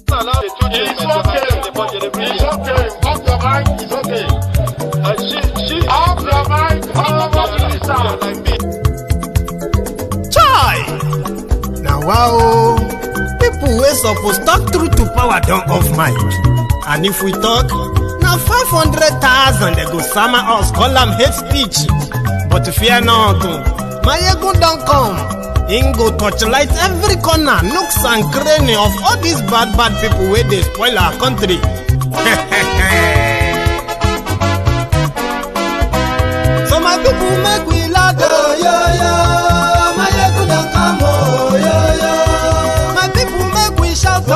It's okay. Off your mind. It's okay. Off your mind. Chai! Now wow, people wey suppose talk truth to power don't off mic. And if we talk, now 500,000 they go summer us, call them hate speech. But fear not, my ego don't come. Ingo torchlight every corner, nooks and cranny of all these bad people where they spoil our country. So my people make we laugh, oh, yeah. My ego don't come, oh, yeah. My people make we shout, oh,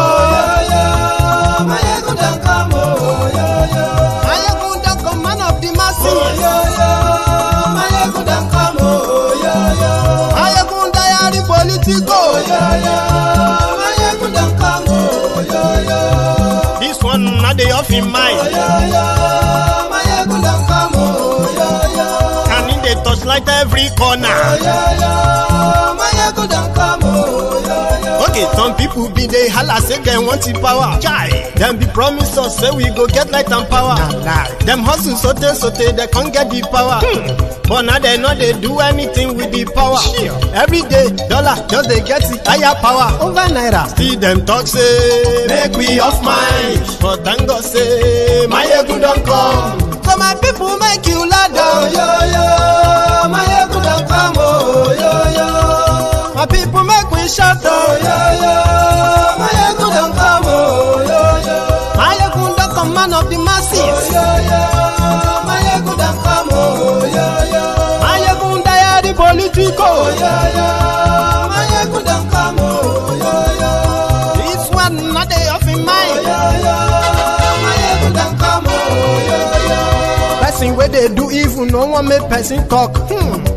yeah. My ego don't come, oh, yeah. My ego don't come, man of the masses, oh, yeah. My ego don't come, oh, yeah. My ego diary politico, oh, yeah. My ego don't come, oh, yeah. This one not the off in mind, oh, yeah. My ego don't come, oh, yeah. Can in the touchlight every corner, oh, yeah. My ego don't come, oh, yeah. Okay, some people be they holla say they want the power. Chai, them be promise us say we go get light and power. Them hustle sote they can't get the power. But now they know they do anything with the power. Every day, dollar just they get the higher power over naira. See them talk say make we off mind, but thank God say my ego don't come. So my people make you ladder, oh, yeah. My ego don't come, oh, yeah. My people make we shout, oh, yeah. My ego don't come, oh, yeah. My ego don't come, man of the masses, oh, yeah. My ego don't come, oh, yeah. My ego diary politico, oh, yeah. My ego don't come, oh, yeah. This one not they off in mind, oh, yeah. My ego don't come, oh, yeah. Person where they do evil, no one make person talk.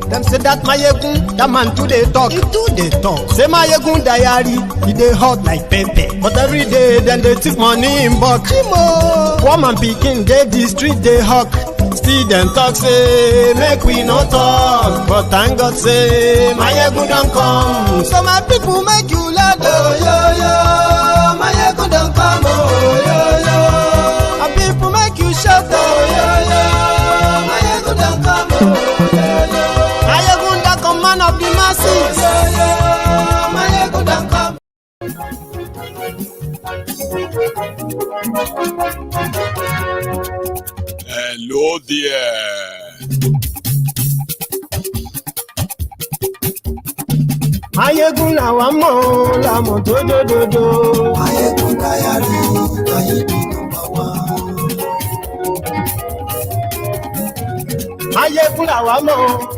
Them say that my egun, that man too they talk. He too they talk. Say my egun diary, he they hot like pepper. But every day then they take money in bulk. Poor man picking, they the street they hawk. Still them talk say make we no talk. But thank God say my egun don't come. So my people make you laugh, oh yeah. My egun don't come, oh yeah. My people make you shout, oh yeah. My egun don't come, oh yeah. Man of the masses, my ego don't come. Hello there. My ego now I'm on la moto do. My ego diary, my ego number one. My ego now I'm on.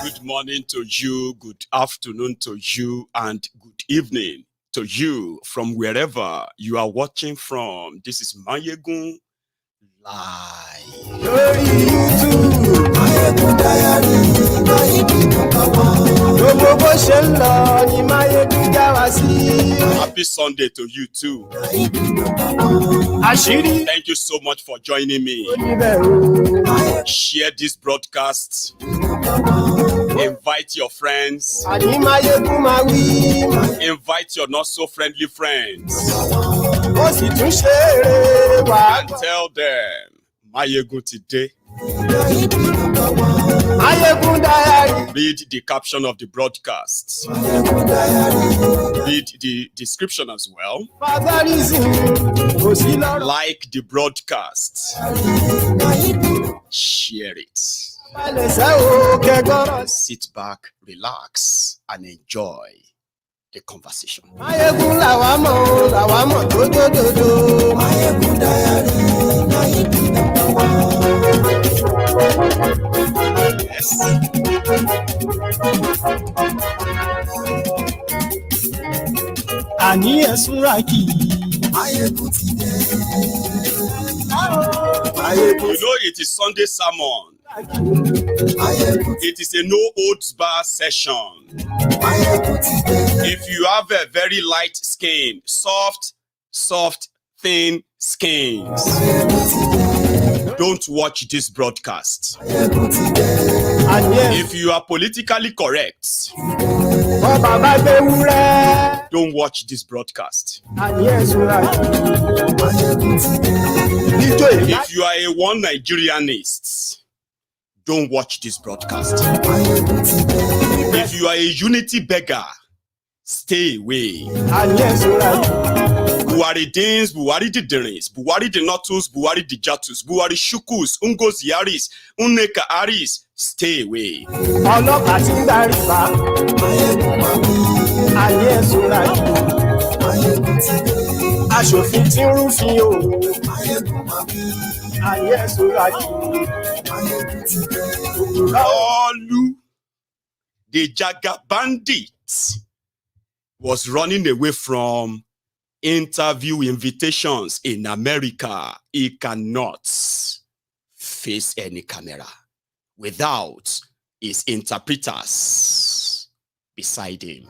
Good morning to you, good afternoon to you, and good evening to you from wherever you are watching from. This is Mayegun Live. Happy Sunday to you too. Thank you so much for joining me. Share this broadcast. Invite your friends. Invite your not so friendly friends. And tell them, Mayegun today. Read the caption of the broadcast. Read the description as well. Like the broadcast. Share it. Sit back, relax, and enjoy the conversation. Yes. You know it is Sunday sermon. It is a no holds bar session. If you have a very light skin, soft, thin skins, don't watch this broadcast. If you are politically correct, Don't watch this broadcast. If you are a one Nigerianist, don't watch this broadcast. If you are a unity beggar, stay away. Buhari Dins, Buhari the Derins, Buhari the Notus, Buhari the Jatus, Buhari Shukus, Ungos Yaris, Uneka Aris, stay away. Koolu, the Jaga bandit, was running away from interview invitations in America. He cannot face any camera without his interpreters beside him.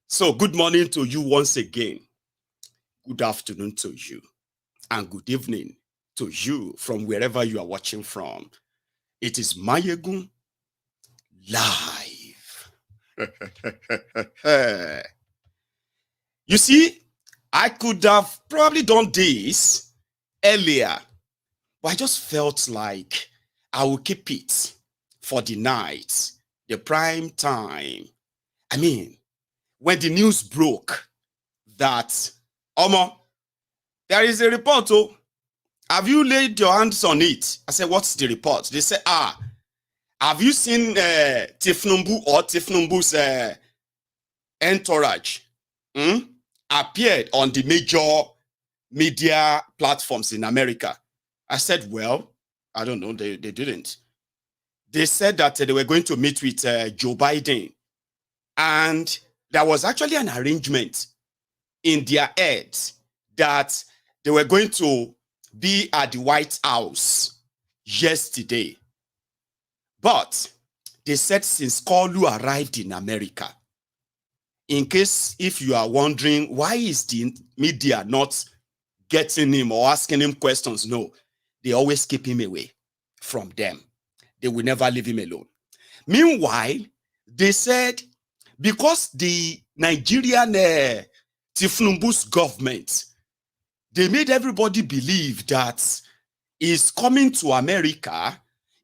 So good morning to you once again. Good afternoon to you. And good evening to you from wherever you are watching from. It is Mayegun live. You see, I could have probably done this earlier, but I just felt like I will keep it for the night, the prime time. I mean, when the news broke that, there is a report, have you laid your hands on it? I said, what's the report? They said, have you seen thiefnubu or thiefnubu's entourage appeared on the major media platforms in America? I said, well, I don't know. They didn't. They said that they were going to meet with Joe Biden. And there was actually an arrangement in their heads that they were going to be at the White House yesterday. But they said since Koolu arrived in America, in case if you are wondering why is the media not getting him or asking him questions, no, they always keep him away from them. They will never leave him alone. Meanwhile, they said because the Nigerian thiefnubu's government, they made everybody believe that he's coming to America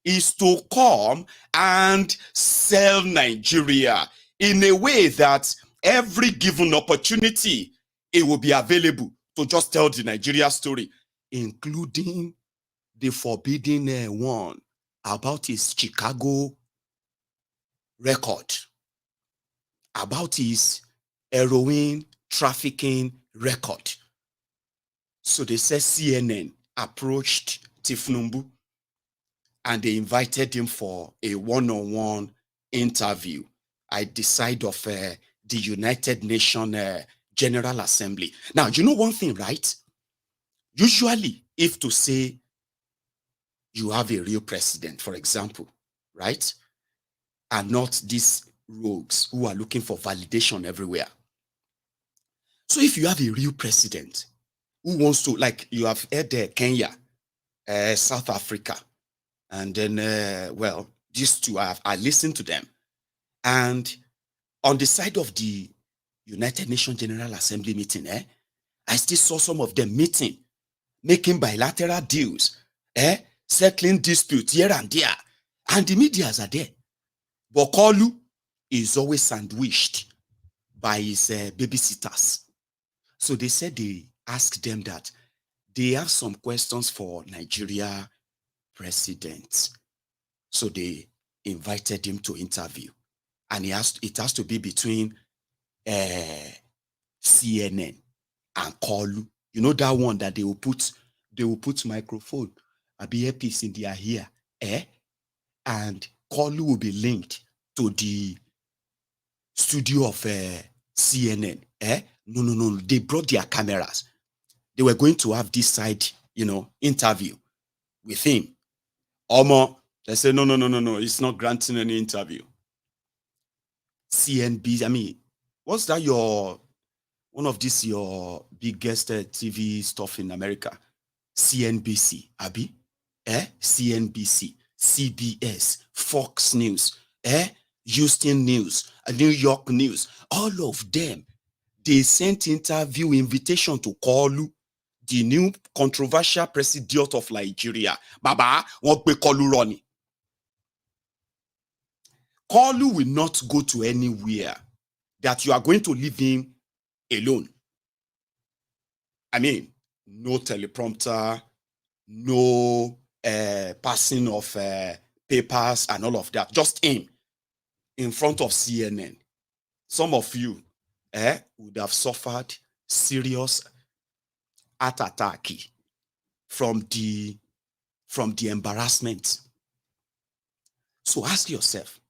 is to come and sell Nigeria in a way that every given opportunity, it will be available to just tell the Nigeria story, including the forbidden one about his Chicago record, about his heroin trafficking record. So they said CNN approached thiefnubu and they invited him for a one-on-one interview at the side of the United Nations General Assembly. Now, you know one thing, right? Usually, if to say you have a real president, for example, right? And not these rogues who are looking for validation everywhere. So if you have a real president who wants to, like you have heard Kenya, South Africa, and then, well, these two, I listened to them. And on the side of the United Nations General Assembly meeting, I still saw some of them meeting, making bilateral deals, settling disputes here and there. And the medias are there. But Koolu is always sandwiched by his babysitters. So they said they asked them that they have some questions for Nigeria president. So they invited him to interview. And it has to be between CNN and Koolu. You know that one that they will put microphone, a earpiece in their ear, and Koolu will be linked to the studio of CNN. No. They brought their cameras. They were going to have this side, interview with him. They said, no. It's not granting any interview. CNBC, I mean, what's that one of these your biggest TV stuff in America? CNBC, Abby? CNBC. CBS, Fox News, Houston News, New York News, all of them, they sent interview invitation to Koolu, the new controversial Presidiot of Nigeria. Baba, wọ́n pe Koolu Ronnie. Koolu will not go to anywhere that you are going to leave him alone. I mean, no teleprompter, no passing of papers and all of that. Just him in front of CNN. Some of you would have suffered serious heart attack from the embarrassment. So ask yourself,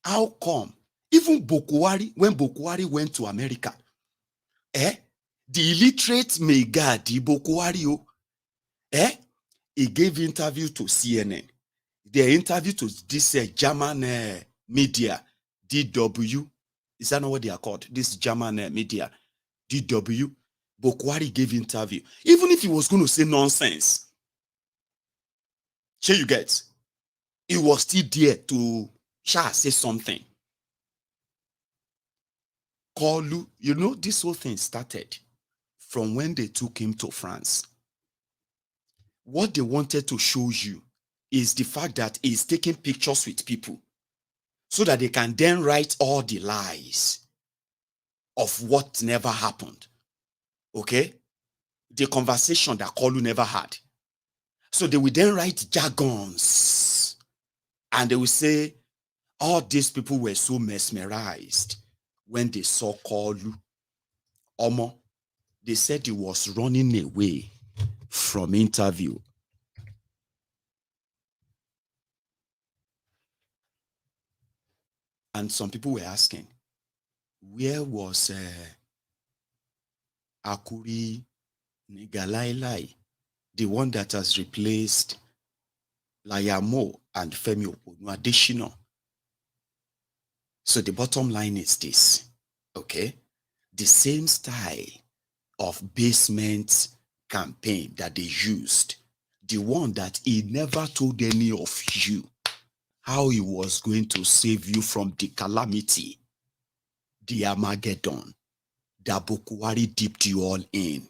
how come even Buhari, when Buhari went to America, the illiterate Megadi Buhari, he gave interview to CNN. The interview to this German media, DW. Is that not what they are called? This German media, DW. Buhari gave interview. Even if he was going to say nonsense, here you get, he was still there to say something. Koolu, you know, this whole thing started from when they took him to France. What they wanted to show you is the fact that he's taking pictures with people so that they can then write all the lies of what never happened. Okay? The conversation that Koolu never had. So they will then write jargons and they will say, all these people were so mesmerized when they saw Koolu. Omo, they said he was running away from interview. And some people were asking, where was Akuri Nigalailai, the one that has replaced Layamo and Femi Additional? So the bottom line is this, okay? The same style of basement campaign that they used, the one that he never told any of you how he was going to save you from the calamity, the Armageddon, that Buhari dipped you all in.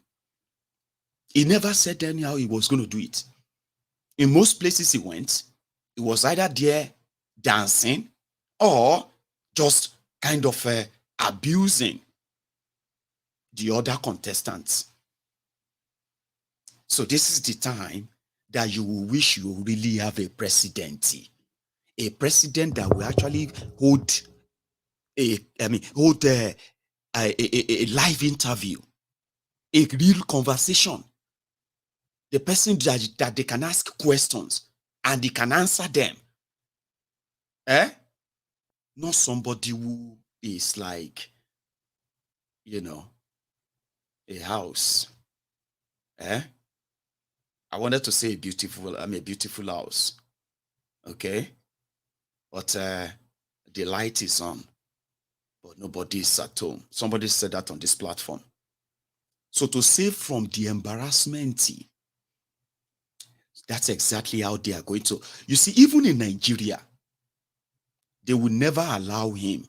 He never said anyhow he was going to do it. In most places he went, he was either there dancing or just kind of abusing the other contestants. So this is the time that you will wish you really have a president that will actually hold a live interview, a real conversation. The person that they can ask questions and they can answer them. Not somebody who is like, you know, a house. I wanted to say a beautiful house. Okay? But the light is on, but nobody is at home. Somebody said that on this platform. So to save from the embarrassment, that's exactly how they are going to. You see, even in Nigeria, they will never allow him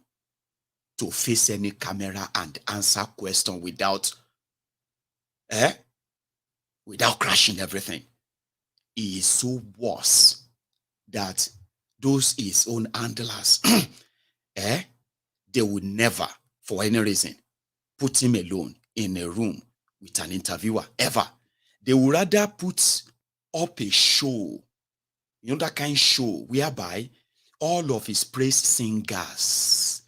to face any camera and answer question without crashing everything. He is so worse that those his own handlers, they would never, for any reason, put him alone in a room with an interviewer, ever. They would rather put up a show, you know, that kind of show whereby all of his praise singers,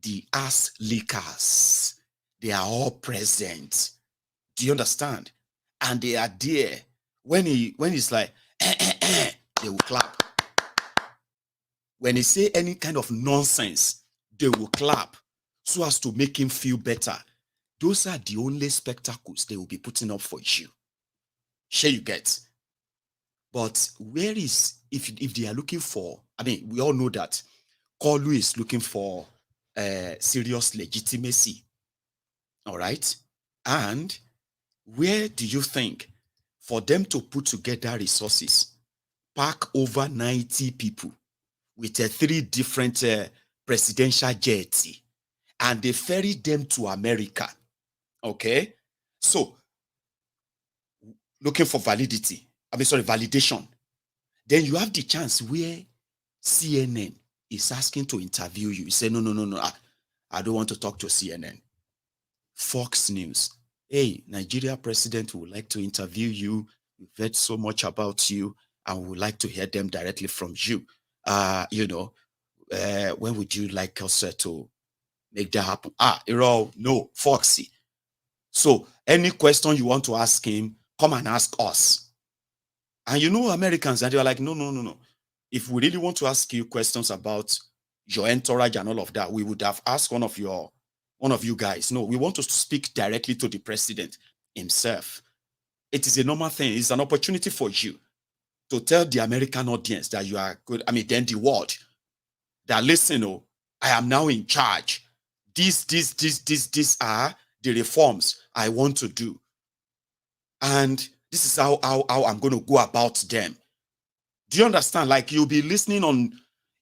the ass lickers, they are all present. Do you understand? And they are there. When he's like, they will clap. When he say any kind of nonsense, they will clap so as to make him feel better. Those are the only spectacles they will be putting up for you. Sure you get. But where is, if they are looking for, I mean, we all know that Koolu is looking for serious legitimacy. All right? And where do you think for them to put together resources, pack over 90 people with 3 different presidential jets, and they ferried them to America. Okay? So, looking for validation. Then you have the chance where CNN is asking to interview you. You say, no, I don't want to talk to CNN. Fox News, hey, Nigeria president would like to interview you. We've heard so much about you, and we would like to hear them directly from you. When would you like us to make that happen? No, Foxy. So any question you want to ask him, come and ask us. And Americans, and they are like, no. If we really want to ask you questions about your entourage and all of that, we would have asked one of you guys. No, we want to speak directly to the president himself. It is a normal thing. It's an opportunity for you to tell the American audience that you are good. Then the world that listen, I am now in charge. These are the reforms I want to do. And this is how I'm going to go about them. Do you understand? Like, you'll be listening on,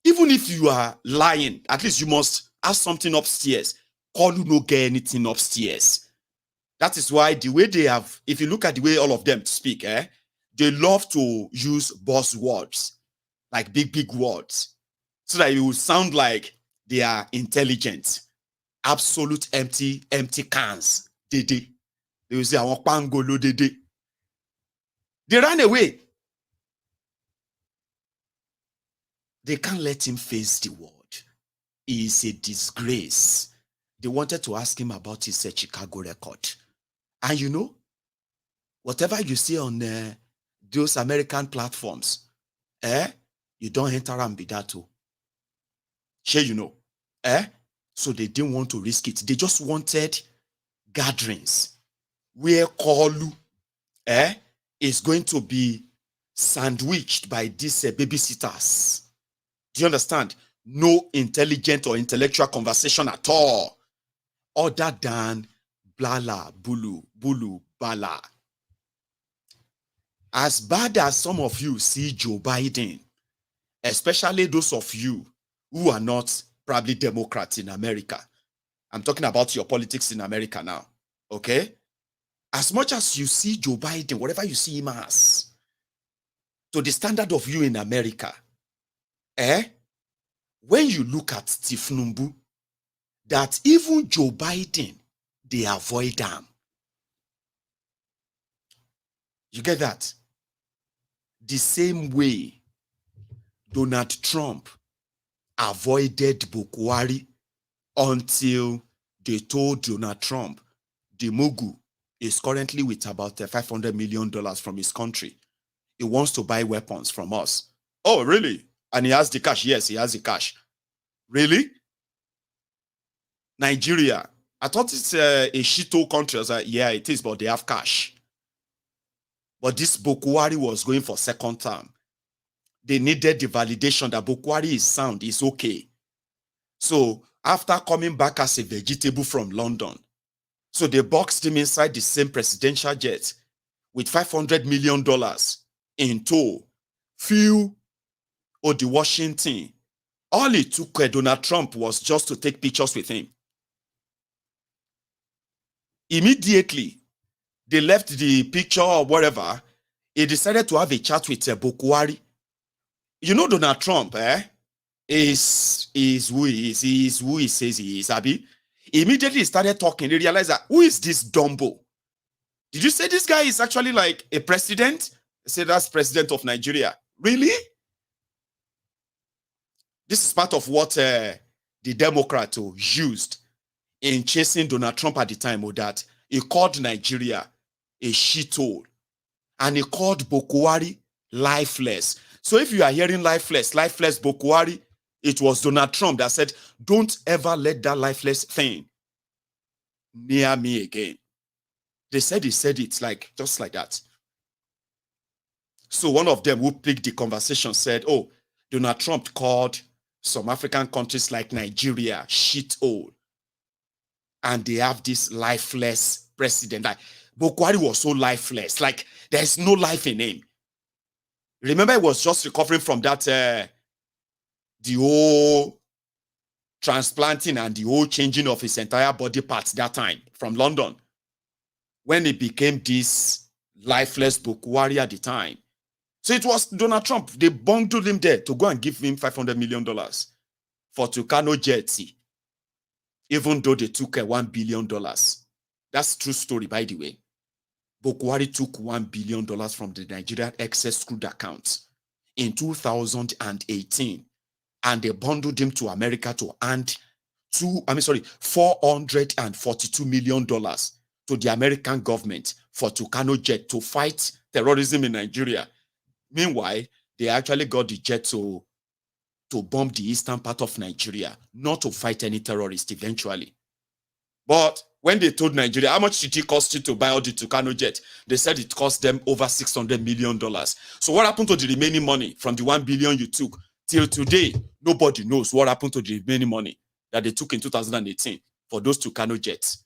even if you are lying, at least you must ask something upstairs. Koolu no get anything upstairs. That is why the way they have, if you look at the way all of them speak, they love to use buzzwords, like big words, so that it will sound like they are intelligent. Absolute empty cans. They will say, they ran away. They can't let him face the world. He is a disgrace. They wanted to ask him about his Chicago record. And whatever you see on those American platforms, you don't enter and be that too. Sure, So they didn't want to risk it. They just wanted gatherings where Koolu is going to be sandwiched by these babysitters. Do you understand? No intelligent or intellectual conversation at all, other than blala, bulu, bala. As bad as some of you see Joe Biden, especially those of you who are not probably Democrats in America. I'm talking about your politics in America now, okay? As much as you see Joe Biden, whatever you see him as, to the standard of you in America, when you look at thiefnubu, that even Joe Biden, they avoid them. You get that? The same way Donald Trump avoided buhari until they told Donald Trump the Mugu is currently with about $500 million from his country. He wants to buy weapons from us. Oh, really? And he has the cash. Yes, he has the cash. Really? Nigeria. I thought it's a shito country. I was like, yeah, it is, but they have cash. But this Buhari was going for second term. They needed the validation that Buhari is sound, is okay. So after coming back as a vegetable from London, so they boxed him inside the same presidential jet with $500 million in tow. Few or the Washington. All it took Donald Trump was just to take pictures with him. Immediately, they left the picture or whatever. He decided to have a chat with Buhari. You know, Donald Trump, is who he is. He is who he says he is, Abi. Immediately he started talking. He realized that, who is this Dumbo? Did you say this guy is actually like a president? I said, that's president of Nigeria. Really? This is part of what the Democrats used in chasing Donald Trump at the time, or that he called Nigeria a shithole. And he called Buhari lifeless. So if you are hearing lifeless Buhari, it was Donald Trump that said, don't ever let that lifeless thing near me again. They said he said it like, just like that. So one of them who picked the conversation said, oh, Donald Trump called some African countries like Nigeria shithole. And they have this lifeless president. Like, Buhari was so lifeless. Like, there's no life in him. Remember, he was just recovering from that, the whole transplanting and the whole changing of his entire body parts that time from London, when he became this lifeless buhari at the time. So it was Donald Trump. They bundled him there to go and give him $500 million for Tucano Jetty, even though they took $1 billion. That's true story, by the way. Buhari took $1 billion from the Nigerian excess crude account in 2018, and they bundled him to America to earn $442 million to the American government for Tucano jet to fight terrorism in Nigeria. Meanwhile, they actually got the jet to bomb the eastern part of Nigeria, not to fight any terrorists eventually. But when they told Nigeria, how much did it cost you to buy all the Tucano jet? They said it cost them over $600 million. So what happened to the remaining money from the $1 billion you took? Till today, nobody knows what happened to the remaining money that they took in 2018 for those Tucano jets.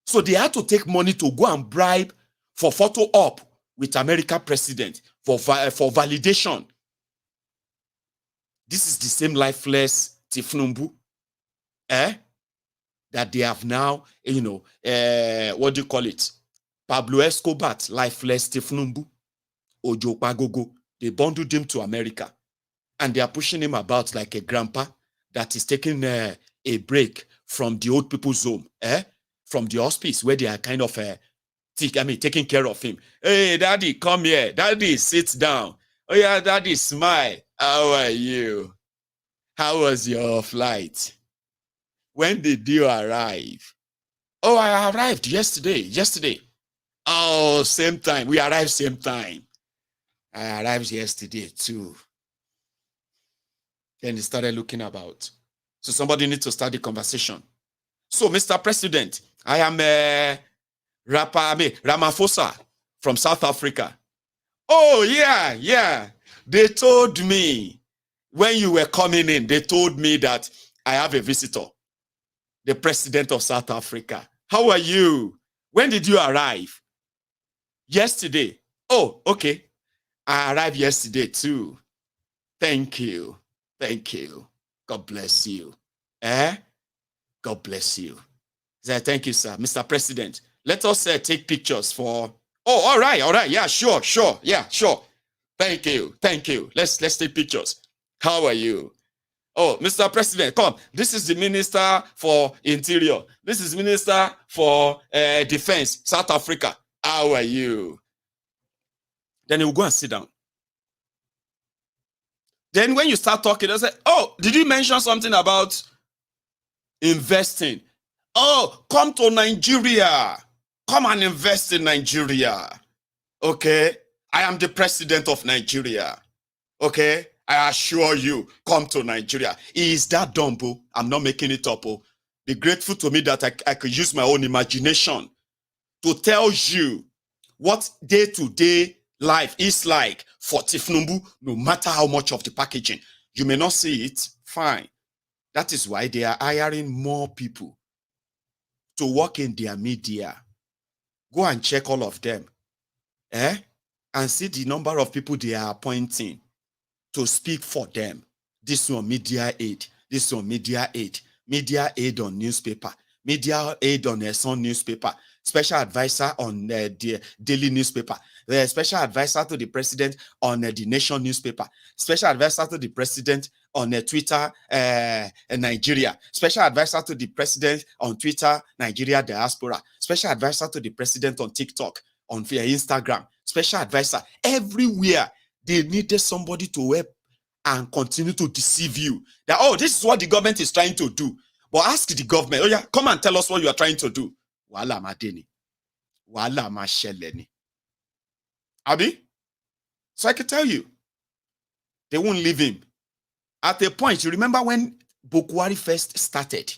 So they had to take money to go and bribe for photo op with American president for validation. This is the same lifeless thiefnubu, that they have now, what do you call it? Pablo Escobar, lifeless thiefnubu, Ojo Pagogo. They bundled him to America, and they are pushing him about like a grandpa that is taking a break from the old people's home, from the hospice where they are kind of taking care of him. Hey, daddy, come here. Daddy, sit down. Oh yeah, daddy, smile. How are you? How was your flight? When did you arrive? Oh, I arrived yesterday. Oh, same time. We arrived same time. I arrived yesterday too. Then he started looking about. So somebody needs to start the conversation. So, Mr. President, I am Ramaphosa from South Africa. Oh, yeah. They told me when you were coming in, they told me that I have a visitor, the president of South Africa. How are you? When did you arrive? Yesterday. Oh, okay. I arrived yesterday too. Thank you. God bless you. God bless you. Thank you, sir. Mr. President, let us take pictures for... Oh, all right. Yeah, sure. Yeah, sure. Thank you. Let's take pictures. How are you? Oh, Mr. President, come. This is the Minister for Interior. This is Minister for Defense, South Africa. How are you? Then he will go and sit down. Then when you start talking, they'll say, oh, did you mention something about investing? Oh, come to Nigeria. Come and invest in Nigeria. Okay? I am the president of Nigeria. Okay? I assure you, come to Nigeria. Is that dumb? I'm not making it up. Be grateful to me that I could use my own imagination to tell you what day-to-day life is like for thiefnubu, no matter how much of the packaging. You may not see it, fine. That is why they are hiring more people to work in their media. Go and check all of them. And see the number of people they are appointing to speak for them. This one, media aid. This one, media aid. Media aid on newspaper. Media aid on the Sun newspaper. Special advisor on the daily newspaper. The special advisor to the president on the Nation newspaper. Special advisor to the president on Twitter, Nigeria. Special advisor to the president on Twitter, Nigeria diaspora. Special advisor to the president on TikTok, on Instagram. Special advisor. Everywhere they needed somebody to help and continue to deceive you. That, oh, this is what the government is trying to do. But ask the government, oh yeah, come and tell us what you are trying to do. Wala madeni. Wala masheleni. Abi? So I can tell you, they won't leave him. At a point, you remember when Buhari first started,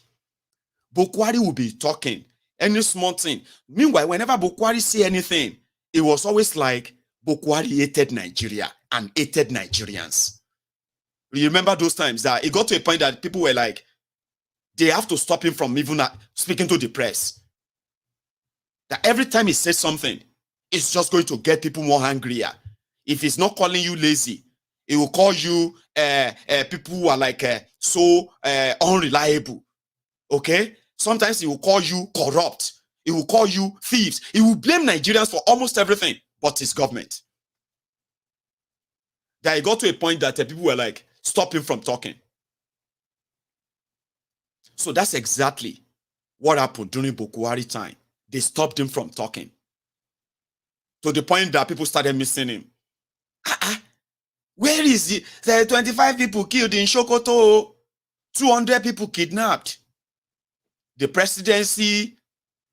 Buhari will be talking, any small thing. Meanwhile, whenever Buhari say anything, it was always like Buhari hated Nigeria and hated Nigerians. You remember those times that it got to a point that people were like, they have to stop him from even speaking to the press. That every time he says something, It's just going to get people more angrier. If he's not calling you lazy, he will call you people who are like so unreliable. Okay? Sometimes he will call you corrupt. He will call you thieves. He will blame Nigerians for almost everything but his government. That he got to a point that people were like, stop him from talking. So that's exactly what happened during Buhari time. They stopped him from talking. To the point that people started missing him. Where is he? There are 25 people killed in Sokoto. 200 people kidnapped. The presidency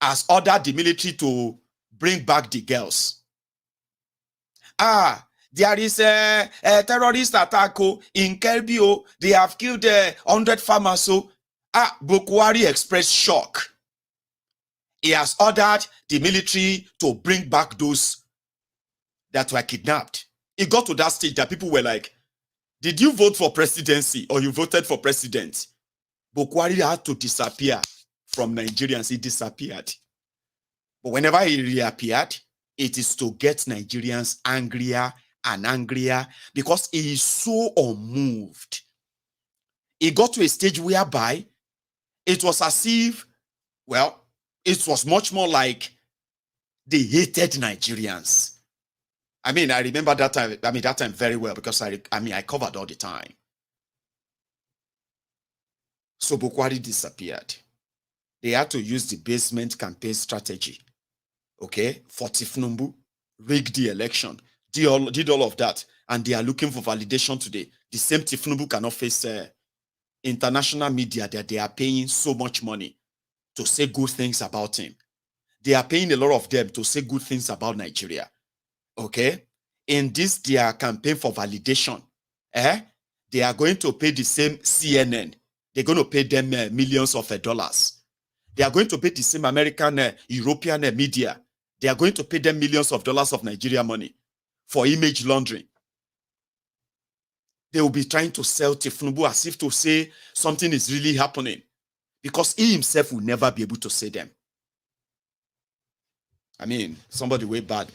has ordered the military to bring back the girls. There is a terrorist attack in Kelbio. They have killed 100 farmers. So, Buhari expressed shock. He has ordered the military to bring back those that were kidnapped. It got to that stage that people were like, did you vote for presidency or you voted for president? Buhari had to disappear from Nigerians. He disappeared. But whenever he reappeared, it is to get Nigerians angrier and angrier because he is so unmoved. It got to a stage whereby it was as if, well, it was much more like they hated Nigerians. I mean, I remember that time. I mean, that time very well because I covered all the time. So Buhari disappeared. They had to use the basement campaign strategy. Okay, for thiefnubu, rigged the election, did all of that, and they are looking for validation today. The same thiefnubu cannot face international media that they are paying so much money to say good things about him. They are paying a lot of them to say good things about Nigeria. Okay, in this their campaign for validation, they are going to pay the same CNN. They're going to pay them millions of dollars. They are going to pay the same American, European media. They are going to pay them millions of dollars of Nigeria money for image laundering. They will be trying to sell thiefnubu as if to say something is really happening because he himself will never be able to say them. I mean, somebody way bad.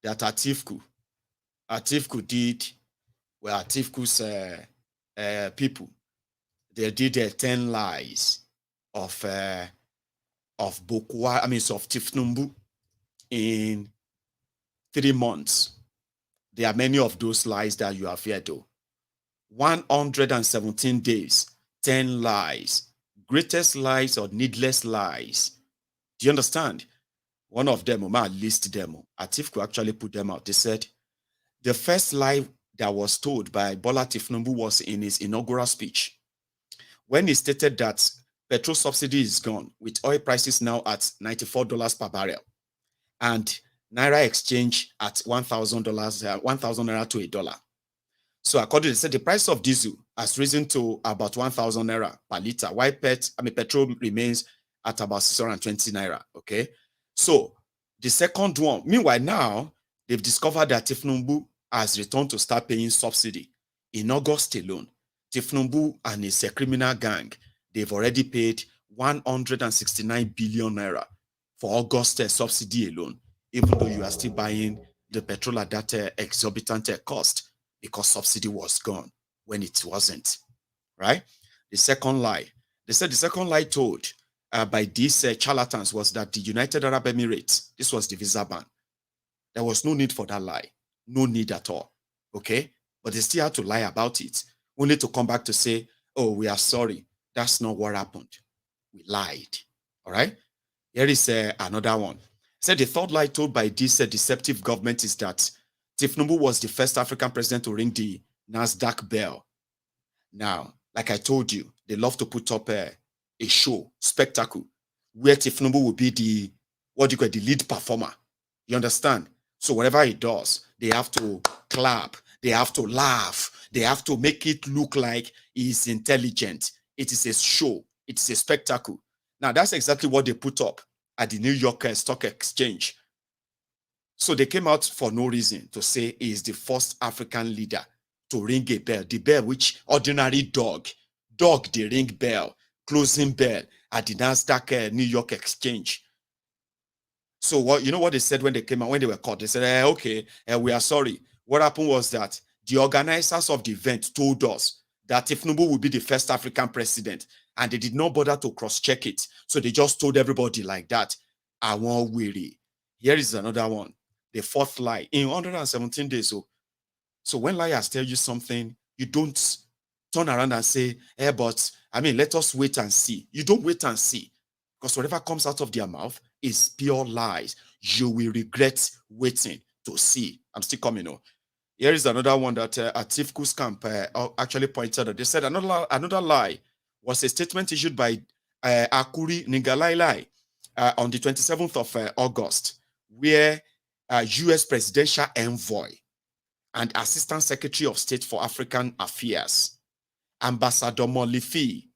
That Atiku did, well, Atifu's people, they did 10 lies of Buhari, I mean, of thiefnubu in 3 months. There are many of those lies that you have heard, though. 117 days, 10 lies, greatest lies or needless lies. Do you understand? One of them, I list them. Atiku actually put them out. They said the first lie that was told by Bola Thiefnubu was in his inaugural speech when he stated that petrol subsidy is gone with oil prices now at $94 per barrel and Naira exchange at $1,000, 1,000 Naira to $1. So according to said, the price of diesel has risen to about 1,000 Naira per liter, while petrol remains at about 620 Naira, okay? So the second one, meanwhile now, they've discovered that Thiefnubu has returned to start paying subsidy. In August alone, Thiefnubu and his criminal gang, they've already paid 169 billion Naira for August subsidy alone, even though you are still buying the petrol at that exorbitant cost because subsidy was gone when it wasn't, right? The second lie, they said the second lie told by these charlatans was that the United Arab Emirates, this was the visa ban. There was no need for that lie. No need at all, okay? But they still had to lie about it, only to come back to say, oh, we are sorry. That's not what happened. We lied, all right? Here is another one. Said the third lie told by this deceptive government is that Thiefnubu was the first African president to ring the NASDAQ bell. Now, like I told you, they love to put up a show, spectacle, where Thiefnubu will be the lead performer. You understand? So whatever he does, they have to clap, they have to laugh, they have to make it look like he's intelligent. It is a show, it is a spectacle. Now that's exactly what they put up at the New York Stock Exchange. So they came out for no reason to say he is the first African leader to ring a bell, the bell which ordinary dog they ring bell, closing bell at the NASDAQ New York Exchange. So what you know what they said when they came out, when they were caught? They said, okay, we are sorry. What happened was that the organizers of the event told us that Tinubu will be the first African president, and they did not bother to cross-check it. So they just told everybody like that. I won't weary. Here is another one. The fourth lie in 117 days. So when liars tell you something, you don't turn around and say, but I mean, let us wait and see. You don't wait and see, because whatever comes out of their mouth is pure lies. You will regret waiting to see. I'm still coming. Here is another one that Atifu's camp actually pointed out. They said another lie was a statement issued by Akuri Nigalailai on the 27th of August, where U.S. presidential envoy and Assistant Secretary of State for African Affairs, Ambassador Molifi,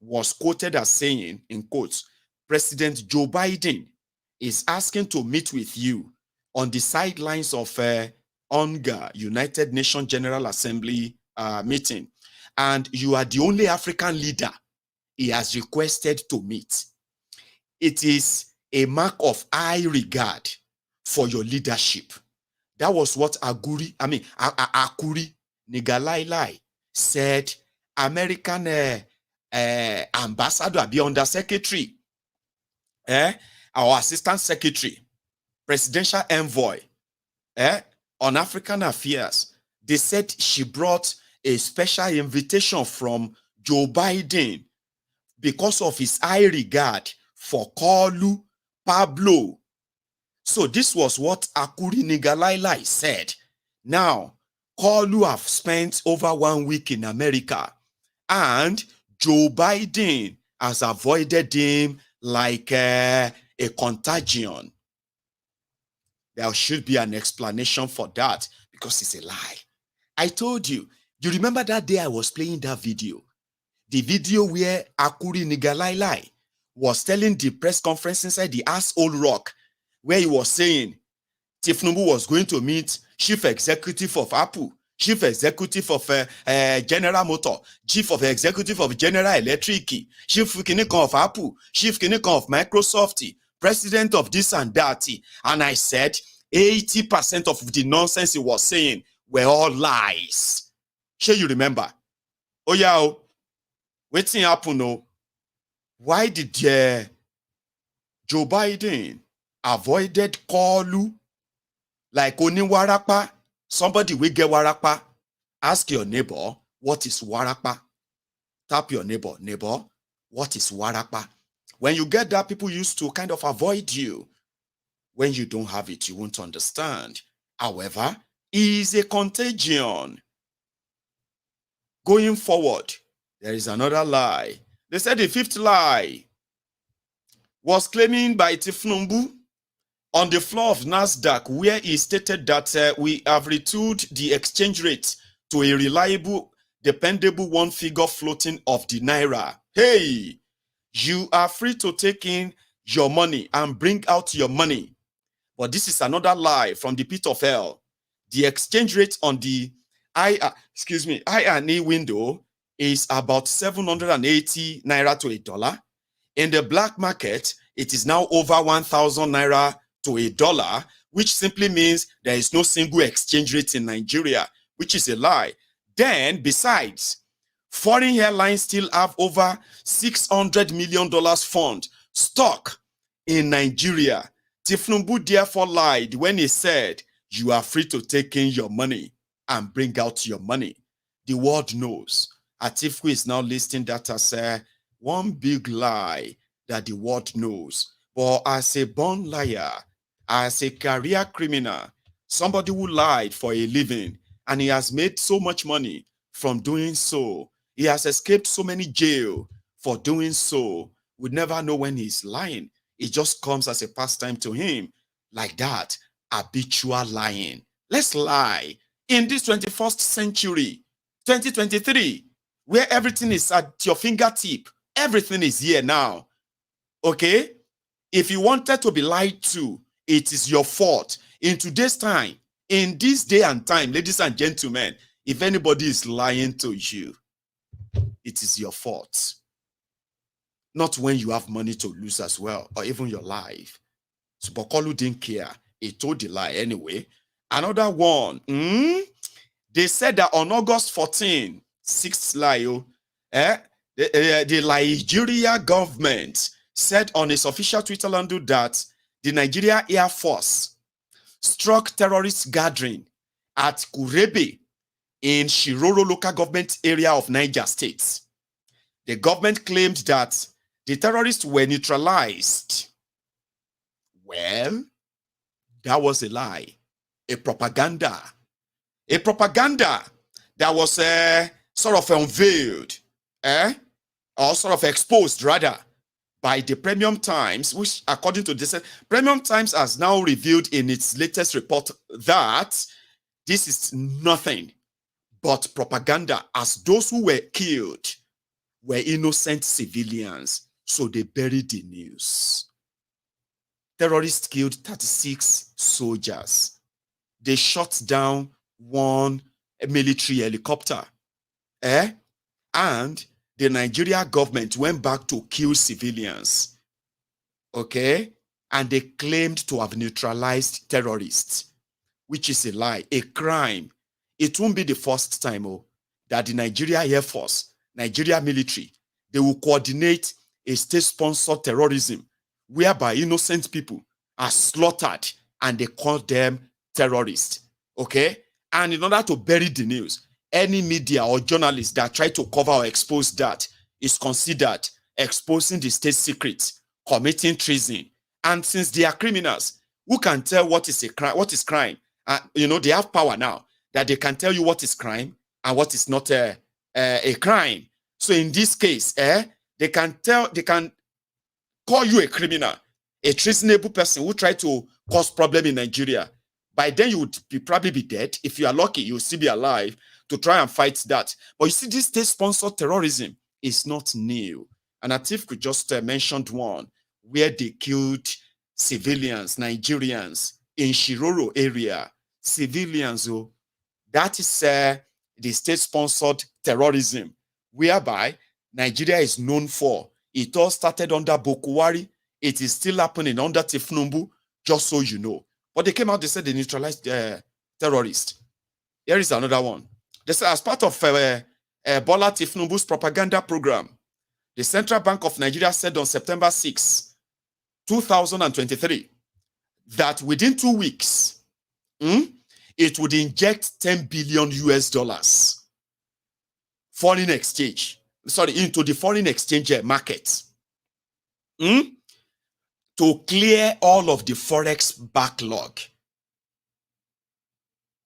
was quoted as saying, in quotes, President Joe Biden is asking to meet with you on the sidelines of UNGA, United Nations General Assembly meeting, and you are the only African leader he has requested to meet. It is a mark of high regard for your leadership. That was what Akuri Nigalailai said. American ambassador, be under secretary, our assistant secretary, presidential envoy, on African affairs. They said she brought a special invitation from Joe Biden because of his high regard for Koolu, Pablo. So this was what Akuri Nigalailai said. Now, Koolu have spent over 1 week in America, and Joe Biden has avoided him like a contagion. There should be an explanation for that, because it's a lie. I told you. You remember that day I was playing that video? The video where Akuri Nigalailai was telling the press conference inside the Asshole Rock, where he was saying Tinubu was going to meet chief executive of Apple, chief executive of General Motor, chief of executive of General Electric, chief Kinikon of Apple, chief Kinikon of Microsoft, president of this and that. And I said 80% of the nonsense he was saying were all lies. Sure, you remember? Oh yeah, waiting happen. No, why did Joe Biden avoided Koolu like oni warapa? Somebody will get warapa. Ask your neighbor, what is warapa? Tap your neighbor, what is warapa? When you get that, people used to kind of avoid you. When you don't have it, you won't understand. However, it is a contagion. Going forward, there is another lie. They said the fifth lie was claiming by Tinubu on the floor of NASDAQ, where he stated that we have retooled the exchange rate to a reliable, dependable one figure floating of the Naira. Hey, you are free to take in your money and bring out your money. But this is another lie from the pit of hell. The exchange rate on the I&E window is about 780 Naira to $1. In the black market, it is now over 1,000 Naira to $1, which simply means there is no single exchange rate in Nigeria, which is a lie. Then, besides, foreign airlines still have over $600 million fund stock in Nigeria. Tinubu therefore lied when he said, you are free to take in your money and bring out your money. The world knows. Atifu is now listing that as one big lie that the world knows. But as a born liar, as a career criminal, somebody who lied for a living, and he has made so much money from doing so, he has escaped so many jail for doing so, would never know when he's lying. It just comes as a pastime to him. Like that, habitual lying. Let's lie. In this 21st century, 2023, where everything is at your fingertip, everything is here now. Okay? If you wanted to be lied to, it is your fault. In today's time, in this day and time, ladies and gentlemen, if anybody is lying to you, it is your fault. Not when you have money to lose as well, or even your life. So, but Koolu didn't care. He told the lie anyway. Another one. They said that on August 14, sixth lie, the Nigeria government said on its official Twitter handle that the Nigeria Air Force struck terrorist gathering at Kurebe in Shiroro local government area of Niger State. The government claimed that the terrorists were neutralized. Well, that was a lie, a propaganda that was sort of unveiled, or sort of exposed rather, by the Premium Times, which according to this, Premium Times has now revealed in its latest report that this is nothing but propaganda, as those who were killed were innocent civilians. So they buried the news. Terrorists killed 36 soldiers. They shot down one military helicopter. And the Nigeria government went back to kill civilians. Okay? And they claimed to have neutralized terrorists, which is a lie, a crime. It won't be the first time that the Nigeria Air Force, Nigeria military, they will coordinate a state-sponsored terrorism whereby innocent people are slaughtered and they call them terrorists. Okay? And in order to bury the news, any media or journalist that try to cover or expose that is considered exposing the state secrets, committing treason. And since they are criminals, who can tell what is a crime? What is crime? They have power now that they can tell you what is crime and what is not a crime. So in this case, they can call you a criminal, a treasonable person who tried to cause problem in Nigeria. By then you would probably be dead. If you are lucky, you will still be alive to try and fight that. But you see, this state-sponsored terrorism is not new. And Atif could just mentioned one where they killed civilians, Nigerians in Shiroro area. Civilians, that is the state-sponsored terrorism, whereby Nigeria is known for. It all started under Buhari. It is still happening under thiefnubu, just so you know. But they came out, they said they neutralized terrorists. Here is another one. They said as part of Bola thiefnubu's propaganda program, the Central Bank of Nigeria said on September 6, 2023, that within 2 weeks, it would inject $10 billion foreign exchange, into the foreign exchange market, to clear all of the forex backlog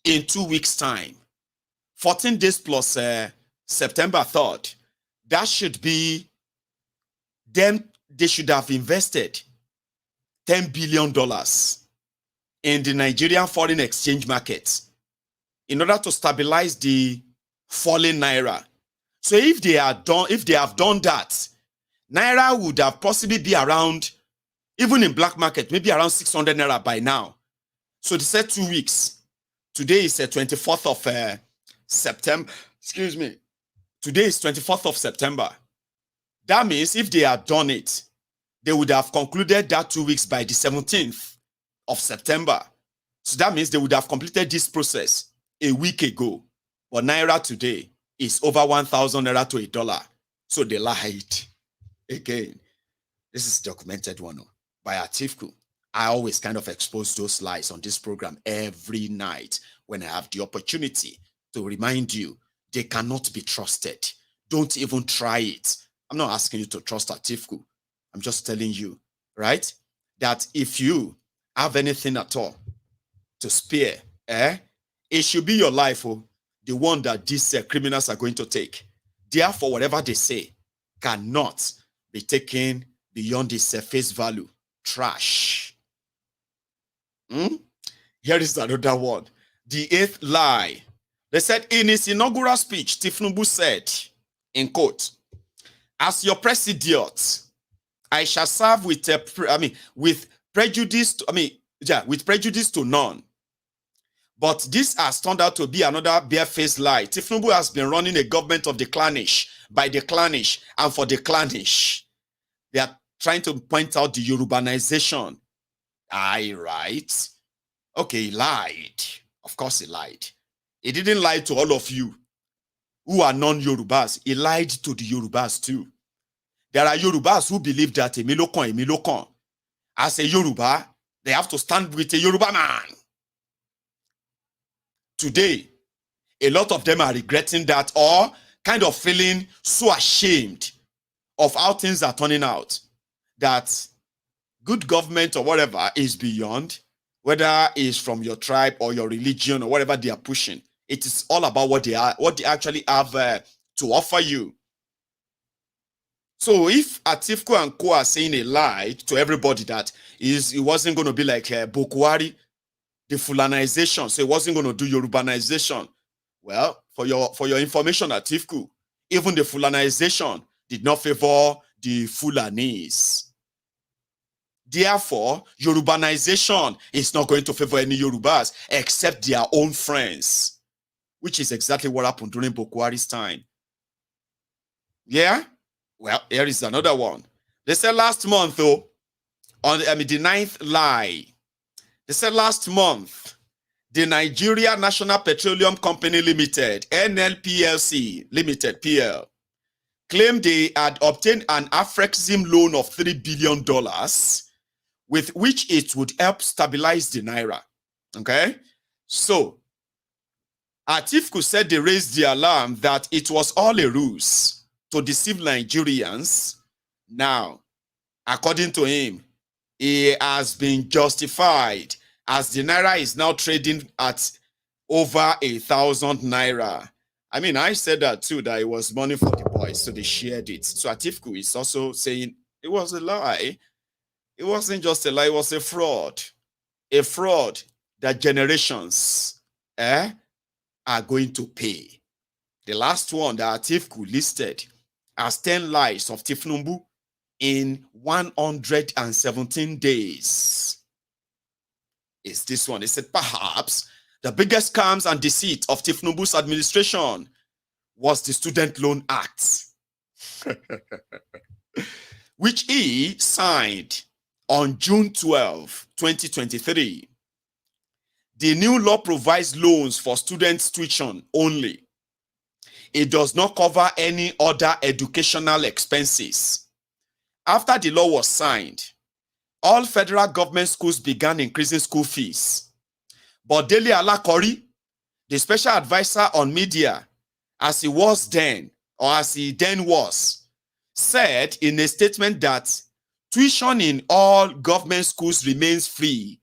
in 2 weeks' time. 14 days plus September 3rd. That should be, then they should have invested $10 billion in the Nigerian foreign exchange market in order to stabilize the falling naira. So if they have done that, naira would have possibly be around, even in black market, maybe around 600 naira by now. So they said 2 weeks. Today is the 24th of September. Excuse me. Today is 24th of September. That means if they had done it, they would have concluded that 2 weeks by the 17th of September. So that means they would have completed this process a week ago. But naira today is over 1,000 naira to $1. So they lied. Again, this is documented one by Atifku. I always kind of expose those lies on this program every night when I have the opportunity to remind you they cannot be trusted. Don't even try it. I'm not asking you to trust Atifku. I'm just telling you, right, that if you have anything at all to spare, it should be your life, the one that these criminals are going to take. Therefore, whatever they say cannot be taken beyond its face value. Trash. Here is another one. The 8th lie. They said in his inaugural speech, thiefnubu said, in quote, "As your Presidiot, I shall serve with prejudice to none." But this has turned out to be another barefaced lie. Thiefnubu has been running a government of the clannish, by the clannish, and for the clannish. They are trying to point out the Yorubanization I right. Okay, he lied. Of course he lied. He didn't lie to all of you who are non-Yorubas. He lied to the Yorubas too. There are Yorubas who believe that Emilokon. As a Yoruba, they have to stand with a Yoruba man. Today, a lot of them are regretting that or kind of feeling so ashamed of how things are turning out that good government or whatever is beyond, whether it's from your tribe or your religion or whatever they are pushing. It is all about what they actually have to offer you. So if Atifku and Co are saying a lie to everybody that it wasn't going to be like Buhari, the Fulanization, so it wasn't going to do Yorubanization. Well, for your information, Atifku, even the Fulanization did not favor the Fulanis. Therefore, Yorubanization is not going to favor any Yorubas except their own friends, which is exactly what happened during Buhari's time. Yeah? Well, here is another one. They said last month, though, on the 9th lie, they said last month, the Nigeria National Petroleum Company Limited, NLPLC Limited, PL, claimed they had obtained an Afrexim loan of $3 billion, with which it would help stabilize the Naira. Okay? So, Atifku said they raised the alarm that it was all a ruse to deceive Nigerians. Now, according to him, he has been justified as the Naira is now trading at over 1,000 Naira. I mean, I said that too, that it was money for the boys, so they shared it. So Atifku is also saying it was a lie. It wasn't just a lie, it was a fraud. A fraud that generations are going to pay. The last one that Atifku listed as 10 lies of thiefnubu in 117 days is this one. It said perhaps the biggest scams and deceit of thiefnubu's administration was the Student Loan Act, which he signed on June 12, 2023. The new law provides loans for students' tuition only. It does not cover any other educational expenses. After the law was signed, all federal government schools began increasing school fees. But Dele Alakori, the special advisor on media, as he was then, or as he then was, said in a statement that tuition in all government schools remains free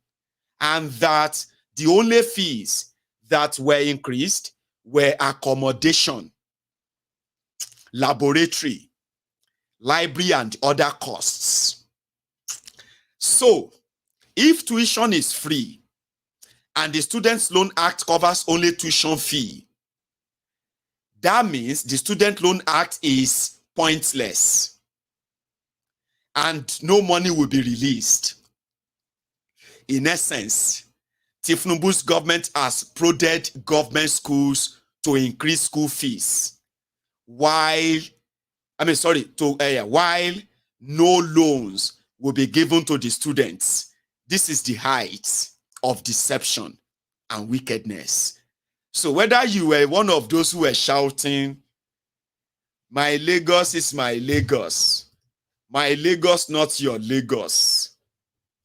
and that the only fees that were increased were accommodation, laboratory, library, and other costs. So, if tuition is free and the Student Loan Act covers only tuition fee, that means the Student Loan Act is pointless and no money will be released. In essence, thiefnubu's government has prodded government schools to increase school fees while no loans will be given to the students. This is the height of deception and wickedness. So whether you were one of those who were shouting, "My Lagos is my Lagos. My Lagos, not your Lagos.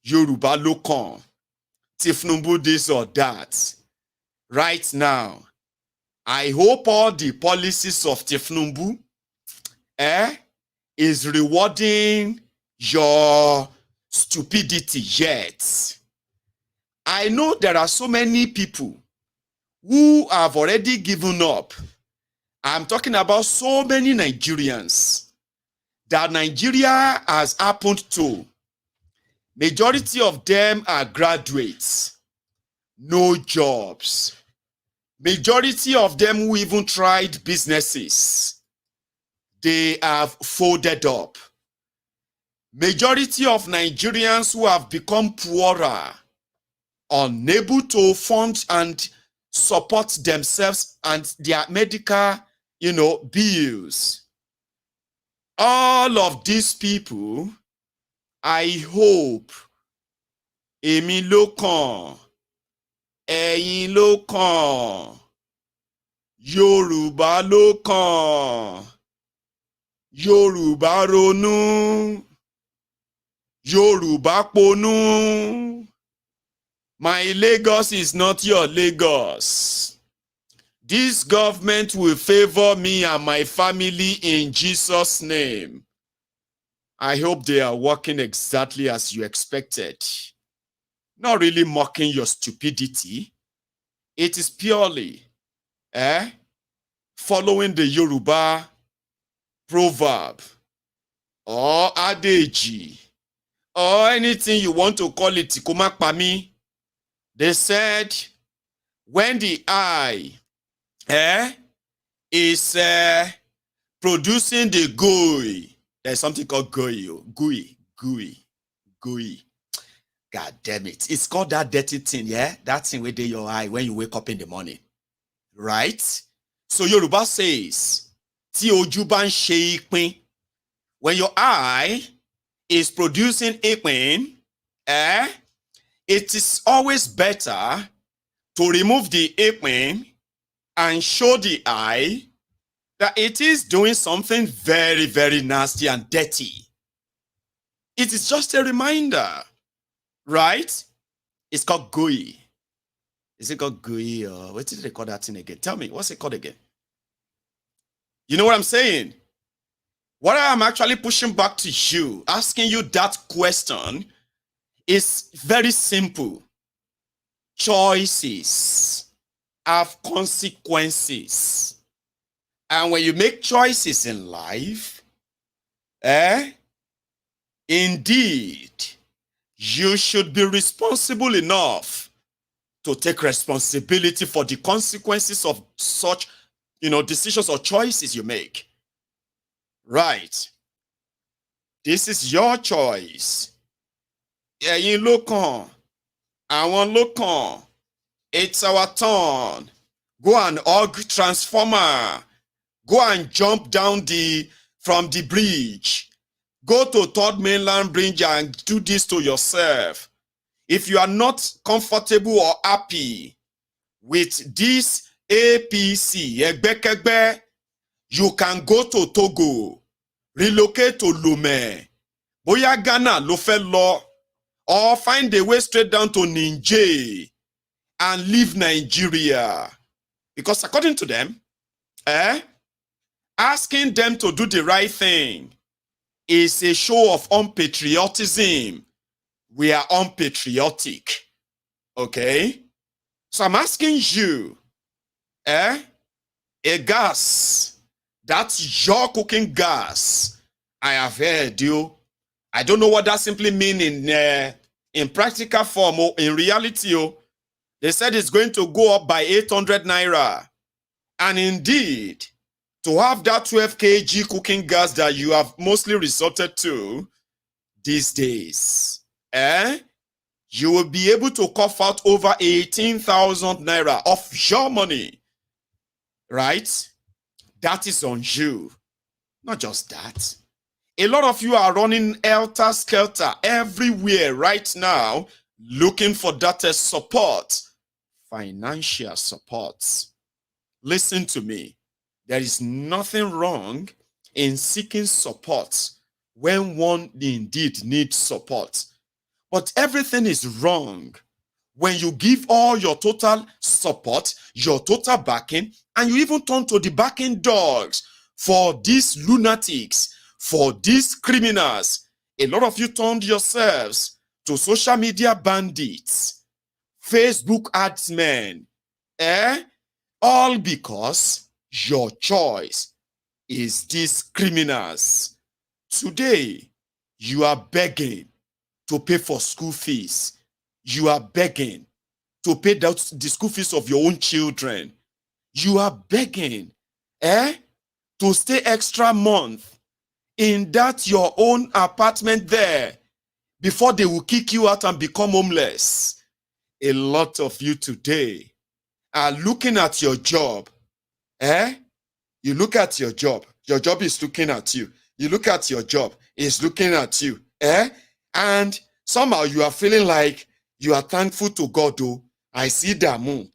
Yoruba Lokon. thiefnubu this or that." Right now, I hope all the policies of thiefnubu is rewarding your stupidity yet. I know there are so many people who have already given up. I'm talking about so many Nigerians that Nigeria has happened to. Majority of them are graduates, no jobs. Majority of them who even tried businesses, they have folded up. Majority of Nigerians who have become poorer, unable to fund and support themselves and their medical, bills. All of these people, I hope èmi ló kàn, ẹ̀yin ló kàn, Yorùbá ló kàn, Yorùbá ronú, Yorùbá ponú. My Lagos is not your Lagos. This government will favor me and my family in Jesus' name. I hope they are working exactly as you expected. Not really mocking your stupidity. It is purely following the Yoruba proverb or adage or anything you want to call it. They said, when the eye is producing the gooey, there's something called gooey. God damn it. It's called that dirty thing, yeah? That thing within your eye when you wake up in the morning. Right? So Yoruba says, tí ojú bá ń ṣe ìpín, when your eye is producing ìpín, it is always better to remove the ìpín and show the eye that it is doing something very, very nasty and dirty. It is just a reminder, right? It's called gooey. Is it called gooey or what did they call that thing again? Tell me, what's it called again? You know what I'm saying? What I'm actually pushing back to you, asking you that question, is very simple. Choices have consequences. And when you make choices in life, indeed, you should be responsible enough to take responsibility for the consequences of such, decisions or choices you make. Right. This is your choice. Ẹ̀yin ló kàn, àwọn ló kàn. It's our turn. Go and hug transformer. Go and jump down from the bridge. Go to Third Mainland Bridge and do this to yourself. If you are not comfortable or happy with this APC, Egbekegbe, you can go to Togo, relocate to Lomé, bóyá Ghana ló fẹ́ lọ, or find a way straight down to Niger and leave Nigeria. Because according to them, asking them to do the right thing is a show of unpatriotism. We are unpatriotic. Okay? So I'm asking you, a gas, that's your cooking gas. I have heard you. I don't know what that simply means in practical form or in reality. They said it's going to go up by 800 naira. And indeed, to have that 12 kg cooking gas that you have mostly resorted to these days, you will be able to cough out over 18,000 naira of your money. Right? That is on you. Not just that. A lot of you are running helter-skelter everywhere right now, looking for that support, financial support. Listen to me. There is nothing wrong in seeking support when one indeed needs support. But everything is wrong when you give all your total support, your total backing, and you even turn to the backing dogs for these lunatics, for these criminals. A lot of you turned yourselves to social media bandits, Facebook adsmen, all because your choice is these criminals. Today, you are begging to pay for school fees. You are begging to pay the school fees of your own children. You are begging to stay extra month in that your own apartment there before they will kick you out and become homeless. A lot of you today are looking at your job. You look at your job is looking at you. You look at your job, it's looking at you. And somehow you are feeling like You are thankful to God, though. I see Damu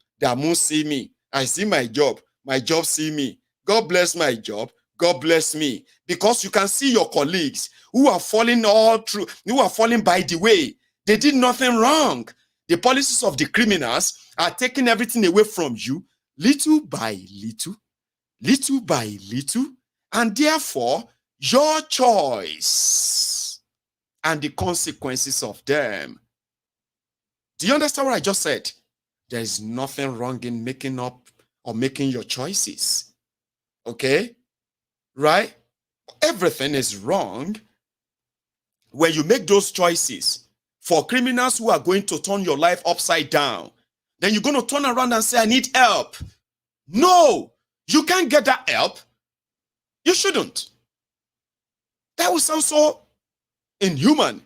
see me. I see my job see me. God bless my job. God bless me. Because you can see your colleagues who are falling all through, who are falling by the way. They did nothing wrong. The policies of the criminals are taking everything away from you, little by little, little by little, and therefore your choice and the consequences of them. Do you understand what I just said? There is nothing wrong in making up or making your choices. Okay? Right? Everything is wrong when you make those choices for criminals who are going to turn your life upside down. Then you're going to turn around and say, I need help. No, you can't get that help. You shouldn't. That would sound so inhuman.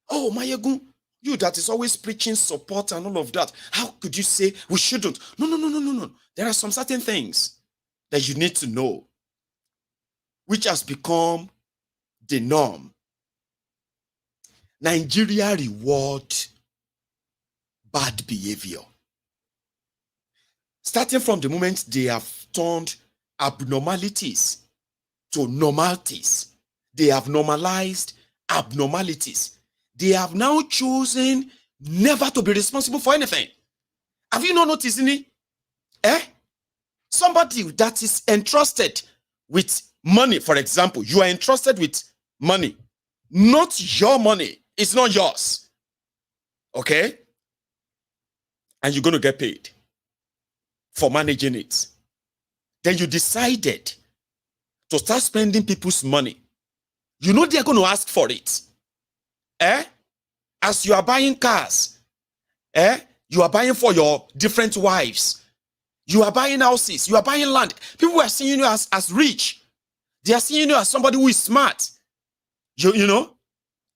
Oh, Mayegun, you that is always preaching support and all of that. How could you say we shouldn't? No. There are some certain things that you need to know, which has become the norm. Nigeria reward bad behavior. Starting from the moment they have turned abnormalities to normalities. They have normalized abnormalities. They have now chosen never to be responsible for anything. Have you not noticed any? Somebody that is entrusted with money, for example, you are entrusted with money, not your money. It's not yours. Okay? And you're going to get paid for managing it. Then you decided to start spending people's money. You know they're going to ask for it. As you are buying cars, you are buying for your different wives. You are buying houses. You are buying land. People are seeing you as rich. They are seeing you as somebody who is smart. You know,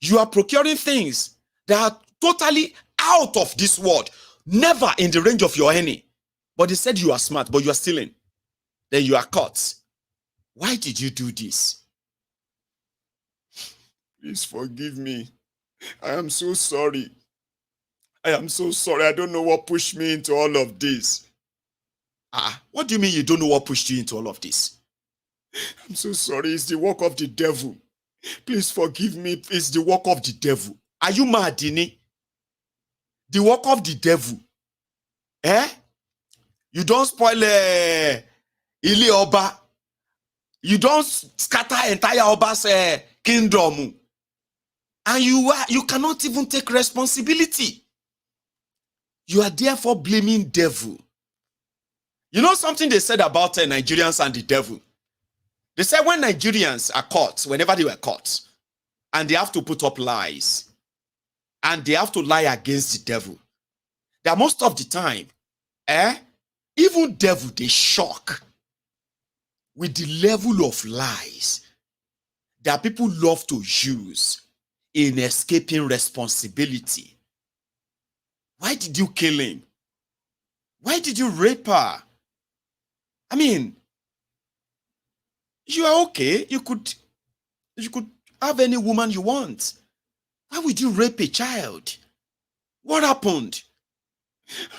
you are procuring things that are totally out of this world, never in the range of your earning. But they said you are smart, but you are stealing. Then you are caught. Why did you do this? Please forgive me. I am so sorry. I am so sorry. I don't know what pushed me into all of this. What do you mean you don't know what pushed you into all of this? I'm so sorry. It's the work of the devil. Please forgive me. It's the work of the devil. Are you mad, Dini? The work of the devil. You don't spoil Ile Oba. You don't scatter entire Oba's kingdom. And you cannot even take responsibility. You are therefore blaming devil. You know something they said about Nigerians and the devil? They said when Nigerians are caught, whenever they were caught, and they have to put up lies, and they have to lie against the devil, that most of the time, even devil, they shock with the level of lies that people love to use in escaping responsibility. Why did you kill him? Why did you rape her? I mean, you are okay. You could have any woman you want. Why would you rape a child? What happened?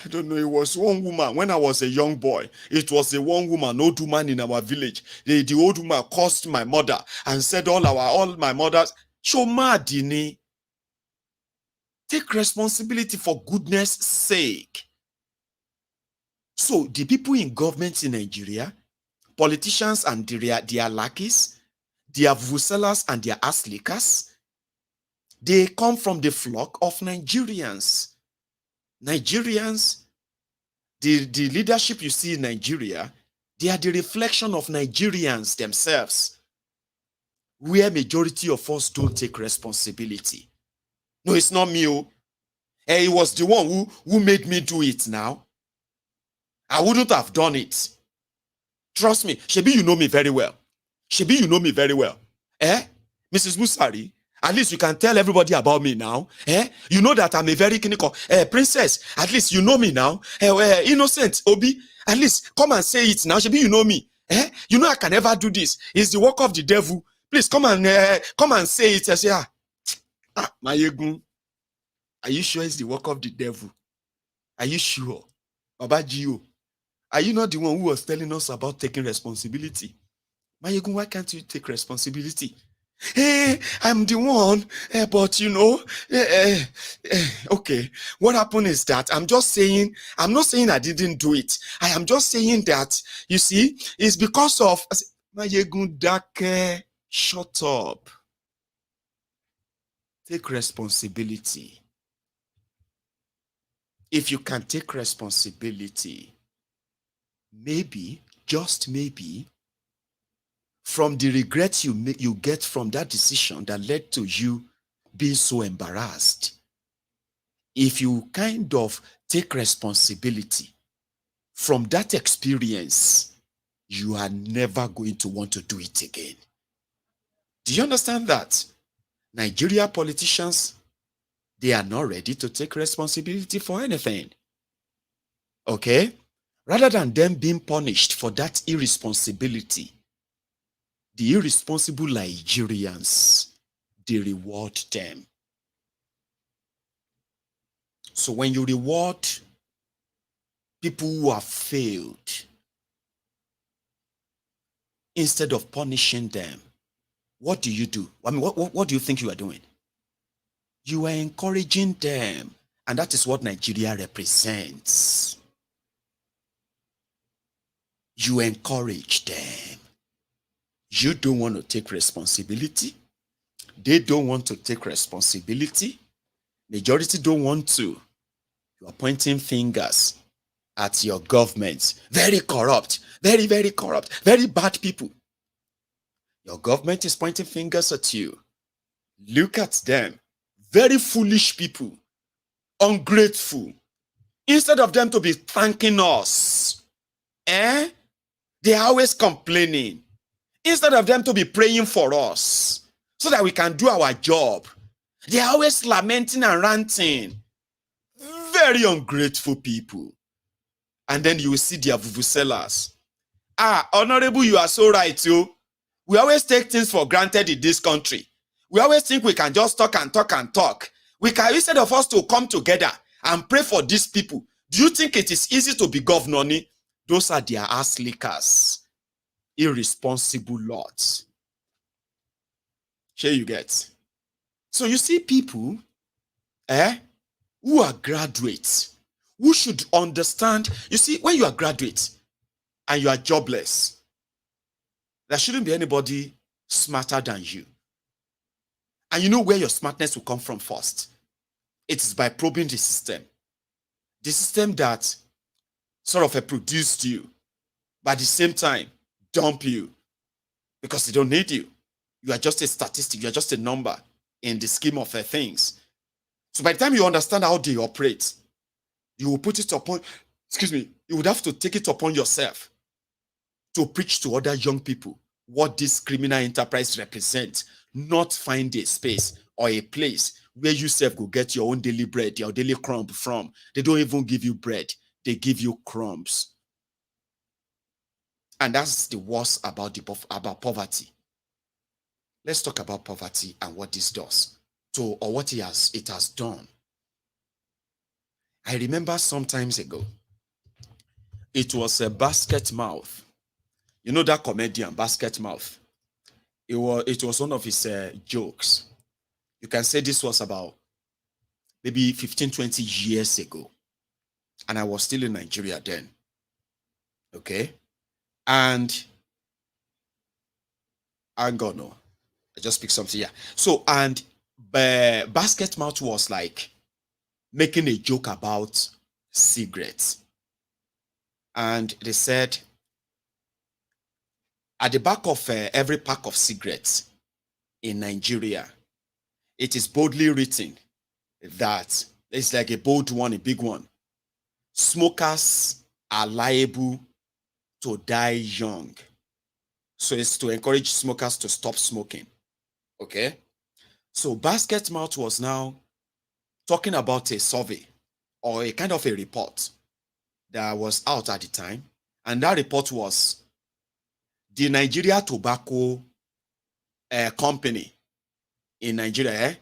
I don't know. It was one woman when I was a young boy. It was a one woman, old woman in our village. The old woman cursed my mother and said all my mothers, Shomadini. Take responsibility for goodness sake. So the people in government in Nigeria, politicians and their lackeys, their vuselas and their ass lickers, they come from the flock of Nigerians. Nigerians, the leadership you see in Nigeria, they are the reflection of Nigerians themselves, where majority of us don't take responsibility. No, it's not me. It was the one who made me do it now. I wouldn't have done it. Trust me. Shebi, you know me very well. Shebi, you know me very well. Mrs. Busari, at least you can tell everybody about me now. You know that I'm a very clinical princess. At least you know me now. Innocent, Obi, at least come and say it now. Shebi, you know me. You know I can never do this. It's the work of the devil. Please come and say it. I say, Mayegun, Are you sure it's the work of the devil? Are you sure? Baba Gio, are you not the one who was telling us about taking responsibility? Mayegun, why can't you take responsibility? Hey, I'm the one, but okay. What happened is that I'm not saying I didn't do it. I am just saying that, you see, it's because of Mayegun Dake, shut up. Take responsibility. If you can take responsibility, maybe, just maybe, from the regrets you get from that decision that led to you being so embarrassed, if you kind of take responsibility from that experience, you are never going to want to do it again. Do you understand that? Nigeria politicians, they are not ready to take responsibility for anything. Okay? Rather than them being punished for that irresponsibility, the irresponsible Nigerians, they reward them. So when you reward people who have failed, instead of punishing them, what do you do? I mean, what do you think you are doing? You are encouraging them. And that is what Nigeria represents. You encourage them. You don't want to take responsibility. They don't want to take responsibility. Majority don't want to. You are pointing fingers at your government. Very corrupt. Very, very corrupt. Very bad people. Your government is pointing fingers at you. Look at them. Very foolish people. Ungrateful. Instead of them to be thanking us, they are always complaining. Instead of them to be praying for us so that we can do our job, they are always lamenting and ranting. Very ungrateful people. And then you will see their vuvuzelas. Honorable, you are so right, yo. We always take things for granted in this country. We always think we can just talk and talk and talk. We can, instead of us to come together and pray for these people. Do you think it is easy to be governor? Those are their ass lickers. Irresponsible lots. Here you get. So you see people who are graduates, who should understand. You see, when you are graduates and you are jobless, there shouldn't be anybody smarter than you. And you know where your smartness will come from first. It is by probing the system. The system that sort of produced you, but at the same time, dump you because they don't need you. You are just a statistic. You are just a number in the scheme of things. So by the time you understand how they operate, you will put it upon, you would have to take it upon yourself to preach to other young people what this criminal enterprise represents, not find a space or a place where you self go get your own daily bread, your daily crumb from. They don't even give you bread. They give you crumbs. And that's the worst about poverty. Let's talk about poverty and what this does or what it has done. I remember some times ago, it was a Basket Mouth. You know that comedian, Basket Mouth? It was one of his jokes. You can say this was about maybe 15, 20 years ago. And I was still in Nigeria then. Okay? And I'm gonna I just picked something. Yeah. So, and Basket Mouth was like making a joke about cigarettes. And they said, at the back of every pack of cigarettes in Nigeria, it is boldly written that it's like a bold one, a big one. Smokers are liable to die young. So it's to encourage smokers to stop smoking. Okay? So Basket Mouth was now talking about a survey or a kind of a report that was out at the time. And that report was the Nigeria Tobacco Company in Nigeria.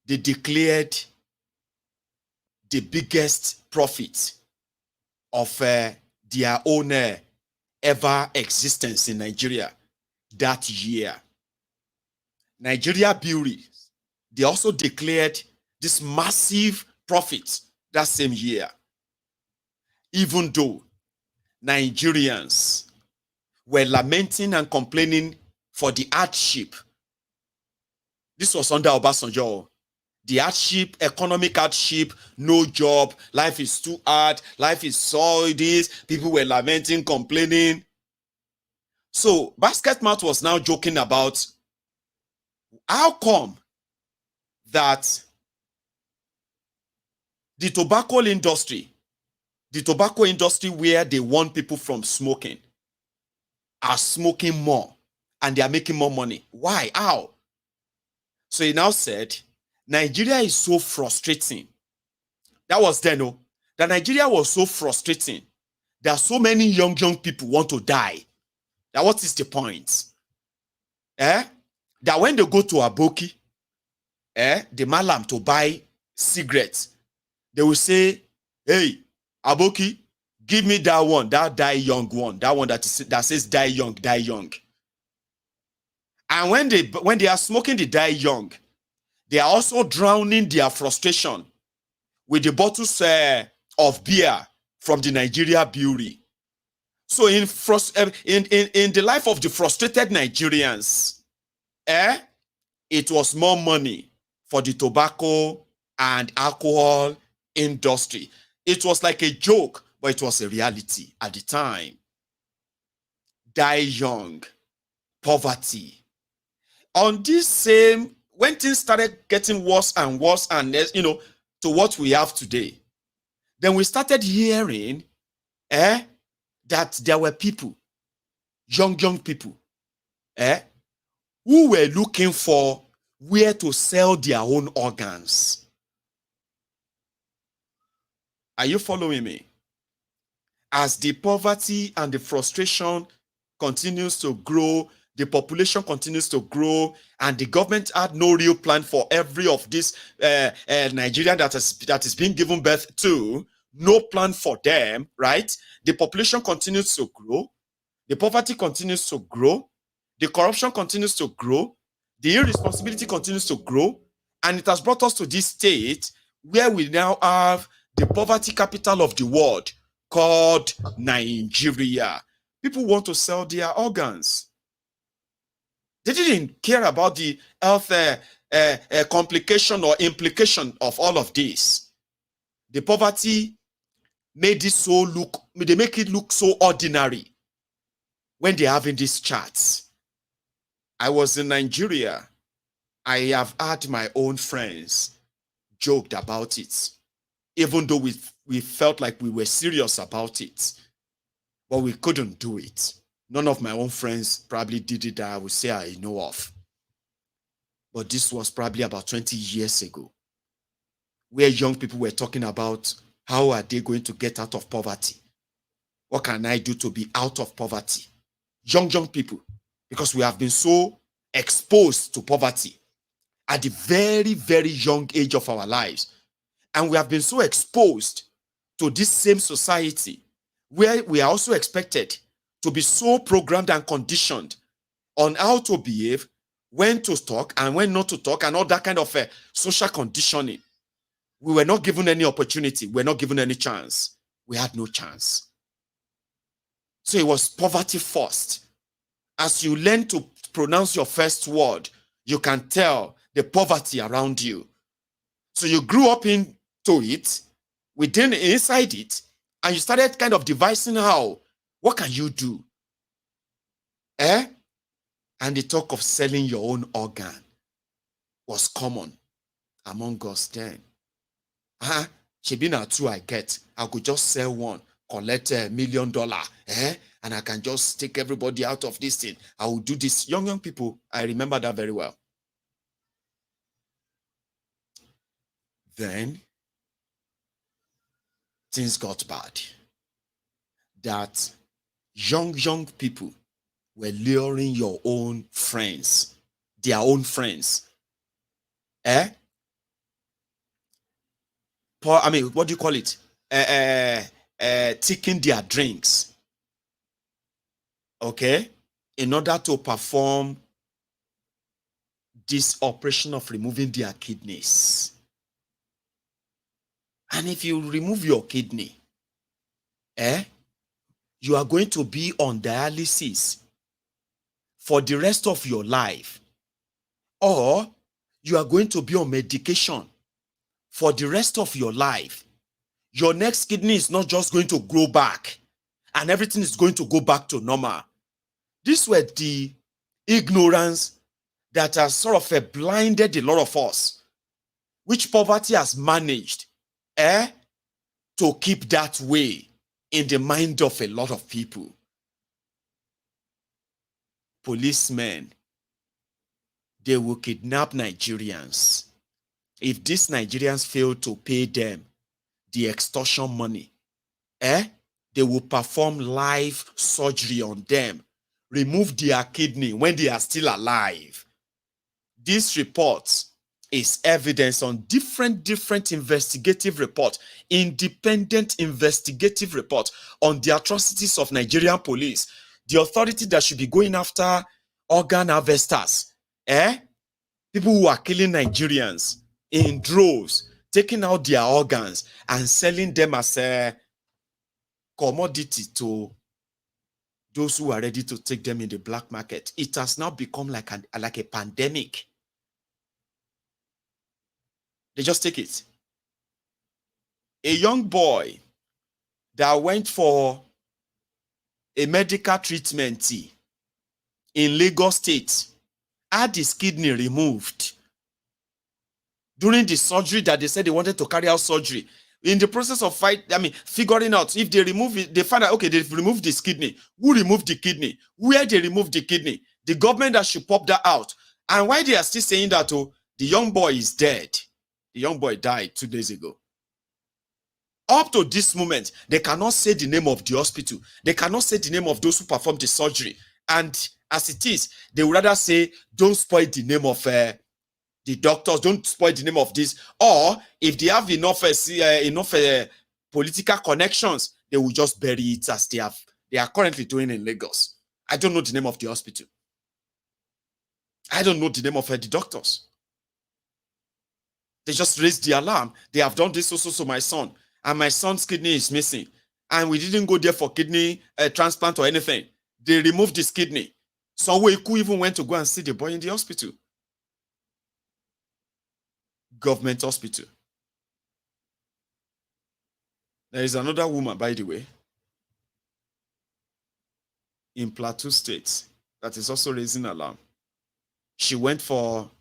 They declared the biggest profit of their own ever existence in Nigeria that year. Nigeria breweries, they also declared this massive profit that same year, even though Nigerians were lamenting and complaining for the hardship. This was under Obasanjo. The hardship, economic hardship, no job, life is too hard, life is so this, people were lamenting, complaining. So Basketmouth was now joking about how come that the tobacco industry where they warn people from smoking, are smoking more and they are making more money. Why? How? So he now said, Nigeria is so frustrating. That was then, no. That Nigeria was so frustrating. There are so many young people want to die. Now, what is the point? That when they go to Aboki, the malam to buy cigarettes, they will say, hey, Aboki, give me that one, that die young one, that one that says die young, die young. And when they are smoking the die young, they are also drowning their frustration with the bottles of beer from the Nigeria brewery. So in the life of the frustrated Nigerians, it was more money for the tobacco and alcohol industry. It was like a joke, but it was a reality at the time. Die young, poverty. On this same, when things started getting worse and worse, and to what we have today, then we started hearing that there were people, young people, who were looking for where to sell their own organs. Are you following me? As the poverty and the frustration continues to grow, the population continues to grow, and the government had no real plan for every of this Nigerian that is being given birth to, no plan for them, right? The population continues to grow, the poverty continues to grow, the corruption continues to grow, the irresponsibility continues to grow, and it has brought us to this state where we now have the poverty capital of the world called Nigeria. People want to sell their organs. They didn't care about the health complication or implication of all of this. The poverty made it they make it look so ordinary when they're having these chats. I was in Nigeria. I have had my own friends joked about it, even though we felt like we were serious about it, but we couldn't do it. None of my own friends probably did it that I would say I know of. But this was probably about 20 years ago, where young people were talking about how are they going to get out of poverty? What can I do to be out of poverty? Young people, because we have been so exposed to poverty at the very, very young age of our lives. And we have been so exposed to this same society where we are also expected to be so programmed and conditioned on how to behave, when to talk and when not to talk, and all that kind of social conditioning. We were not given any opportunity. We were not given any chance. We had no chance. So it was poverty first. As you learn to pronounce your first word, you can tell the poverty around you. So you grew up into it, inside it, and you started kind of devising what can you do? And the talk of selling your own organ was common among us then. Shebina two I get. I could just sell one, collect $1 million, and I can just take everybody out of this thing. I will do this. Young people, I remember that very well. Then things got bad. That young people were luring your own friends, their own friends, what do you call it? Taking their drinks, okay, in order to perform this operation of removing their kidneys. And if you remove your kidney, you are going to be on dialysis for the rest of your life, or you are going to be on medication for the rest of your life. Your next kidney is not just going to grow back and everything is going to go back to normal. These were the ignorance that has sort of blinded a lot of us, which poverty has managed to keep that way in the mind of a lot of people. Policemen, they will kidnap Nigerians. If these Nigerians fail to pay them the extortion money, they will perform live surgery on them, remove their kidney when they are still alive. This report is evidence on different investigative reports, independent investigative reports on the atrocities of Nigerian police, the authority that should be going after organ harvesters, people who are killing Nigerians in droves, taking out their organs and selling them as a commodity to those who are ready to take them in the black market. It has now become like a pandemic. They just take it. A young boy that went for a medical treatment in Lagos State had his kidney removed during the surgery that they said they wanted to carry out surgery. In the process of figuring out if they remove it, they find out, okay, they've removed this kidney. Who removed the kidney? Where they removed the kidney? The government that should pop that out. And why they are still saying that, the young boy is dead. The young boy died 2 days ago. Up to this moment, they cannot say the name of the hospital. They cannot say the name of those who performed the surgery. And as it is, they would rather say, don't spoil the name of the doctors, don't spoil the name of this. Or if they have enough political connections, they will just bury it as they are currently doing in Lagos. I don't know the name of the hospital. I don't know the name of the doctors. They just raised the alarm. They have done this also to my son. And my son's kidney is missing. And we didn't go there for kidney transplant or anything. They removed his kidney. Someone even went to go and see the boy in the hospital. Government hospital. There is another woman, by the way, in Plateau State that is also raising alarm. She went for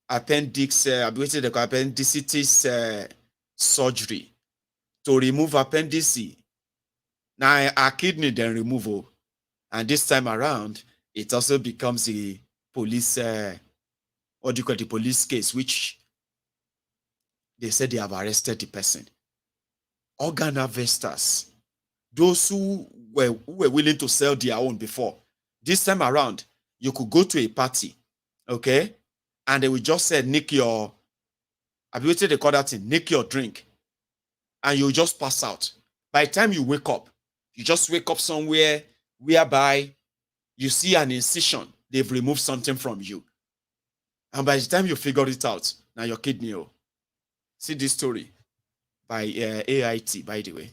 appendicitis surgery to remove appendix. Now her kidney then removal, and this time around it also becomes a police the police case, which they said they have arrested the person. Organ harvesters, those who were willing to sell their own before, this time around you could go to a party, okay, and they will just say, nick your, they call that thing, nick your drink, and you'll just pass out. By the time you wake up, you just wake up somewhere whereby you see an incision, they've removed something from you. And by the time you figure it out, now your kidney. See this story by AIT, by the way.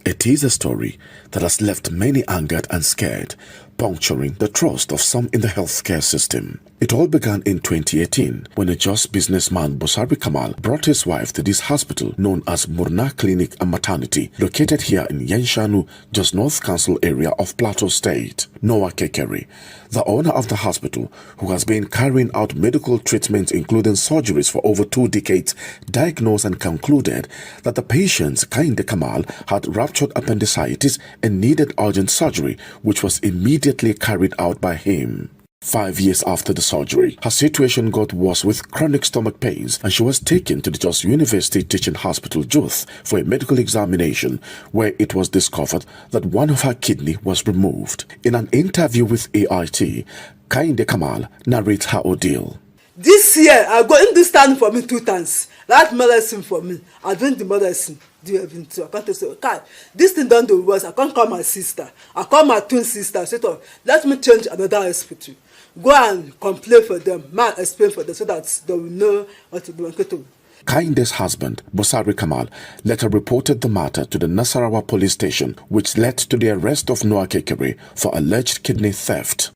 It is a story that has left many angered and scared, puncturing the trust of some in the healthcare system. It all began in 2018 when a just businessman, Buhari Kamal, brought his wife to this hospital known as Murna Clinic and Maternity, located here in Yenshanu, just North Council area of Plateau State. Noah Kekere, the owner of the hospital, who has been carrying out medical treatments including surgeries for over 2 decades, diagnosed and concluded that the patient, Kainde Kamal, had ruptured appendicitis and needed urgent surgery, which was immediately carried out by him. 5 years after the surgery, her situation got worse with chronic stomach pains, and she was taken to the Jos University Teaching Hospital, Juth, for a medical examination, where it was discovered that one of her kidney was removed. In an interview with AIT, Kainde Kamal narrates her ordeal. This year, I go in this stand for me 2 times. That medicine for me. I drink the medicine. Do everything too. I can't say, okay, this thing don't do worse. I can't call my sister. I call my twin sister. Say, let me change another hospital. Go and complain for them. Man, explain for them so that they will know what to do. Kainde's husband, Buhari Kamal, later reported the matter to the Nasarawa police station, which led to the arrest of Noah Kekere for alleged kidney theft.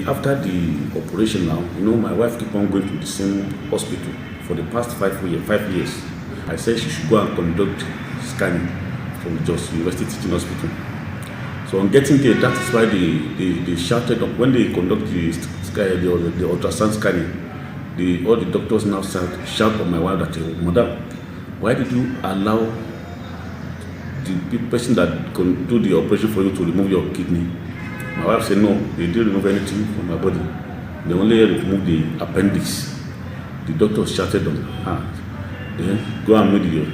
After the operation now, my wife kept on going to the same hospital for the past 5 years. I said she should go and conduct scanning from Jos University Teaching Hospital. So on getting there, that is why they shouted up. When they conduct the ultrasound scanning, all the doctors now shout on my wife that, Madam, why did you allow the person that can do the operation for you to remove your kidney? My wife said, no, they didn't remove anything from my body. They only removed the appendix. The doctor shouted on her. Then go and meet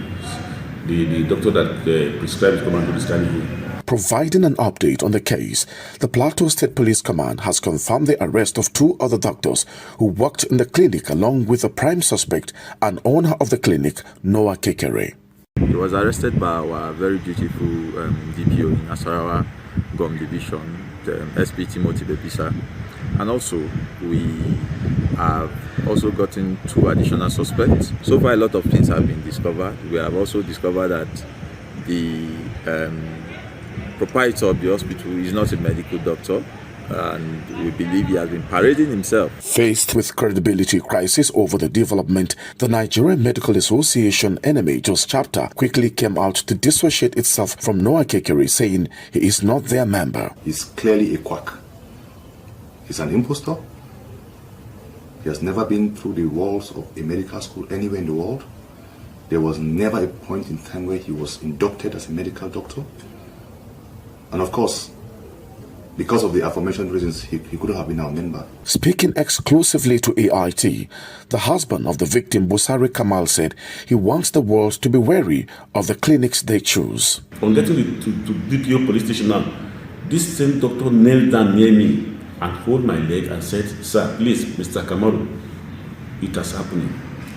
the doctor that prescribes come and do the scanning here. Providing an update on the case, the Plateau State Police Command has confirmed the arrest of 2 other doctors who worked in the clinic along with the prime suspect and owner of the clinic, Noah Kekere. He was arrested by our very dutiful DPO in Nasarawa GOM Division, the SP Timothy Bepisa. And also, we have also gotten 2 additional suspects. So far, a lot of things have been discovered. We have also discovered that the proprietor of the hospital is not a medical doctor, and we believe he has been parading himself. Faced with credibility crisis over the development, the Nigerian Medical Association NMH's chapter quickly came out to dissociate itself from Noah Kekere, saying he is not their member. He's clearly a quack. He's an impostor. He has never been through the walls of a medical school anywhere in the world. There was never a point in time where he was inducted as a medical doctor. And of course, because of the aforementioned reasons, he couldn't have been our member. Speaking exclusively to AIT, the husband of the victim, Buhari Kamal, said he wants the world to be wary of the clinics they choose. On getting to DPO police station now, this same doctor knelt down near me and held my leg and said, "Sir, please, Mr. Kamaru, it has happened.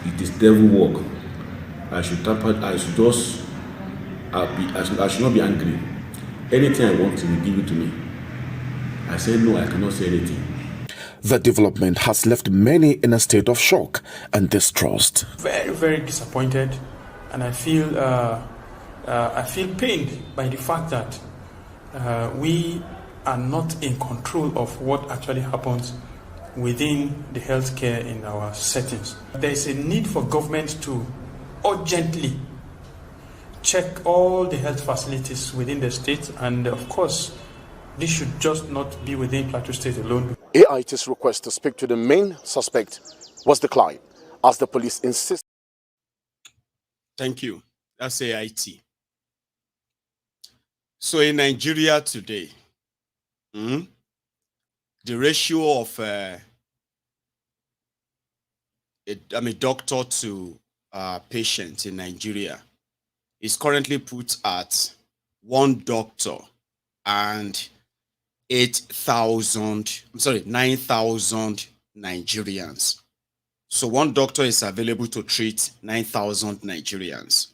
It is devil work. I should not be angry. Anything I want, he will give it to me." I said, "No, I cannot say anything." The development has left many in a state of shock and distrust. Very, very disappointed, and I feel pained by the fact that we are not in control of what actually happens within the healthcare in our settings. There is a need for government to urgently check all the health facilities within the state, and of course, this should just not be within Plateau State alone. AIT's request to speak to the main suspect was declined, as the police insist. Thank you. That's AIT. So in Nigeria today, the ratio of a doctor to patient in Nigeria is currently put at 1 doctor and 9,000 Nigerians. So 1 doctor is available to treat 9,000 Nigerians.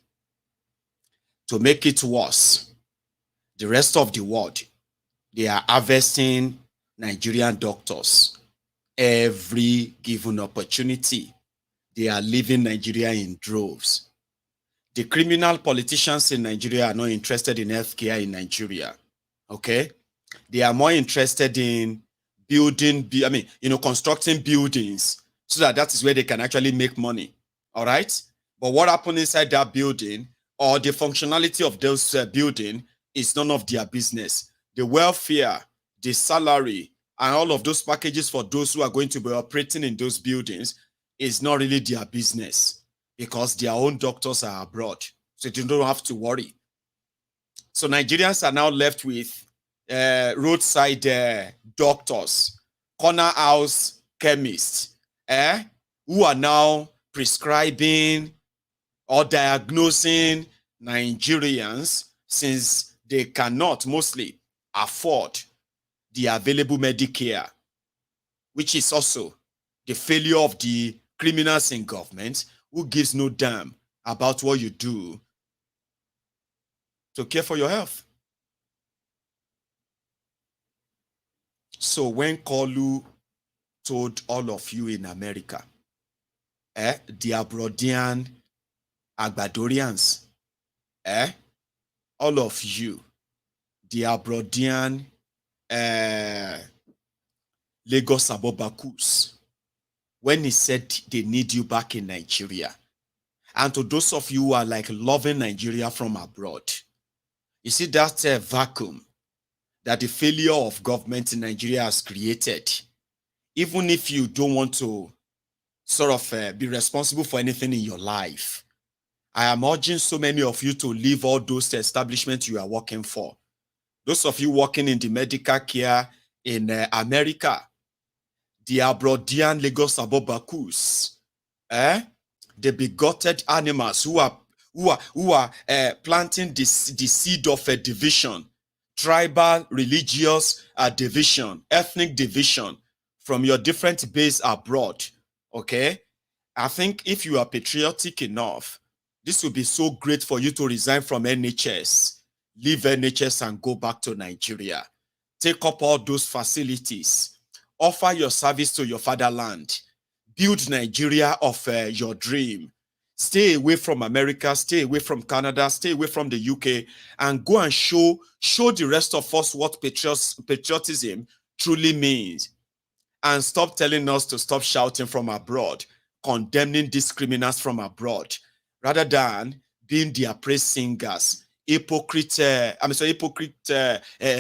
To make it worse, the rest of the world, they are harvesting Nigerian doctors every given opportunity. They are leaving Nigeria in droves. The criminal politicians in Nigeria are not interested in healthcare in Nigeria. Okay? They are more interested in constructing buildings so that is where they can actually make money. All right? But what happened inside that building or the functionality of those building is none of their business. The welfare, the salary, and all of those packages for those who are going to be operating in those buildings is not really their business, because their own doctors are abroad. So you don't have to worry. So Nigerians are now left with roadside doctors, corner house chemists, who are now prescribing or diagnosing Nigerians, since they cannot mostly afford the available Medicare, which is also the failure of the criminals in government who gives no damn about what you do to care for your health. So when Koolu told all of you in America, the Abrodian Agbadorians, all of you, the Abrodian Lagos Abobakus, when he said they need you back in Nigeria, and to those of you who are like loving Nigeria from abroad, you see that vacuum that the failure of government in Nigeria has created, even if you don't want to sort of be responsible for anything in your life, I am urging so many of you to leave all those establishments you are working for. Those of you working in the medical care in America, the Abrodian Lagos Abobakus, the bigoted animals who are planting the seed of a division, tribal, religious division, ethnic division from your different base abroad. Okay, I think if you are patriotic enough, this will be so great for you to resign from NHS, leave NHS and go back to Nigeria. Take up all those facilities, offer your service to your fatherland, build Nigeria of your dream. Stay away from America, stay away from Canada, stay away from the UK, and go and show the rest of us what patriotism truly means. And stop telling us to stop shouting from abroad, condemning these criminals from abroad, rather than being their praise singers, hypocrite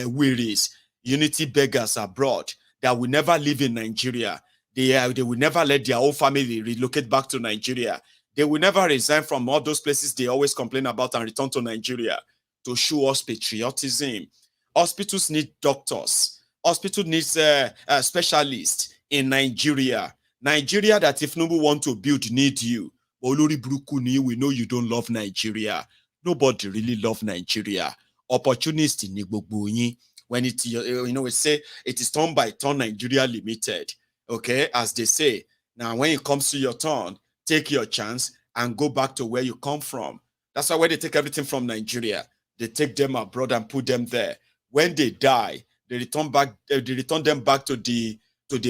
wearies, unity beggars abroad that will never live in Nigeria. They will never let their whole family relocate back to Nigeria. They will never resign from all those places they always complain about and return to Nigeria to show us patriotism. Hospitals need doctors. Hospital needs specialists in Nigeria. Nigeria that if Tinubu want to build need you. Olori Brukuni, we know you don't love Nigeria. Nobody really love Nigeria. Opportunist in Nigbogbo. When it, we say it is turn by turn Nigeria Limited. Okay, as they say. Now, when it comes to your turn, take your chance and go back to where you come from. That's why when they take everything from Nigeria, they take them abroad and put them there. When they die, they return them back to the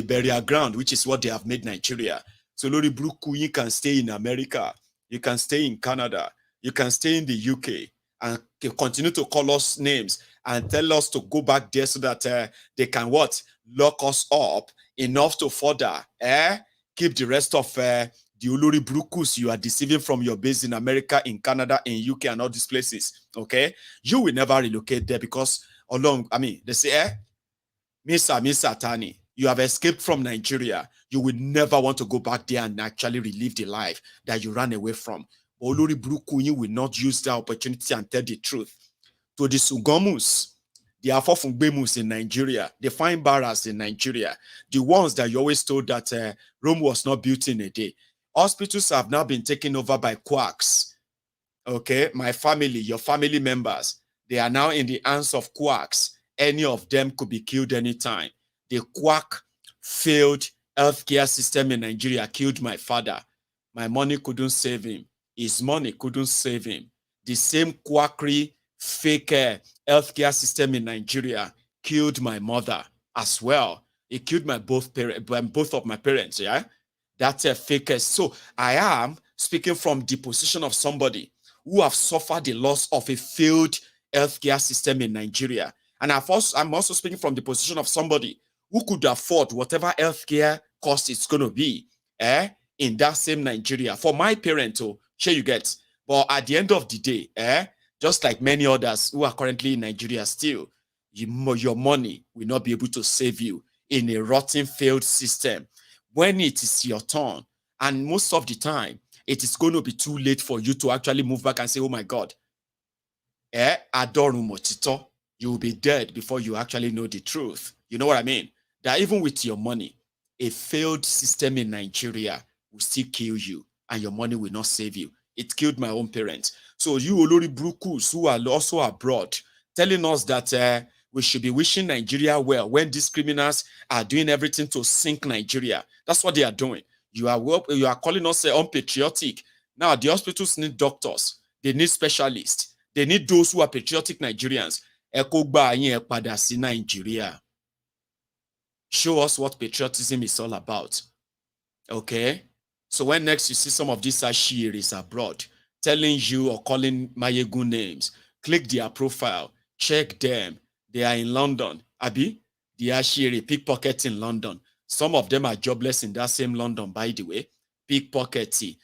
burial ground, which is what they have made Nigeria. So Lori Bruku, you can stay in America, you can stay in Canada, you can stay in the UK, and continue to call us names and tell us to go back there so that they can lock us up enough to further keep the rest of the Uluri Brukus you are deceiving from your base in America, in Canada, in UK, and all these places. Okay, you will never relocate there because they say, Mr. Tani, you have escaped from Nigeria. You will never want to go back there and actually relive the life that you ran away from. Olori Brukunyi will not use that opportunity and tell the truth. To the Sugomus, the Afofungbemus in Nigeria, the fine barras in Nigeria, the ones that you always told that Rome was not built in a day. Hospitals have now been taken over by quacks. Okay, my family, your family members, they are now in the hands of quacks. Any of them could be killed anytime. The quack failed healthcare system in Nigeria killed my father. My money couldn't save him. His money couldn't save him. The same quackery, fake healthcare system in Nigeria killed my mother as well. It killed both of my parents. Yeah, that's a fake. So I am speaking from the position of somebody who have suffered the loss of a failed healthcare system in Nigeria, and I'm also speaking from the position of somebody who could afford whatever healthcare cost it's going to be in that same Nigeria. For my parents, sure you get. But at the end of the day, just like many others who are currently in Nigeria still, your money will not be able to save you in a rotten, failed system. When it is your turn, and most of the time, it is going to be too late for you to actually move back and say, oh my God, Adoru Mochito, you will be dead before you actually know the truth. You know what I mean? That even with your money, a failed system in Nigeria will still kill you and your money will not save you. It killed my own parents. So you Olori Brukus who are also abroad telling us that we should be wishing Nigeria well when these criminals are doing everything to sink Nigeria. That's what they are doing. You are calling us unpatriotic. Now the hospitals need doctors, they need specialists, they need those who are patriotic Nigerians. Nigeria. Show us what patriotism is all about. Okay? So when next you see some of these Ashiris abroad telling you or calling Mayegun names, click their profile, check them. They are in London. Abi, the Ashiri pickpocket in London. Some of them are jobless in that same London, by the way. Pickpocketing,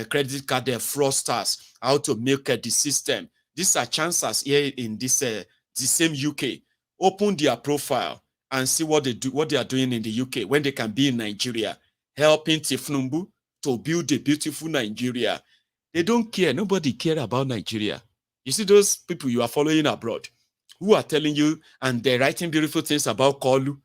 credit card fraudsters, how to milk the system. These are chances here in this the same UK. Open their profile and see what they are doing in the UK when they can be in Nigeria, helping thiefnubu to build a beautiful Nigeria. They don't care. Nobody cares about Nigeria. You see those people you are following abroad who are telling you and they're writing beautiful things about Koolu.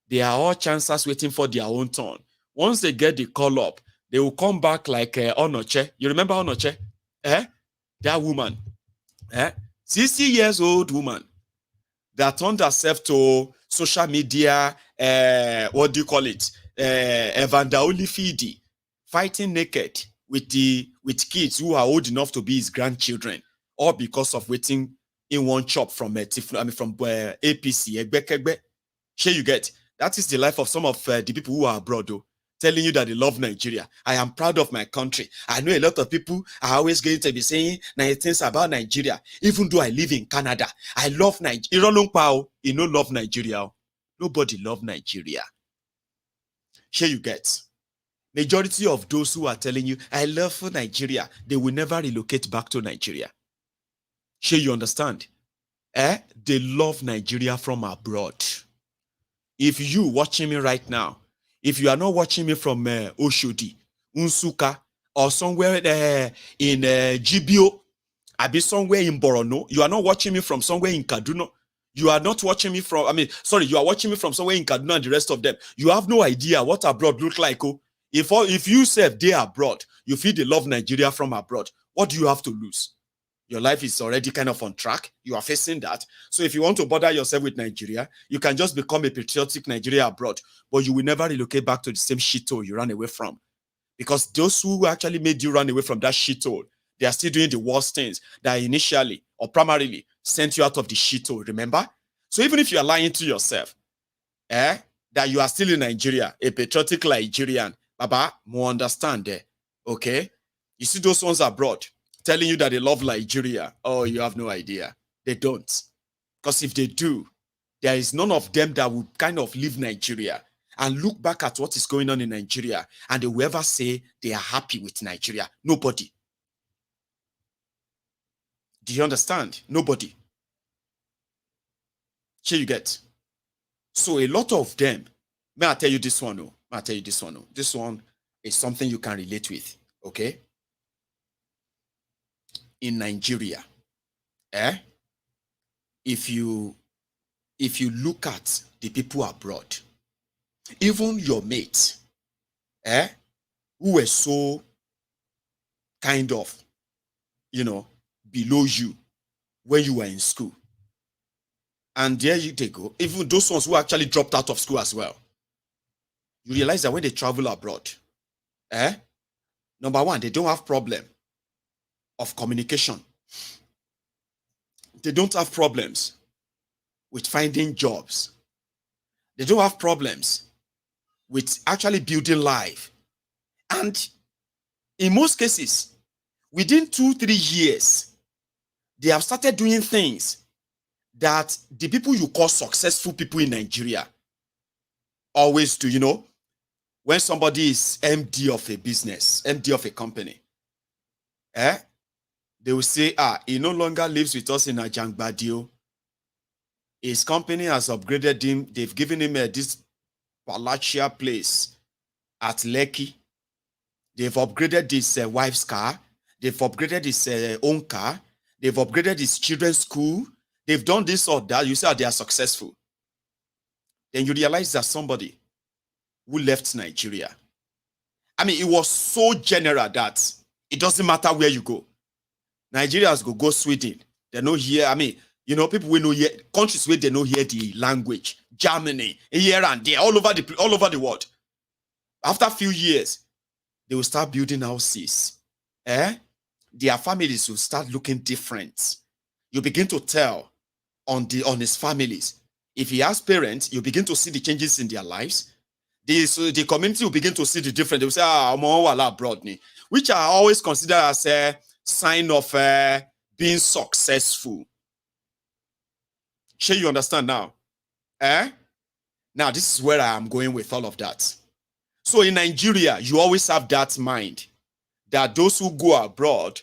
They are all chances waiting for their own turn. Once they get the call up, they will come back like Onoche. You remember Onoche? That woman. 60 years old woman that turned herself to social media, what do you call it? Evander Holyfield, fighting naked with kids who are old enough to be his grandchildren, all because of waiting in one chop from APC. Sure, you get. That is the life of some of the people who are abroad, though, telling you that they love Nigeria. I am proud of my country. I know a lot of people are always going to be saying nice things about Nigeria, even though I live in Canada. I love Nigeria. You know, love Nigeria. Nobody love Nigeria. Here you get. Majority of those who are telling you, I love Nigeria, they will never relocate back to Nigeria. Here you understand? They love Nigeria from abroad. If you watching me right now, if you are not watching me from Oshodi, Unsuka, or somewhere in GBO, I be somewhere in Borono, you are not watching me from somewhere in Kaduna, you are not watching me from, you are watching me from somewhere in Kaduna and the rest of them. You have no idea what abroad look like. Oh. If you say they are abroad, you feel they love Nigeria from abroad, what do you have to lose? Your life is already kind of on track. You are facing that. So if you want to bother yourself with Nigeria, you can just become a patriotic Nigeria abroad, but you will never relocate back to the same shithole you ran away from. Because those who actually made you run away from that shithole, they are still doing the worst things that initially or primarily sent you out of the shithole, remember? So even if you are lying to yourself, that you are still in Nigeria, a patriotic Nigerian, Baba, more understand there, okay? You see those ones abroad, telling you that they love Nigeria. Oh, you have no idea. They don't. Because if they do, there is none of them that will kind of leave Nigeria and look back at what is going on in Nigeria and they will ever say they are happy with Nigeria. Nobody. Do you understand? Nobody. Here you get. So a lot of them, may I tell you this one? Oh, may I tell you this one? Oh, this one is something you can relate with. Okay? In Nigeria, if you look at the people abroad, even your mates, who were so kind of, below you when you were in school, and there they go, even those ones who actually dropped out of school as well, you realize that when they travel abroad, number one, they don't have problem of communication. They don't have problems with finding jobs. They don't have problems with actually building life. And in most cases, within 2-3 years, they have started doing things that the people you call successful people in Nigeria always do. When somebody is MD of a business, MD of a company, they will say, he no longer lives with us in Ajangbadio. His company has upgraded him. They've given him this palatial place at Lekki. They've upgraded his wife's car. They've upgraded his own car. They've upgraded his children's school. They've done this or that. You say they are successful. Then you realize that somebody who left Nigeria, it was so general that it doesn't matter where you go. Nigerians go Sweden. They know here. People will know here countries where they know here the language. Germany, here and there, all over the world. After a few years, they will start building houses. Their families will start looking different. You begin to tell on his families. If he has parents, you begin to see the changes in their lives. The community will begin to see the difference. They will say, abroad, which are always considered as a sign of being successful. Sure, you understand now? Now, this is where I am going with all of that. So in Nigeria, you always have that mind that those who go abroad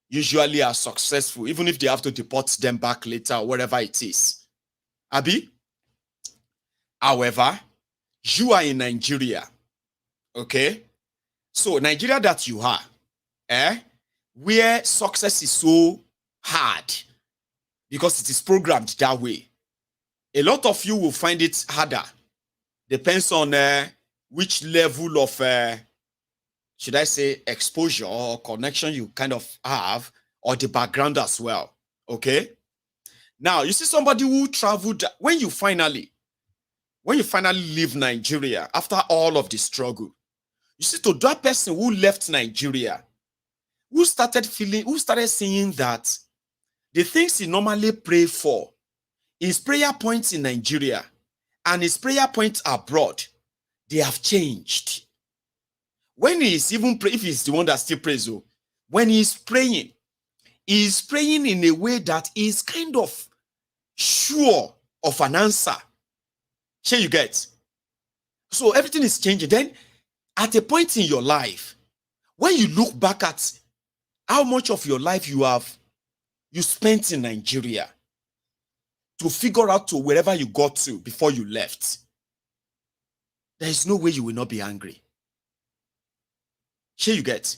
usually are successful, even if they have to deport them back later or wherever it is. Abi? However, you are in Nigeria, okay? So Nigeria that you are, where success is so hard because it is programmed that way. A lot of you will find it harder. Depends on which level of, should I say, exposure or connection you kind of have, or the background as well, okay? Now, you see somebody who traveled, when you finally leave Nigeria, after all of the struggle, you see, to that person who left Nigeria, who started seeing that the things he normally pray for, his prayer points in Nigeria and his prayer points abroad, they have changed. When he is even praying, if he's the one that still prays, when he's praying in a way that is kind of sure of an answer. Sure, you get? So everything is changing. Then, at a point in your life, when you look back at how much of your life you spent in Nigeria to figure out to wherever you got to before you left, there is no way you will not be angry. Here you get.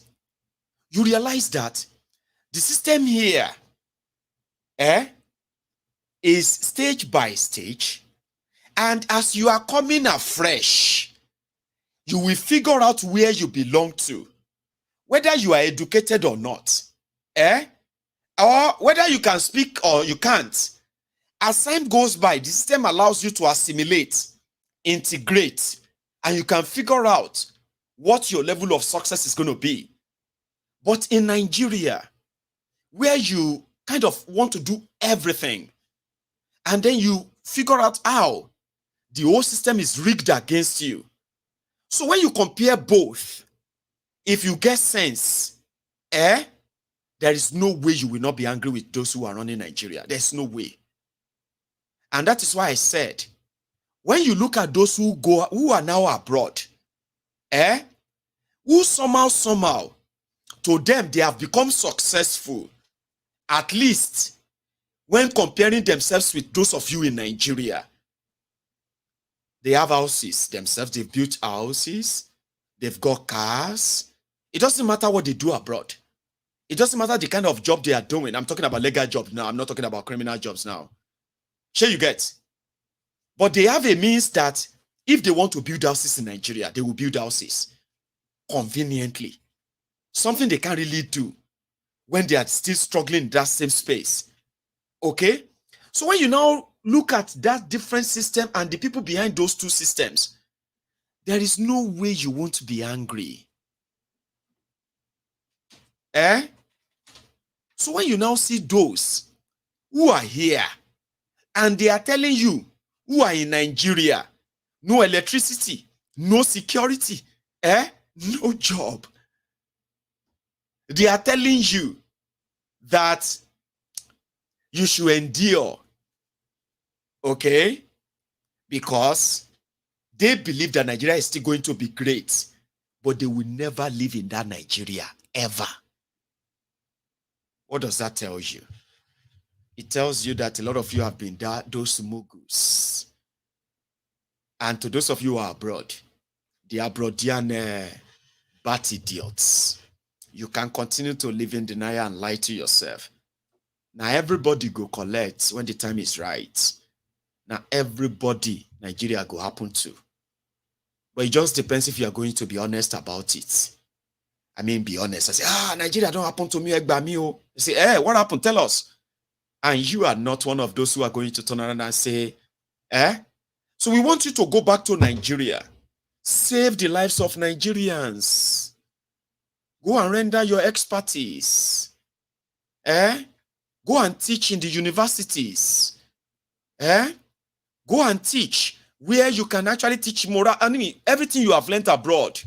You realize that the system here is stage by stage, and as you are coming afresh, you will figure out where you belong to, whether you are educated or not, or whether you can speak or you can't. As time goes by, the system allows you to assimilate, integrate, and you can figure out what your level of success is going to be. But in Nigeria, where you kind of want to do everything, and then you figure out how the whole system is rigged against you. So when you compare both, if you get sense, there is no way you will not be angry with those who are running Nigeria. There's no way. And that is why I said, when you look at those who are now abroad, who somehow, to them, they have become successful, at least when comparing themselves with those of you in Nigeria. They have houses themselves, they've built houses, they've got cars. It doesn't matter what they do abroad. It doesn't matter the kind of job they are doing. I'm talking about legal jobs now. I'm not talking about criminal jobs now. Sure, you get. But they have a means that if they want to build houses in Nigeria, they will build houses conveniently. Something they can't really do when they are still struggling in that same space. Okay? So when you now look at that different system and the people behind those two systems, there is no way you won't be angry. So when you now see those who are here and they are telling you who are in Nigeria, no electricity, no security, no job. They are telling you that you should endure, okay? Because they believe that Nigeria is still going to be great, but they will never live in that Nigeria, ever. What does that tell you? It tells you that a lot of you have been those mugus. And to those of you who are abroad, the abroadian bat idiots, you can continue to live in denial and lie to yourself. Now everybody go collect when the time is right. Now everybody Nigeria go happen to. But it just depends if you are going to be honest about it. I mean, be honest. I say, Nigeria don't happen to me. You say, what happened? Tell us. And you are not one of those who are going to turn around and say, So we want you to go back to Nigeria. Save the lives of Nigerians. Go and render your expertise. Go and teach in the universities. Go and teach where you can actually teach moral. I mean, everything you have learned abroad.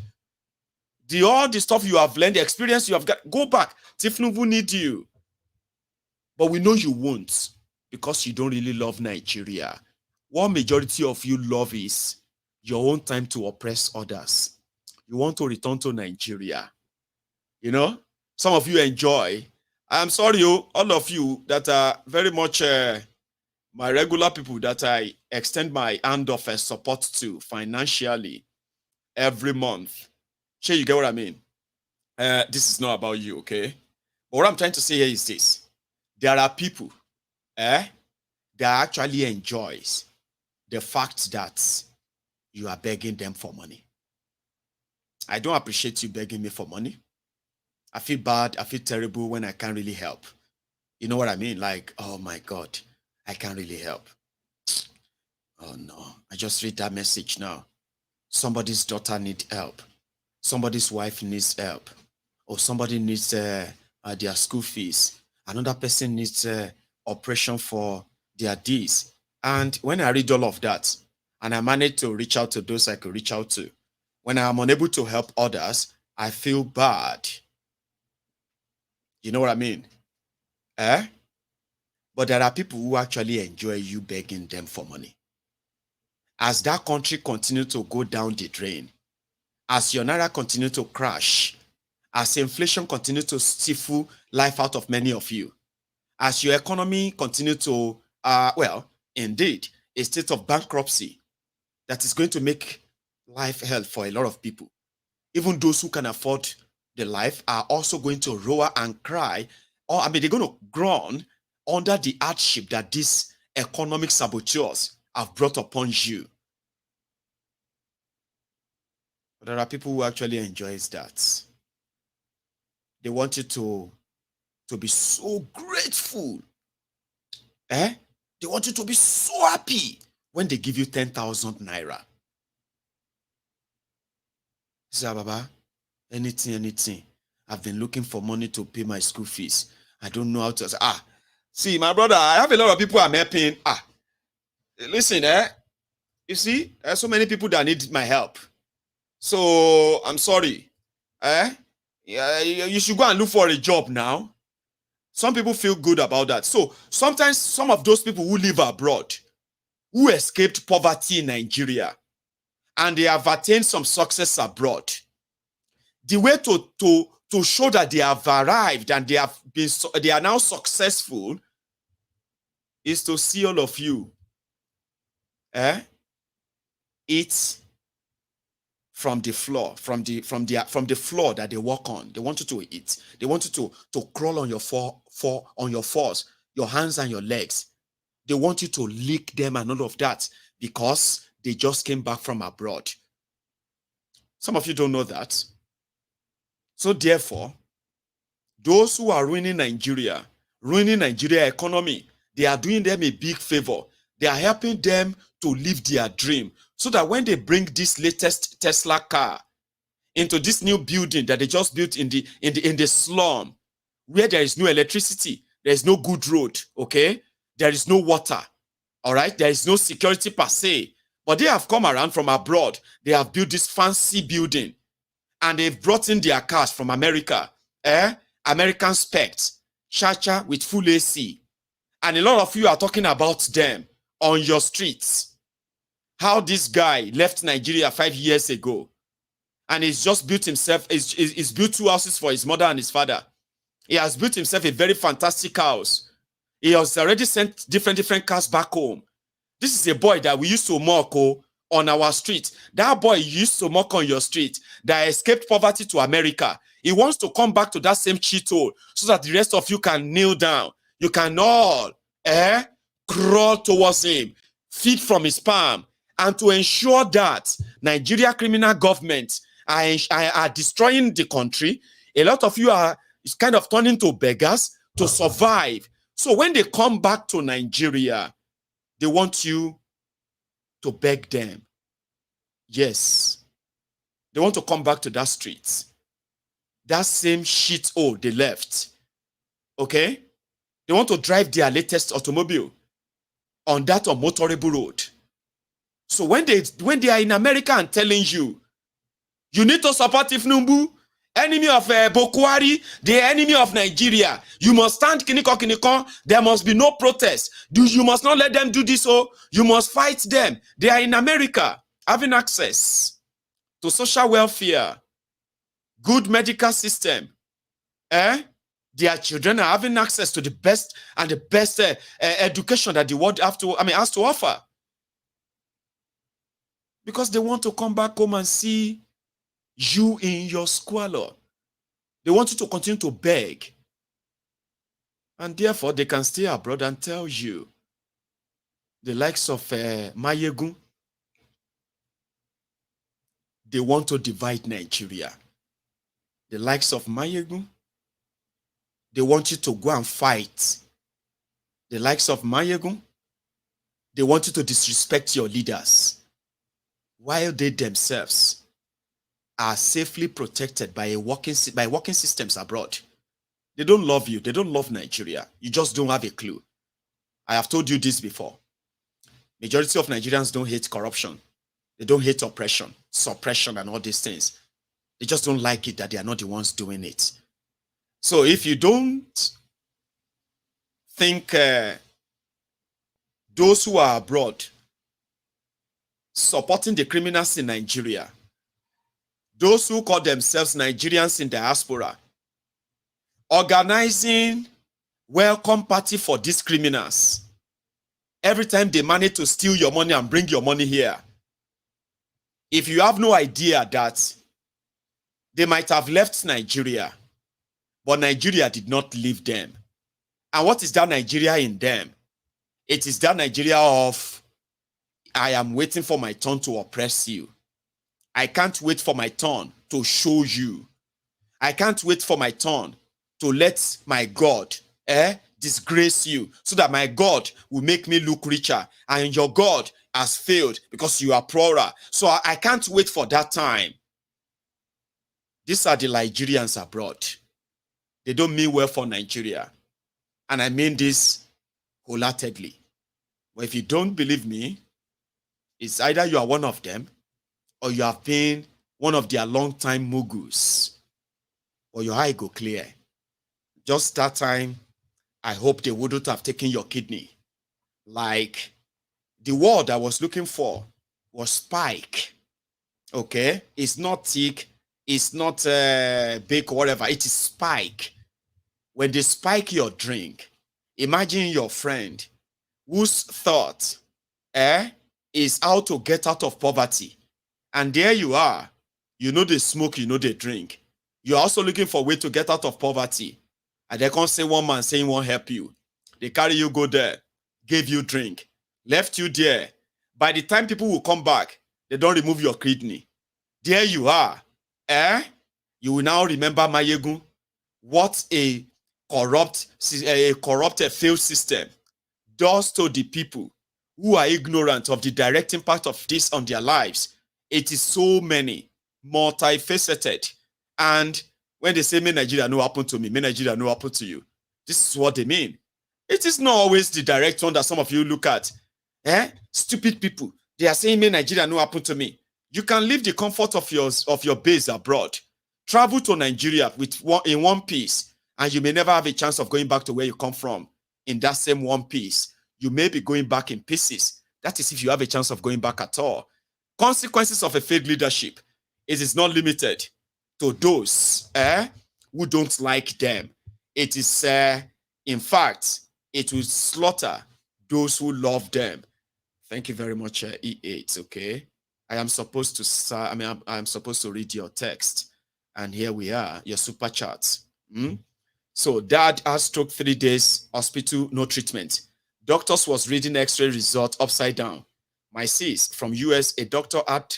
All the stuff you have learned, the experience you have got, go back. thiefnubu need you. But we know you won't because you don't really love Nigeria. What majority of you love is your own time to oppress others. You want to return to Nigeria. You know, some of you enjoy. I'm sorry, all of you that are very much my regular people that I extend my hand of support to financially every month. Sure, you get what I mean? This is not about you, okay? But what I'm trying to say here is this. There are people that actually enjoys the fact that you are begging them for money. I don't appreciate you begging me for money. I feel bad, I feel terrible when I can't really help. You know what I mean? Like, oh my God, I can't really help. Oh no, I just read that message now. Somebody's daughter needs help. Somebody's wife needs help. Or somebody needs their school fees. Another person needs operation for their D's. And when I read all of that, and I manage to reach out to those I could reach out to, when I'm unable to help others, I feel bad. You know what I mean? But there are people who actually enjoy you begging them for money. As that country continues to go down the drain, as your naira continues to crash, as inflation continues to stifle life out of many of you, as your economy continues to, indeed, a state of bankruptcy that is going to make life hell for a lot of people. Even those who can afford the life are also going to roar and cry, or they're going to groan under the hardship that these economic saboteurs have brought upon you. But there are people who actually enjoys that. They want you to be so grateful. They want you to be so happy when they give you 10,000 naira. Say, Baba, anything. I've been looking for money to pay my school fees. I don't know how to. See, my brother, I have a lot of people I'm helping. Listen, you see, there's so many people that need my help. So I'm sorry. Yeah, you should go and look for a job now. Some people feel good about that. So sometimes some of those people who live abroad, who escaped poverty in Nigeria, and they have attained some success abroad, the way to show that they have arrived and they are now successful is to see all of you eat from the floor, from the floor that they walk on. They want you to eat. They want you to crawl on your fours, your hands and your legs. They want you to lick them and all of that because they just came back from abroad. Some of you don't know that. So therefore, those who are ruining Nigeria economy, they are doing them a big favor. They are helping them to live their dream so that when they bring this latest Tesla car into this new building that they just built in the slum, where there is no electricity, there is no good road, okay? There is no water, all right? There is no security per se. But they have come around from abroad. They have built this fancy building and they've brought in their cars from America, American specs, Chacha with full AC. And a lot of you are talking about them on your streets. How this guy left Nigeria 5 years ago and he's just built himself, he's built 2 houses for his mother and his father. He has built himself a very fantastic house. He has already sent different cars back home. This is a boy that we used to mock on our street. That boy used to mock on your street that escaped poverty to America. He wants to come back to that same cheat-hole so that the rest of you can kneel down. You can all crawl towards him, feed from his palm, and to ensure that Nigeria criminal government are destroying the country. A lot of you are kind of turning to beggars to survive. So when they come back to Nigeria, they want you to beg them. Yes, They want to come back to that street. That same shit hole they left. Okay? They want to drive their latest automobile on that unmotorable road. So when they are in America and telling you, you need to support thiefnubu, enemy of Buhari, the enemy of Nigeria, you must stand kiniko, there must be no protest. You must not let them do this, you must fight them. They are in America, having access to social welfare, good medical system. Their children are having access to the best education that the world has to offer. Because they want to come back home and see you in your squalor. They want you to continue to beg. And therefore, they can stay abroad and tell you, the likes of Mayegun, they want to divide Nigeria. The likes of Mayegun, they want you to go and fight. The likes of Mayegun, they want you to disrespect your leaders, while they themselves are safely protected by working systems abroad. They don't love you. They don't love Nigeria. You just don't have a clue. I have told you this before. Majority of Nigerians don't hate corruption. They don't hate oppression, suppression, and all these things. They just don't like it that they are not the ones doing it. So if you don't think those who are abroad supporting the criminals in Nigeria, those who call themselves Nigerians in diaspora, organizing welcome party for these criminals, every time they manage to steal your money and bring your money here, if you have no idea that they might have left Nigeria, but Nigeria did not leave them. And what is that Nigeria in them? It is that Nigeria of, I am waiting for my turn to oppress you. I can't wait for my turn to show you. I can't wait for my turn to let my God disgrace you, so that my God will make me look richer, and your God has failed because you are poorer. So I can't wait for that time. These are the Nigerians abroad. They don't mean well for Nigeria. And I mean this wholeheartedly. But if you don't believe me, it's either you are one of them or you have been one of their long-time mugus, or your eye go clear. Just that time, I hope they wouldn't have taken your kidney. Like, the word I was looking for was spike. Okay? It's not thick, it's not big or whatever. It is spike. When they spike your drink, imagine your friend whose thought is how to get out of poverty. And there you are. You know they smoke, you know they drink. You're also looking for a way to get out of poverty. And they can't say one man saying won't help you. They carry you, go there, gave you drink, left you there. By the time people will come back, they don't remove your kidney. There you are. You will now remember Mayegun. What a corrupted failed system does to the people who are ignorant of the direct impact of this on their lives. It is so many, multifaceted. And when they say, may Nigeria no happen to me, may Nigeria no happen to you, this is what they mean. It is not always the direct one that some of you look at. Stupid people. They are saying, may Nigeria no happen to me. You can leave the comfort of your base abroad. Travel to Nigeria in one piece, and you may never have a chance of going back to where you come from in that same one piece. You may be going back in pieces. That is if you have a chance of going back at all. Consequences of a failed leadership. It is not limited to those who don't like them. It is, in fact, it will slaughter those who love them. Thank you very much, E8. Okay, I am supposed to. I'm supposed to read your text, and here we are, your super chats. So, dad has stroke 3 days, hospital, no treatment. Doctors was reading X-ray result upside down. My sis from US, a doctor had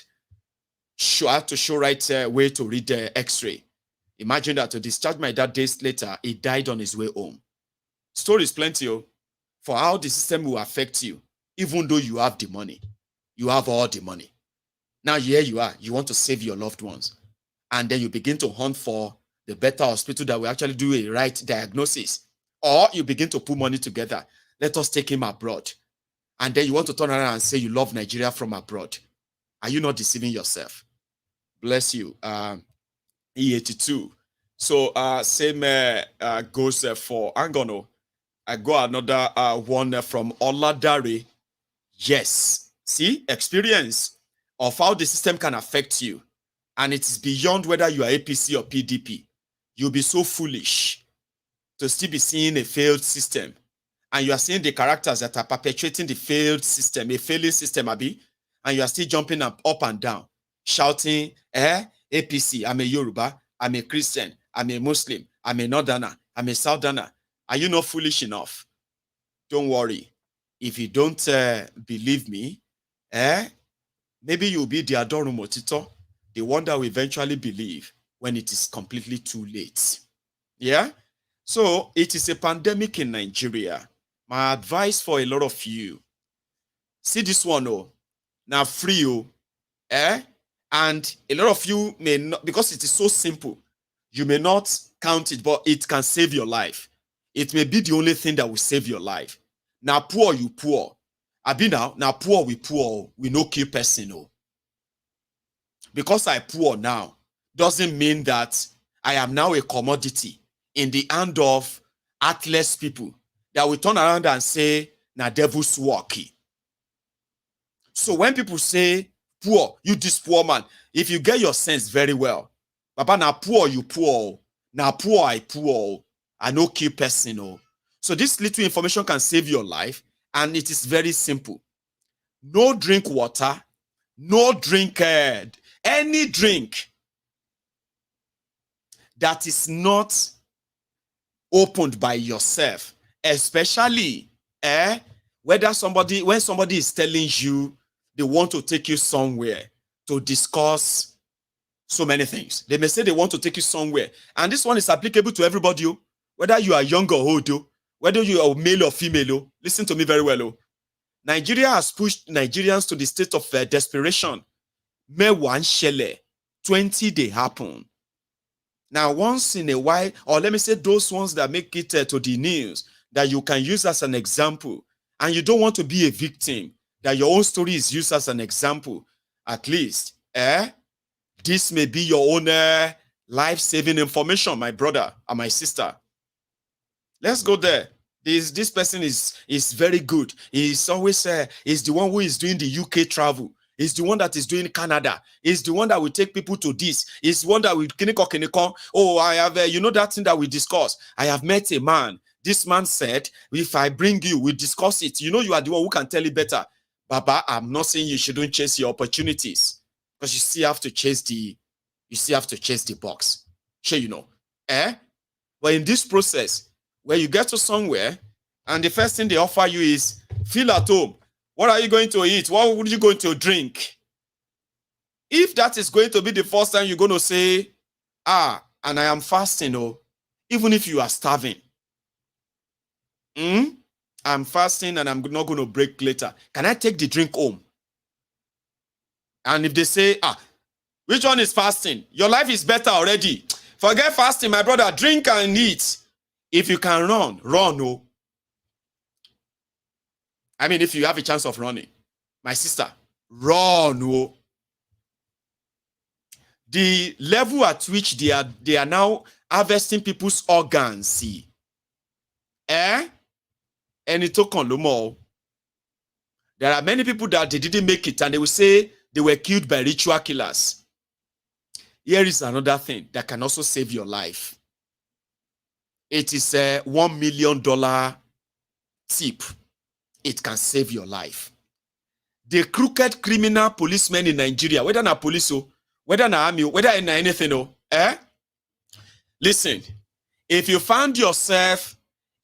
to show right way to read the X-ray. Imagine that, to discharge my dad days later, he died on his way home. Stories plenty for how the system will affect you, even though you have the money. You have all the money. Now here you are, you want to save your loved ones. And then you begin to hunt for the better hospital that will actually do a right diagnosis. Or you begin to put money together. Let us take him abroad. And then you want to turn around and say you love Nigeria from abroad. Are you not deceiving yourself? Bless you. E82. So same goes for Angono. I got another one from Oladare. Yes. See, experience of how the system can affect you. And it is beyond whether you are APC or PDP. You'll be so foolish to still be seeing a failed system. And you are seeing the characters that are perpetuating the failed system, a failing system, Abi. And you are still jumping up and down, shouting, APC, I'm a Yoruba, I'm a Christian, I'm a Muslim, I'm a Northerner, I'm a Southerner. Are you not foolish enough? Don't worry. If you don't believe me, maybe you'll be the Adorumo Tito, the one that will eventually believe when it is completely too late. Yeah? So it is a pandemic in Nigeria. My advice for a lot of you, see this one, now free, and a lot of you may not, because it is so simple, you may not count it, but it can save your life. It may be the only thing that will save your life. Now poor, you poor. Abi now poor, we no kill person, Because I poor now doesn't mean that I am now a commodity in the hand of heartless people that will turn around and say, na devil's work. So when people say, poor, you this poor man, if you get your sense very well, Papa, na poor, you poor. Na poor, I poor. I no kill person. So this little information can save your life, and it is very simple. No drink water, no drink any drink that is not opened by yourself, especially when somebody is telling you they want to take you somewhere to discuss so many things. They may say they want to take you somewhere, and this one is applicable to everybody, whether you are young or old, whether you are male or female. Listen to me very well. Nigeria has pushed Nigerians to the state of desperation. May one shele 20 they happen. Now, once in a while, or let me say those ones that make it to the news that you can use as an example, and you don't want to be a victim, that your own story is used as an example, at least, this may be your own life-saving information, my brother and my sister. Let's go there. This person is very good. He's always he's the one who is doing the UK travel. He's the one that is doing Canada. He's the one that will take people to this. He's the one that will kinikon. Oh, I have you know that thing that we discussed. I have met a man. This man said, if I bring you, we discuss it. You know you are the one who can tell it better. Baba, I'm not saying you shouldn't chase your opportunities, because you still have to chase the box. Sure, you know. But in this process, where you get to somewhere, and the first thing they offer you is, feel at home. What are you going to eat? What would you going to drink? If that is going to be the first time you're going to say, and I am fasting, even if you are starving. I'm fasting and I'm not going to break later. Can I take the drink home? And if they say, which one is fasting? Your life is better already. Forget fasting, my brother. Drink and eat. If you can run, I mean, if you have a chance of running, my sister, run. The level at which they are now harvesting people's organs, see. And it took on no more. There are many people that they didn't make it, and they will say they were killed by ritual killers. Here is another thing that can also save your life. It is a $1 million tip. It can save your life. The crooked criminal policemen in Nigeria, whether na police, whether na army, whether na anything, listen, if you find yourself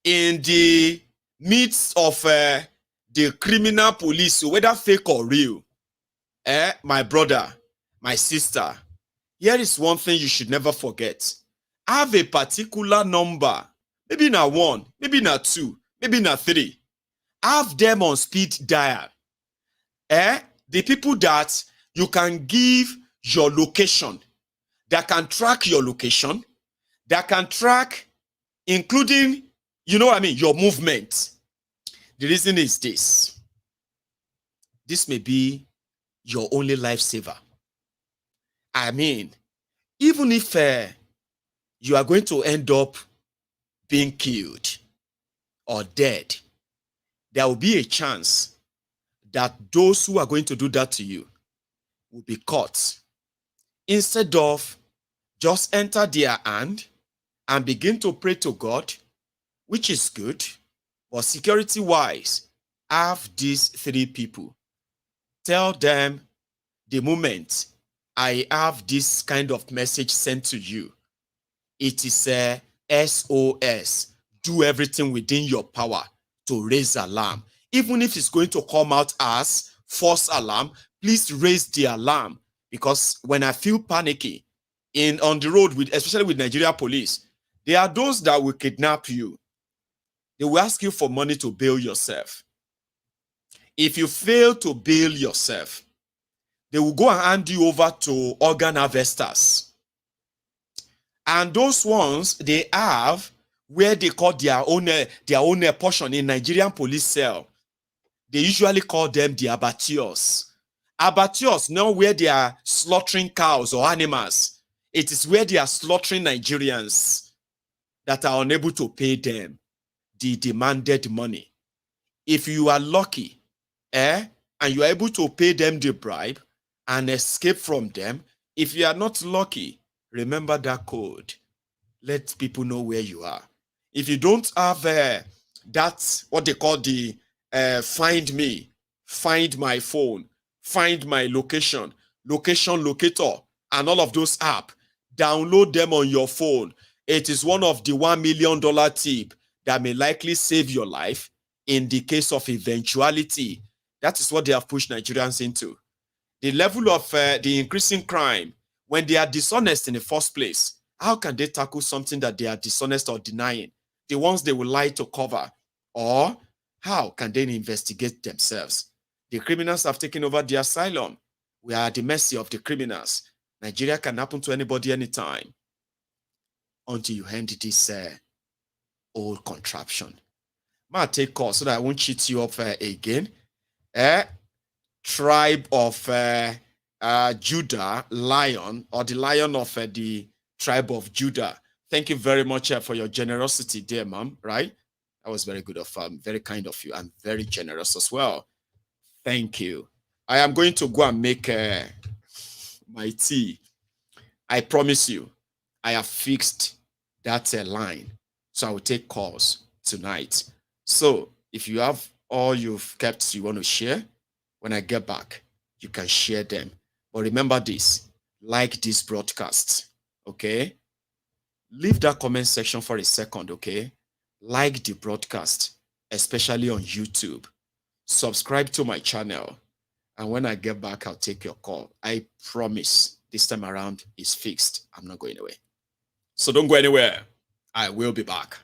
in the midst of the criminal police, whether fake or real, my brother, my sister, here is one thing you should never forget. Have a particular number, maybe not 1, maybe not 2, maybe not 3. Have them on speed dial. The people that You can give your location. That can track your location. That can track, including, you know what I mean, your movement. The reason is this. This may be your only lifesaver. I mean, even if you are going to end up being killed or dead, there will be a chance that those who are going to do that to you will be caught. Instead of just enter their hand and begin to pray to God, which is good, but security-wise, have these 3 people. Tell them the moment I have this kind of message sent to you, it is a SOS. Do everything within your power to raise alarm. Even if it's going to come out as false alarm, please raise the alarm. Because when I feel panicky on the road, especially with Nigeria police, there are those that will kidnap you. They will ask you for money to bail yourself. If you fail to bail yourself, they will go and hand you over to organ harvesters. And those ones, they have where they call their own portion in Nigerian police cell. They usually call them the abattoirs. Abattoirs, not where they are slaughtering cows or animals. It is where they are slaughtering Nigerians that are unable to pay them the demanded money. If you are lucky, and you are able to pay them the bribe and escape from them, if you are not lucky, remember that code. Let people know where you are. If you don't have that's what they call the find me, find my phone, find my location, location locator, and all of those apps, download them on your phone. It is one of the $1 million tip that may likely save your life in the case of eventuality. That is what they have pushed Nigerians into. The level of the increasing crime, when they are dishonest in the first place, how can they tackle something that they are dishonest or denying? The ones they will lie to cover. Or how can they investigate themselves? The criminals have taken over the asylum. We are at the mercy of the criminals. Nigeria can happen to anybody anytime until you end this old contraption. I'll take call so that I won't cheat you up again. Tribe of Judah, lion, or the lion of the tribe of Judah. Thank you very much for your generosity, dear mom, right? That was very good of very kind of you, and very generous as well. Thank you. I am going to go and make my tea. I promise you, I have fixed that line. So I will take calls tonight. So if you have all you've kept you want to share, when I get back, you can share them. But remember this, like this broadcast, okay? Leave that comment section for a second, okay? Like the broadcast, especially on YouTube. Subscribe to my channel. And when I get back, I'll take your call. I promise this time around is fixed. I'm not going away. So don't go anywhere. I will be back.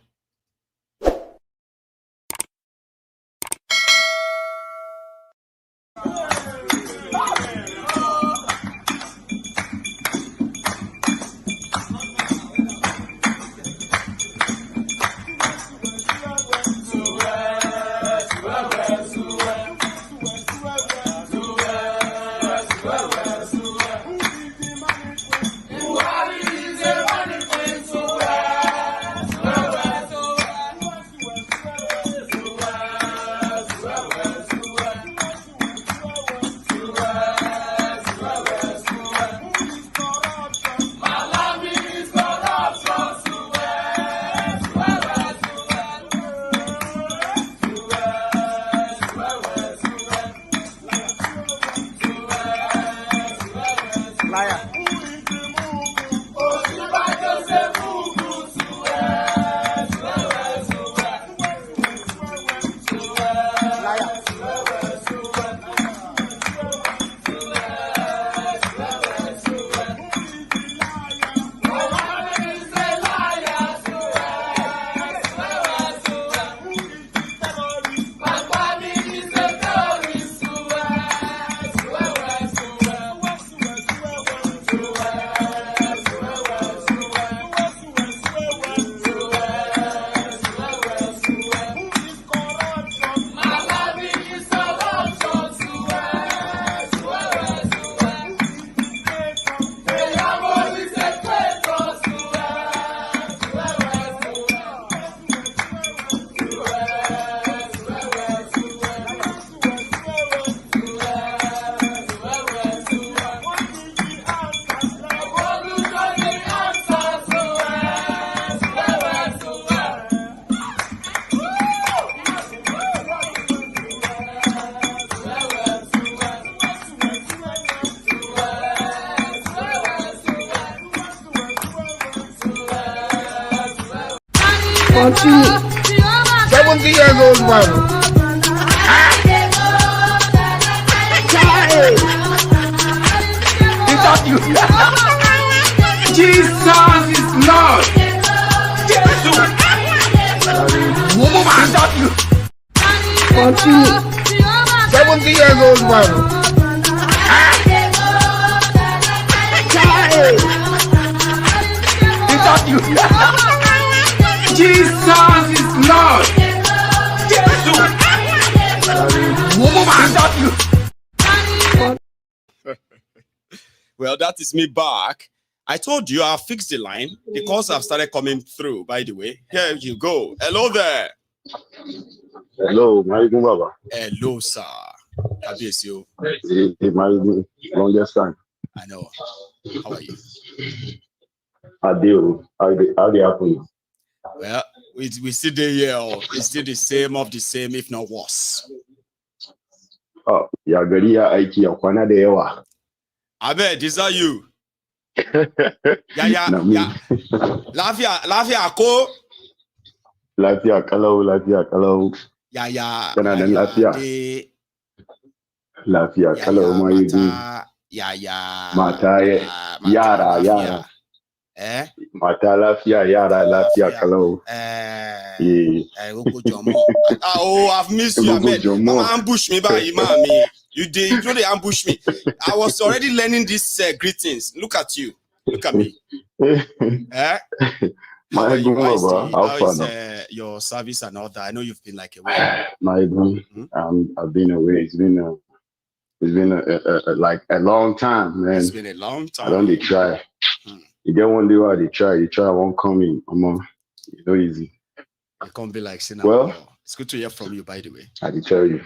years old man. Is that you? Jesus is Lord. Jesus. Woman, is that you? Continue. 70 years old man. Is that you? Jesus is Lord. Jesus. Woman, is that you? Well, that is me back. I told you I'll fix the line. The calls have started coming through, by the way. Here you go. Hello there. Hello, Maigun Baba. Hello, sir. How is you? Maigun, longest time. I know. How are you? How they happen? Well, we still there here. It's still the same of the same, if not worse. Oh, ya gari ya aiki ya kwana da yawa. Abe, these are you. Yeah. Lafiya ko. Lafiya kalau. Yeah. Kana nan lafiya. Lafiya kalau mai gu. Mata yara. Mata lafiya yara lafiya kalau. Oh, I've missed you, Ahmed. Mama ambush me by Imami. You know they ambush me. I was already learning these greetings. Look at you. Look at me. How are you? How is your service and all that? I know you've been like away. I've been away. It's been like a long time, man. It's been a long time. I don't try. You get one day while they try. You try, won't come in. It's not easy. It can't be like Sinna. Well, it's good to hear from you, by the way. I tell you.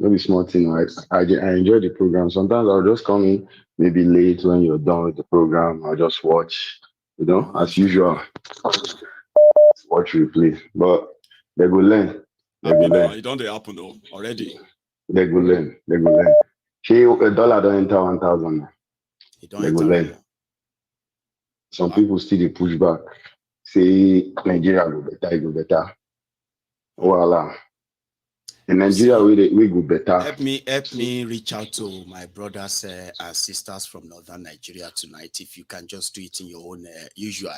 Maybe small thing, right? I enjoy the program. Sometimes I'll just come in maybe late when you're done with the program. I'll just watch, as usual. Watch replay. But they go learn. It don't happen though already. They go learn. Say $1 don't enter 1,000. They go learn. Some people still they push back. Say Nigeria go better. Voila. In Nigeria, we go better. Help me reach out to my brothers and sisters from northern Nigeria tonight. If you can just do it in your own usual,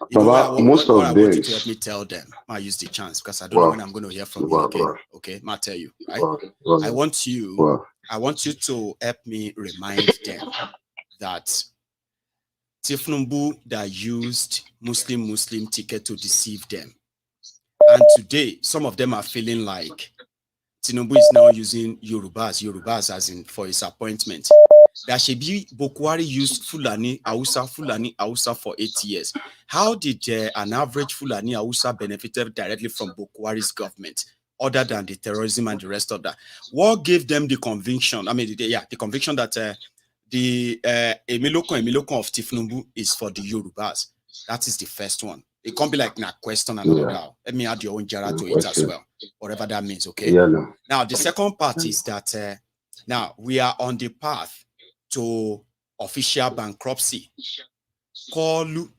most of them. I want you to help me tell them. I use the chance because I don't know when I'm going to hear from you again. Okay, I'll tell you. Right? I want you to help me remind them that thiefnubu that used Muslim ticket to deceive them. And today, some of them are feeling like Tinubu is now using Yorubas as in for his appointment. That should be Buhari used Fulani Hausa for 8 years. How did an average Fulani Hausa benefited directly from Buhari's government, other than the terrorism and the rest of that? What gave them the conviction? I mean, the conviction that the Emiloko of Thiefnubu is for the Yorubas. That is the first one. It can't be like a question and all that. Let me add your own jara to it as well, whatever that means. Okay. Now the second part is that now we are on the path to official bankruptcy. Koolu,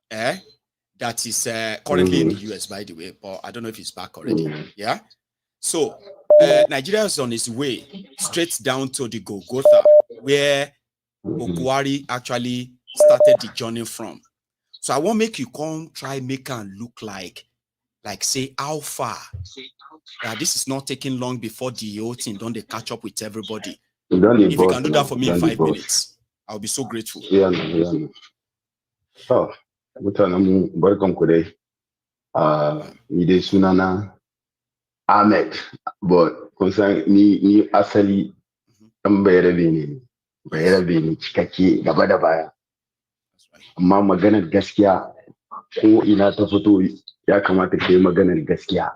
that is currently in the US, by the way, but I don't know if it's back already. Yeah. So Nigeria is on its way straight down to the Golgotha, where Buhari actually started the journey from. So I won't make you come try make and look like say how far. This is not taking long before the whole thing don't they catch up with everybody. If you can do that for me in 5 minutes, I'll be so grateful. Oh, welcome today. Ni sunana Ahmed, but concern ni asali dan bayarabe ne cikakke gaba da baya. Amma maganar gaskiya ko ina ta fito ya kamata kai maganar gaskiya.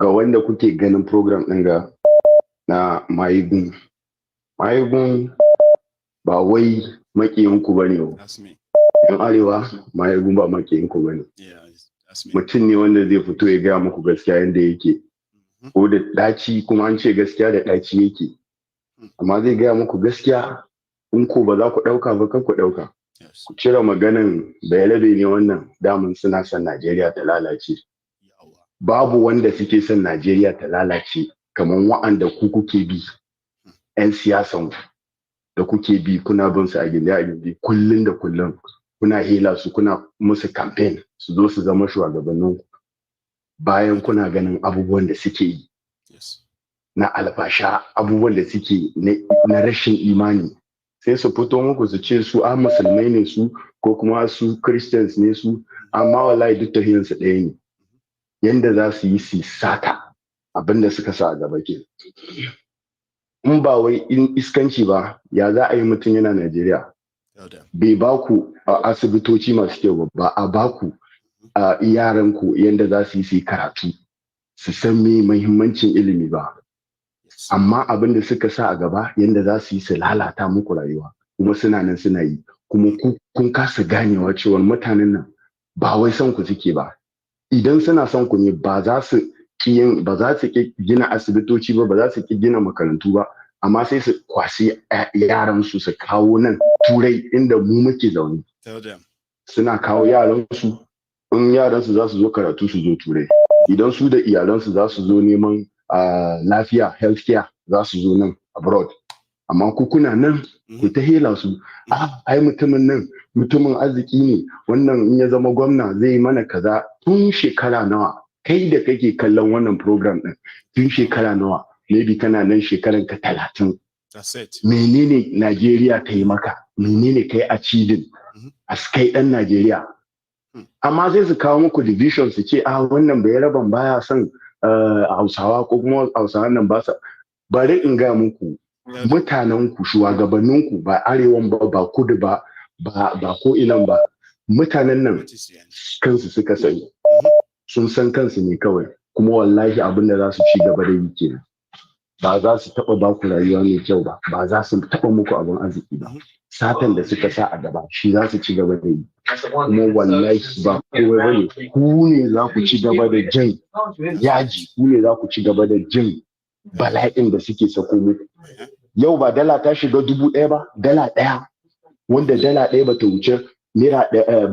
Ga wanda kuke ganin program ɗin ga na Maigun ba wai makiyinku bane. Yan arewa Maigun ba makiyinku bane. Mutum ne wanda zai fito ya gaya muku gaskiya yadda yake. Ko da ɗaci kuma an ce gaskiya da ɗaci yake. Amma zai gaya muku gaskiya in ko ba za ku ɗauka ba kan ku ɗauka. Ku cire maganin bayarabe ne wannan damun suna son Najeriya ta lalace. Babu wanda suke son Najeriya ta lalace kamar wa'anda ku kuke bi 'yan siyasan da kuke bi kuna bin su a gindi kullun da kullun kuna hila su kuna musu campaign su zo su zama shugabannin bayan kuna ganin abubuwan da suke yi na albasha abubuwan da suke na rashin imani sai su fito muku su ce su musulmai ne su ko kuma su Christians ne su amma wallahi duk tahiyansu ɗaya ne yanda za su yi su sata abinda suka sa a gaba ke in ba wai in iskanci ba ya za a yi mutum yana Najeriya bai ba ku asibitoci masu kyau ba a ba ku yaran ku yanda za su yi karatu su san me muhimmancin ilimi ba amma abinda suka sa a gaba yanda za su yi su lalata muku rayuwa kuma suna nan suna yi kuma kun kasa ganewa cewa mutanen nan ba wai son ku suke ba idan suna son ku ne ba za su gina asibitoci ba za su gina makarantu ba amma sai su kwasi yaran su su kawo nan turai inda mu muke zaune suna kawo yaran su in yaran su za su zo karatu su zo turai idan su da iyalan su za su zo neman lafiya healthcare za su zo nan abroad amma ku kuna nan ku ta hela su ai mutumin arziki ne wannan in ya zama gwamna zai mana kaza tun shekara nawa kai da kake kallon wannan program din tun shekara nawa maybe kana nan shekaran ka 30 menene Najeriya ta yi maka menene kai achieving as kai dan Najeriya amma sai su kawo muku division su ce wannan bai raban baya son Hausawa ko kuma Hausawan nan ba sa bari in ga muku mutanen ku shugabannin ku ba arewan ba kudu ba ko inan ba mutanen nan kansu suka sani sun san kansu ne kawai kuma wallahi abin da za su ci gaba da yi kenan ba za su taba ba ku rayuwa mai kyau ba za su taba muku abin arziki ba satan da suka sa a gaba shi za su ci gaba da yi kuma wallahi ba kowai bane ku ne za ku ci gaba da jin yaji ku ne za ku ci gaba da jin bala'in da suke sako muku yau ba dala ta shiga 1000 ba dala ɗaya wanda dala ɗaya bata wuce naira 100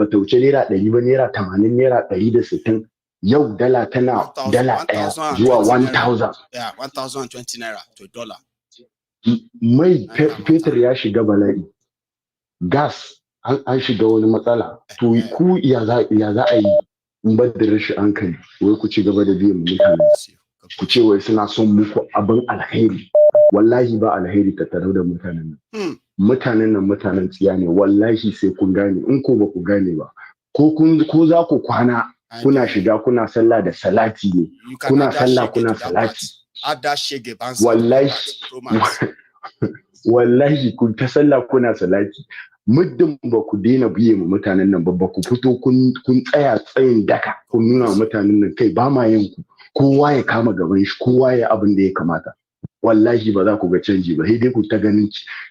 ba naira 80 naira 160 yau dala tana dala ɗaya zuwa 1000 1020 naira to dollar mai fetur ya shiga bala'i gas an shiga wani matsala to ku ya za a yi in bar da rashin hankali wai ku ci gaba da biyan mutane ku ce wai suna son muku abin alheri wallahi ba alheri tattare da mutanen nan mutanen nan mutanen tsiya ne wallahi sai kun gane in ko ba ku gane ba ko za ku kwana kuna shiga kuna sallah da salati ne kuna sallah kuna salati wallahi kun ta sallah kuna salati muddin ba ku daina biye mu mutanen nan ba ku fito kun tsaya tsayin daka kun nuna mutanen nan kai ba ma yin ku kowa ya kama gaban shi kowa ya abin da ya kamata wallahi ba za ku ga canji ba sai dai ku ta ganin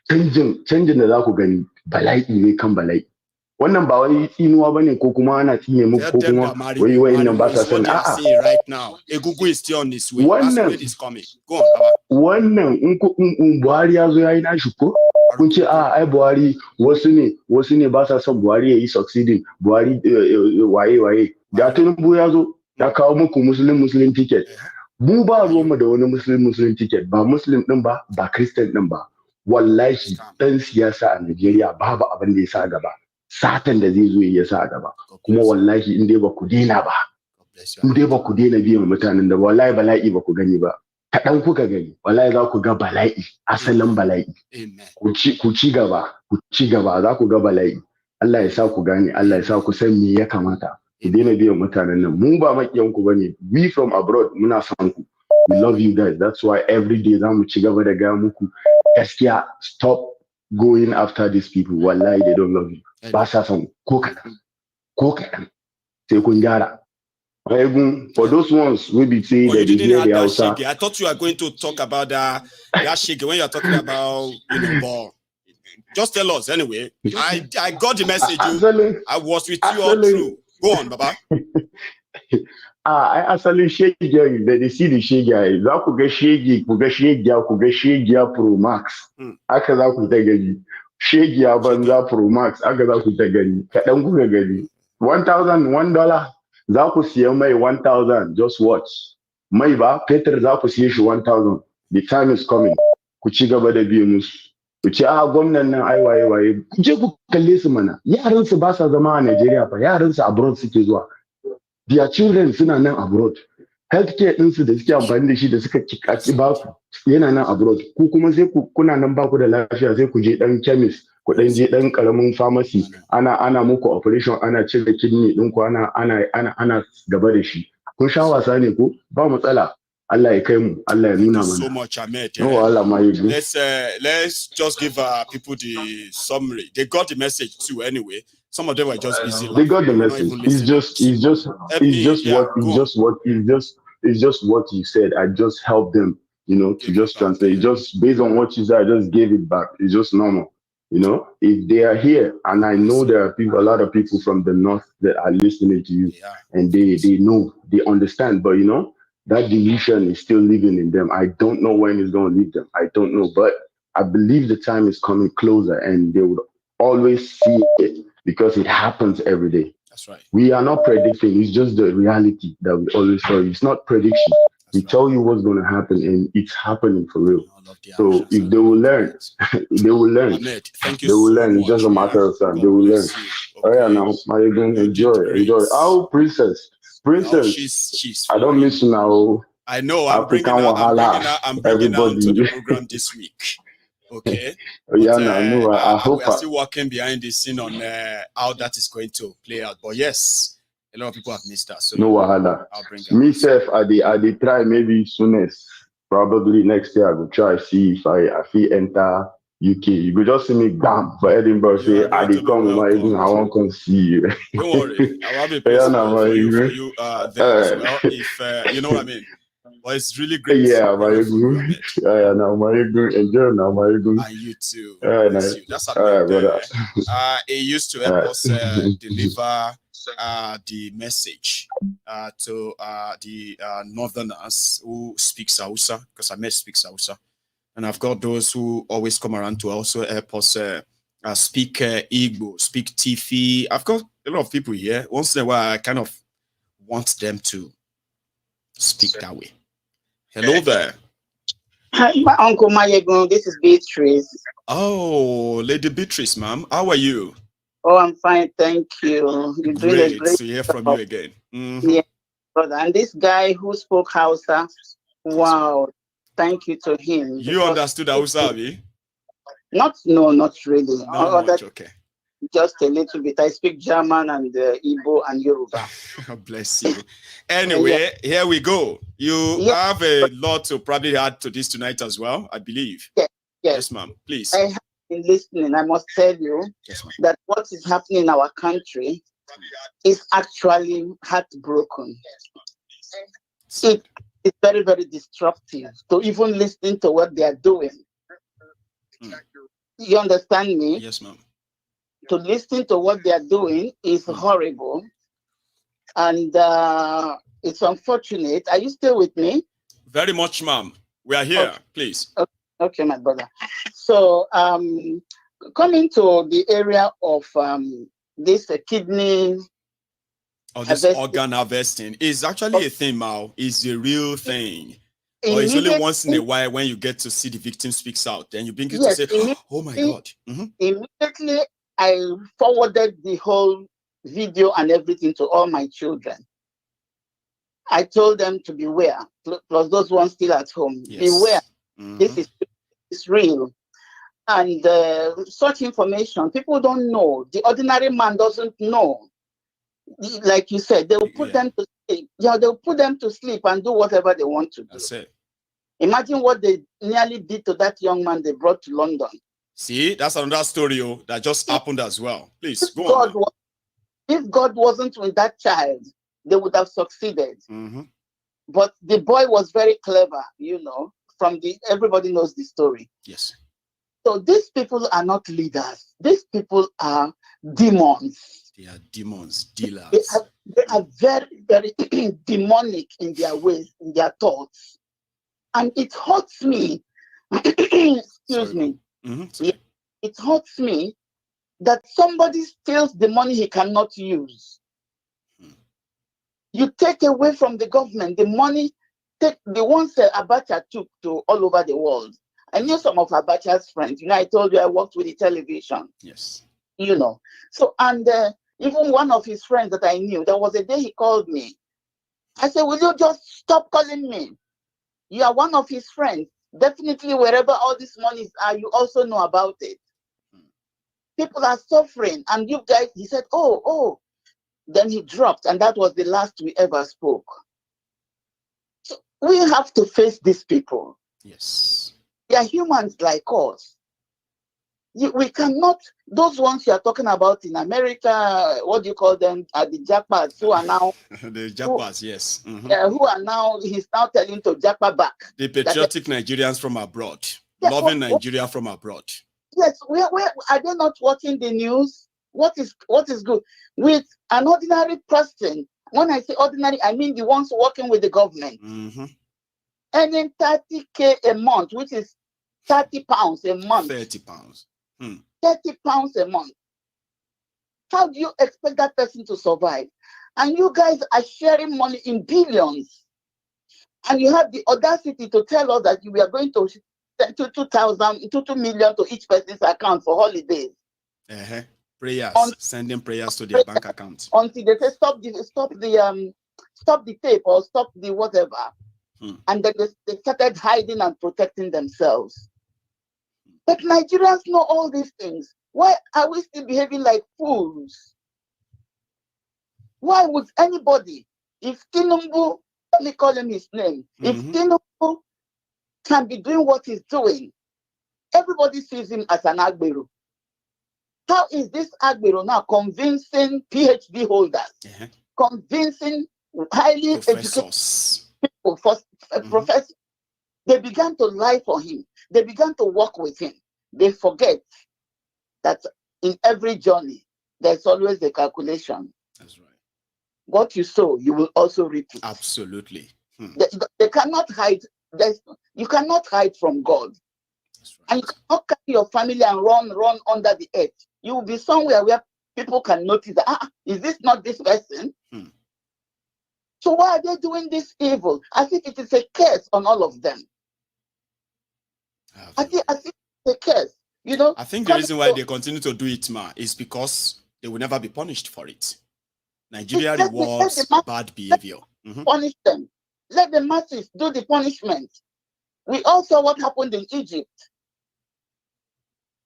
canjin da za ku gani bala'i ne kan bala'i wannan ba wai tsinuwa bane ko kuma ana tsine muku ko kuma wai nan ba sa san a'a wannan in Buhari ya zo yayi nashi ko kun ce ai Buhari wasu ne ba sa son Buhari yayi succeeding Buhari waye da Tinubu ya zo ya kawo muku muslim ticket mu ba ruwanmu da wani muslim ticket ba muslim din ba Christian din ba wallahi dan siyasa a Najeriya babu abin da ya sa gaba satan da zai zo ya sa gaba kuma wallahi in dai ba ku daina ba in dai ba ku daina biyan mutanen da wallahi bala'i ba ku gani ba kaɗan kuka gani wallahi za ku ga bala'i asalin bala'i ku ci gaba za ku ga bala'i Allah ya sa ku gane Allah ya sa ku san me ya kamata ku daina biyan mutanen nan mu ba makiyan ku bane we from abroad muna son ku we love you guys that's why every day za mu ci gaba da ga muku gaskiya stop going after these people wallahi they don't love you ba sa son ko kaɗan sai kun gyara for those ones we be saying that you hear the Hausa. I thought you were going to talk about that shege when you are talking about ball. Just tell us anyway. I got the message. I was with you all through. Go on, Baba. I asalin shege da they see the shege za ku ga shege ku ga shegiya Pro Max. Haka za ku ta gani. Shege ya banza Pro Max aka za ku ta gani. Kaɗan kuka gani. $1,000 za ku siya mai 1,000 just watch. Mai ba Peter za ku siya shi 1,000. The time is coming. Ku ci gaba da biye musu. Ku ce gwamnan nan ai waye. Ku je ku kalle su mana. Yaran su ba sa zama a Najeriya fa. Yaran su abroad suke zuwa. Their children suna nan abroad. Healthcare ɗinsu da suke amfani da shi da suka kaki ba su yana nan abroad. Ku kuma sai kuna nan ba ku da lafiya sai ku je ɗan chemist, ku ɗan je ɗan ƙaramin pharmacy ana muku operation ana cire kidney ɗinku ana gaba da shi. Kun sha wasa ne ko? Ba matsala. Allah ya kai mu. Allah ya nuna mana. So much, Ahmed. No, Allah ma yi. Let's just give people the summary. They got the message too anyway. Some of them were just busy. They got the message. It's just what you said. I just helped them, to just translate. Just based on what you said, I just gave it back. It's just normal. If they are here, and I know there are a lot of people from the north that are listening to you, and they know, they understand, but that delusion is still living in them. I don't know when it's going to leave them. I don't know, but I believe the time is coming closer, and they would always see it. Because it happens every day. That's right. We are not predicting. It's just the reality that we always tell you. It's not prediction. We tell you what's going to happen, and it's happening for real. So if they will learn, they will learn. Ahmed, thank you. They will so learn. much, It's just a matter of time. They will learn. Oh yeah, now you're going to enjoy. Oh, princess. She's I don't miss you now. I know. I'm African bringing her everybody to the program this week. Okay. I hope we are still working behind the scene on how that is going to play out. But yes, a lot of people have missed that. So no wahala. I'll bring her. Myself, I try maybe soonest. Probably next year I will try see if I feel enter UK. You could just see me bam for Edinburgh. Say I did come with even I won't come see you. Don't worry, I'll have a place for you there as well. If you know what I mean. Well, it's really great. Yeah, my good. Yeah, now my good. Enjoy now, my good. And you too. Nice. That's brother. It used to help us deliver the message to the northerners who speak Hausa, because Ahmed speaks Hausa, and I've got those who always come around to also help us speak Igbo, speak Tifi. I've got a lot of people here. Once in a while, I kind of want them to speak that way. Hello there. Hi, my Uncle Mayegun. This is Beatrice. Oh, Lady Beatrice, ma'am. How are you? Oh, I'm fine, thank you. You're doing a great to hear from you again. Mm-hmm. Yeah, brother. And this guy who spoke Hausa, wow, thank you to him. You understood Hausa, Abi? Not really. Not much, okay. Just a little bit. I speak German and Igbo and Yoruba. Bless you. Anyway, here we go. You have a lot to probably add to this tonight as well, I believe. Yes, ma'am. Please. I have been listening. I must tell you that what is happening in our country is actually heartbroken. It is very, very destructive to even listen to what they are doing. You understand me? Yes, ma'am. To listen to what they are doing is horrible, and it's unfortunate. Are you still with me? Very much, ma'am. We are here, please. Okay, my brother. So, coming to the area of this kidney, this organ harvesting is actually a thing, Mao. It's a real thing. Or it's only once in a while when you get to see the victim speaks out, then you begin to say, "Oh my God!" Mm-hmm. Immediately, I forwarded the whole video and everything to all my children. I told them to beware, plus those ones still at home. Yes. Beware. Mm-hmm. This is real. And such information, people don't know. The ordinary man doesn't know. Like you said, they will put them to sleep. Yeah, they'll put them to sleep and do whatever they want to do. That's it. Imagine what they nearly did to that young man they brought to London. See, that's another story that just happened as well. Please, go on. If God wasn't with that child, they would have succeeded. Mm-hmm. But the boy was very clever, everybody knows the story. Yes. So these people are not leaders. These people are demons. They are demons, dealers. They are very, very demonic in their ways, in their thoughts. And it hurts me. Excuse me. Mm-hmm. it hurts me that somebody steals the money he cannot use. You take away from the government the money, take the ones that Abacha took to all over the world. I knew some of Abacha's friends. I told you I worked with the television. Yes. So, and even one of his friends that I knew, there was a day he called me. I said, will you just stop calling me? You are one of his friends. Definitely wherever all these monies are, you also know about it. People are suffering. And you guys, he said, oh. Then he dropped. And that was the last we ever spoke. So we have to face these people. Yes. They are humans like us. We cannot, those ones you are talking about in America, what do you call them? The jackpots who are now. The jackpots, yes. Who are now, he's now telling to jackpot back. The patriotic Nigerians from abroad. Loving Nigeria from abroad. Yes, where are they not watching the news? What is good? With an ordinary person, when I say ordinary, I mean the ones working with the government. Earning 30K a month, which is 30 pounds a month. 30 pounds. 30 pounds a month. How do you expect that person to survive? And you guys are sharing money in billions. And you have the audacity to tell us that we are going to send 2 million to each person's account for holidays. Prayers, sending prayers to their bank accounts. Until they say stop the tape or stop the whatever. And then they started hiding and protecting themselves. But Nigerians know all these things. Why are we still behaving like fools? Why would anybody, if Tinubu, let me call him his name, if Tinubu can be doing what he's doing, everybody sees him as an Agbero. How is this Agbero now convincing PhD holders, convincing highly educated people, professors? They began to lie for him. They began to work with him. They forget that in every journey, there's always a calculation. That's right. What you sow, you will also reap it. Absolutely. They cannot hide. You cannot hide from God. That's right. And you cannot carry your family and run under the earth. You will be somewhere where people can notice that, is this not this person? So why are they doing this evil? As if it is a curse on all of them. As if it's a curse. I think the reason why they continue to do it, is because they will never be punished for it. Nigeria rewards bad behavior. Punish them. Let the masses do the punishment. We all saw what happened in Egypt.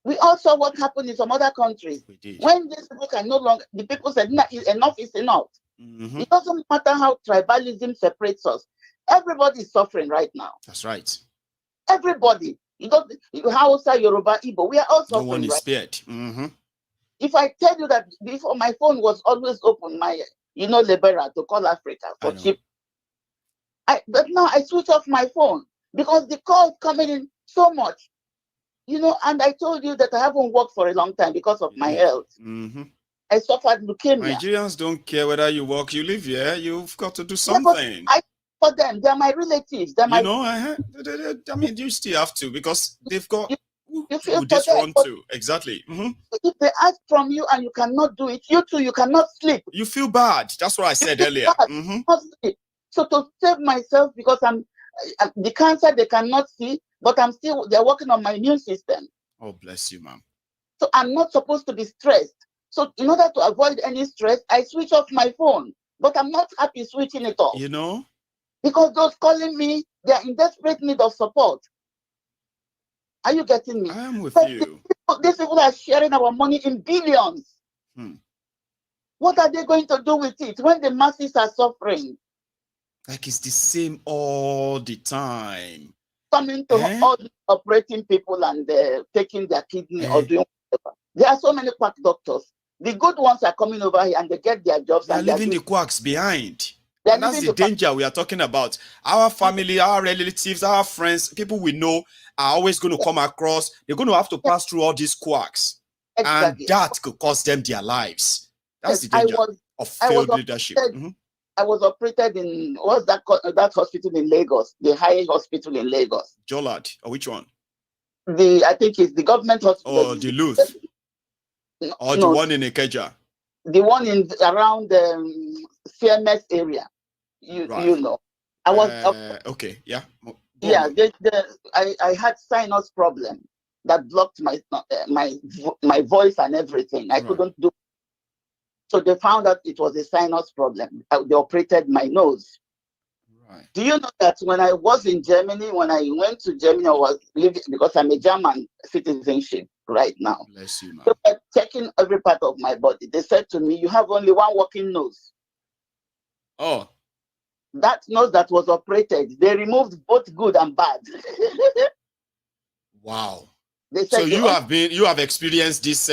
We all saw what happened in some other countries. When these people can no longer, the people said, enough is enough. It doesn't matter how tribalism separates us. Everybody is suffering right now. That's right. Everybody. Hausa, Yoruba, Igbo, we are all suffering. No one is spared. If I tell you that before, my phone was always open, my, Libera to call Africa for cheap. But now I switch off my phone because the calls coming in so much. And I told you that I haven't worked for a long time because of my health. I suffered leukemia. Nigerians don't care whether you work, you live here. You've got to do something. For them, they're my relatives. They're my. I mean, you still have to because they've got. You feel this one too. Exactly. If they ask from you and you cannot do it, you too, you cannot sleep. You feel bad. That's what I said earlier. So to save myself, because I'm the cancer they cannot see, but they're working on my immune system. Oh, bless you, ma'am. So I'm not supposed to be stressed. So in order to avoid any stress, I switch off my phone. But I'm not happy switching it off. Because those calling me, they're in desperate need of support. Are you getting me? I am with you. These people are sharing our money in billions. What are they going to do with it when the masses are suffering? Like it's the same all the time. Coming to all the operating people and taking their kidney or doing whatever. There are so many quack doctors. The good ones are coming over here and they get their jobs. They're leaving the quacks behind. And that's the danger we are talking about. Our family, our relatives, our friends, people we know are always going to come across. They're going to have to pass through all these quacks. Exactly. And that could cost them their lives. That's the danger of failed leadership. I was operated in, what's that hospital in Lagos? The high hospital in Lagos. Jolad, or which one? I think it's the government hospital. Oh, the Luth. Or the one in Ikeja. The one in around CMS area. You know. I was okay, yeah. Yeah, I had sinus problem that blocked my voice and everything. I couldn't do. So they found out it was a sinus problem. They operated my nose. Right. Do you know that when I was in Germany, when I went to Germany, I was living, because I'm a German citizenship right now. Bless you, man. So they were checking every part of my body. They said to me, "You have only one working nose." Oh. That nose that was operated, they removed both good and bad. Wow. They said, so you have experienced this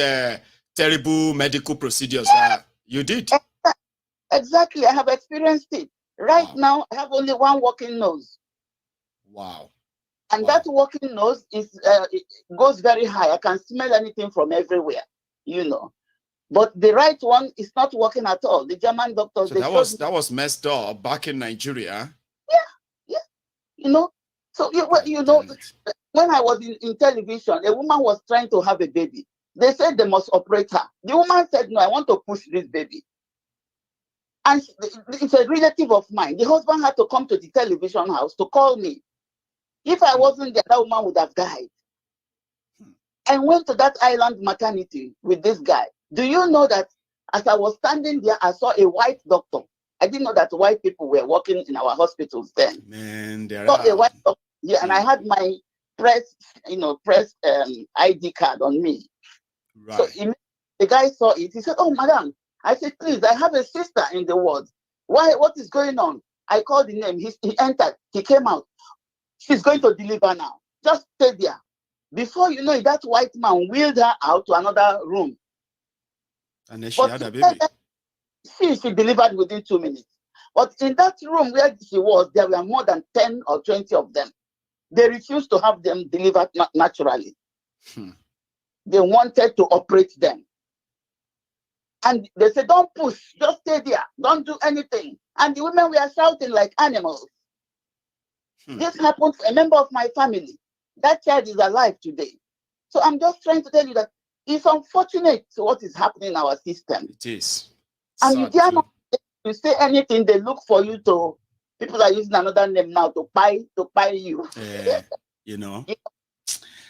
terrible medical procedures that you did. Exactly, I have experienced it. Right now, I have only one working nose. Wow. And that working nose is it goes very high. I can smell anything from everywhere, you know. But the right one is not working at all. The German doctors. So that was messed up back in Nigeria. Yeah. You know. So you know, when I was in television, a woman was trying to have a baby. They said they must operate her. The woman said, "No, I want to push this baby." And it's a relative of mine. The husband had to come to the television house to call me. If I wasn't there, that woman would have died. I went to that island maternity with this guy. Do you know that as I was standing there, I saw a white doctor. I didn't know that white people were working in our hospitals then. Man, there are a white doctor. Yeah, and I had my press ID card on me. Right. So the guy saw it. He said, "Oh, madam." I said, "Please, I have a sister in the ward. Why? What is going on?" I called the name. He entered. He came out. "She's going to deliver now. Just stay there." Before you know it, that white man wheeled her out to another room. And then she had a baby. She delivered within 2 minutes. But in that room where she was, there were more than 10 or 20 of them. They refused to have them delivered naturally. They wanted to operate them. And they said, "Don't push, just stay there. Don't do anything." And the women were shouting like animals. This happened to a member of my family. That child is alive today. So I'm just trying to tell you that it's unfortunate what is happening in our system. It is. And you dare not to say anything. They look for you to. People are using another name now to buy you. You know.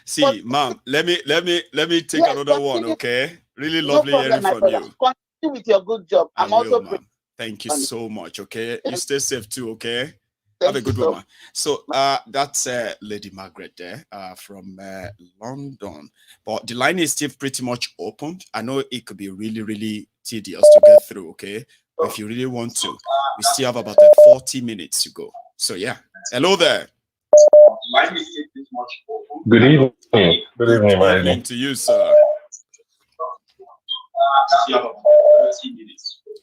See, ma'am, let me take another one, okay? Really lovely hearing from you. Continue with your good job. I'm also ma'am. Thank you so much, okay? You stay safe too, okay? Have a good one, man. So that's Lady Margaret there from London. But the line is still pretty much open. I know it could be really, really tedious to get through, okay? But if you really want to, we still have about 40 minutes to go. So yeah. Hello there. Good evening. Good evening, my evening to you, sir.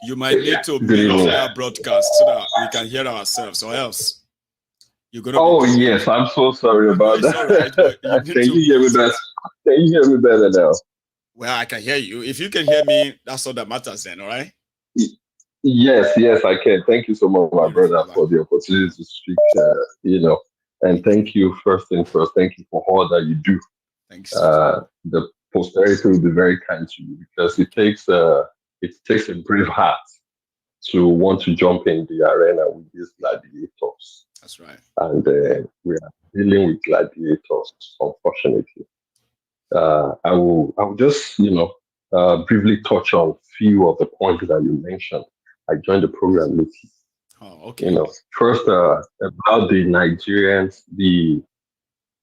You might need to mute our broadcast so that we can hear ourselves, or else you're gonna. Oh yes, I'm so sorry about that. Right, can you hear me better? Can you hear me better now? Well, I can hear you. If you can hear me, that's all that matters then, all right? Yes, I can. Thank you so much, my brother, for the opportunity to speak. And thank you first and first. Thank you for all that you do. Thanks. The posterity will be very kind to you because it takes a brave heart to want to jump in the arena with these gladiators. That's right. And we are dealing with gladiators, unfortunately. I will just briefly touch on a few of the points that you mentioned. I joined the program with you. Oh, okay. First about the Nigerians. The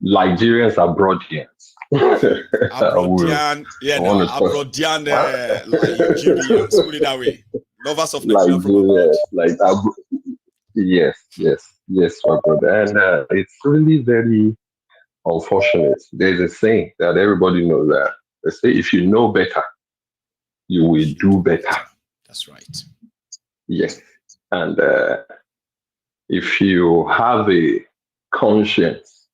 Nigerians are Abroadians. Abroadian, Abroadian Nigerians. Put it that way. Lovers of Nigeria from abroad. Yes, my brother. And it's really very unfortunate. There's a saying that everybody knows that. They say, if you know better, you will do better. That's right. Yes. And if you have a conscience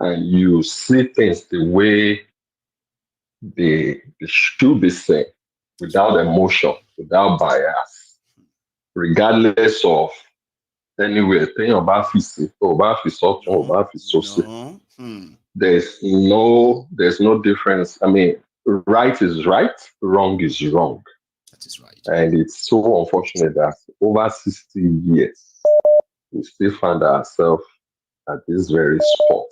and you see things the way they should be seen, without emotion, without bias, regardless of anywhere, thing about physics, about physics, about physics, there's no difference. I mean, right is right, wrong is wrong. That is right. And it's so unfortunate that over 60 years, we still find ourselves at this very spot,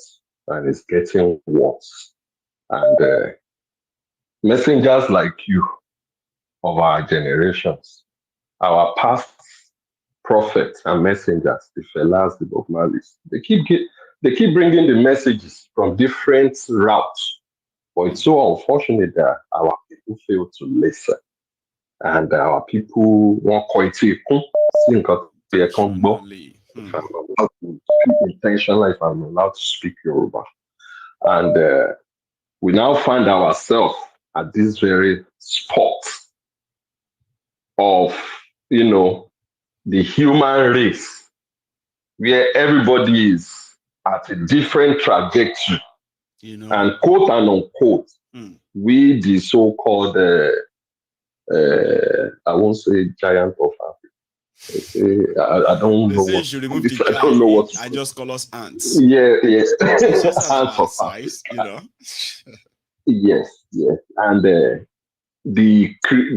and it's getting worse. And messengers like you of our generations, our past prophets and messengers, the fellas, the Bob Marleys, they keep bringing the messages from different routes. But it's so unfortunate that our people fail to listen. And our people want quite if I'm allowed to speak intentionally, if I'm allowed to speak Yoruba. And we now find ourselves at this very spot of, the human race, where everybody is at a different trajectory. And quote and unquote, we the so-called, I won't say giant of Africa. I don't know. I don't know what. I just call us ants. Yeah. Ants of size, Yes. And the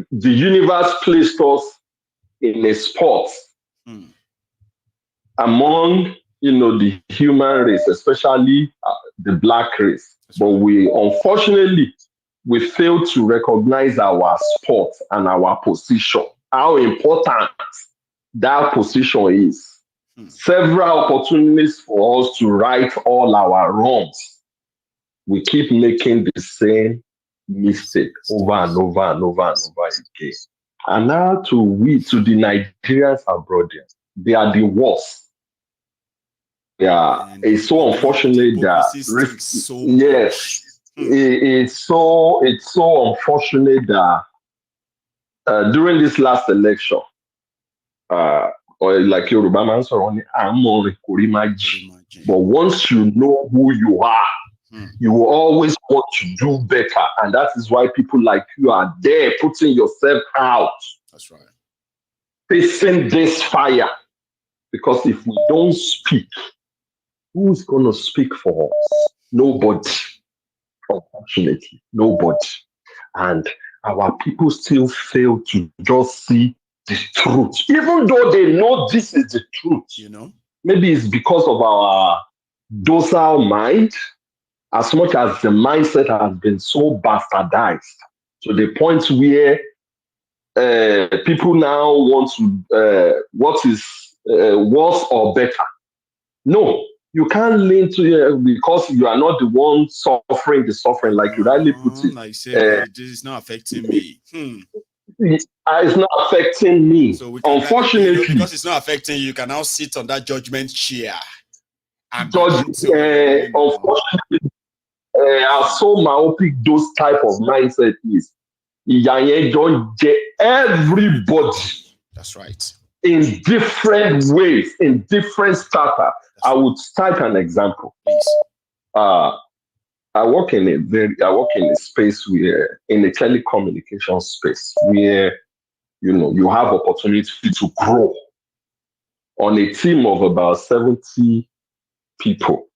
universe placed us in a spot among, the human race, especially the black race. But unfortunately, we fail to recognize our spot and our position, how important that position is. Several opportunities for us to right all our wrongs. We keep making the same mistake over and over and over and over again. And now to the Nigerians abroad, they are the worst. Yeah, it's so unfortunate that it's so unfortunate that during this last election, or like Yoruba man but once you know who you are, you will always want to do better. And that is why people like you are there putting yourself out. That's right. Facing this fire. Because if we don't speak, who's going to speak for us? Nobody. Unfortunately, nobody. And our people still fail to just see the truth. Even though they know this is the truth. Maybe it's because of our docile mind, as much as the mindset has been so bastardized to the point where people now want to, what is worse or better? No, you can't lean to because you are not the one suffering the suffering, like you rightly put it. Like say, this is not affecting me. It's not affecting me. So unfortunately, because it's not affecting you, you can now sit on that judgment chair. And unfortunately, how so myopic those type of mindset is. Don't get everybody. That's right. In different ways, in different strata. I would cite an example. Please. I work in a space where, in a telecommunication space, where you have opportunity to grow. On a team of about 70 people,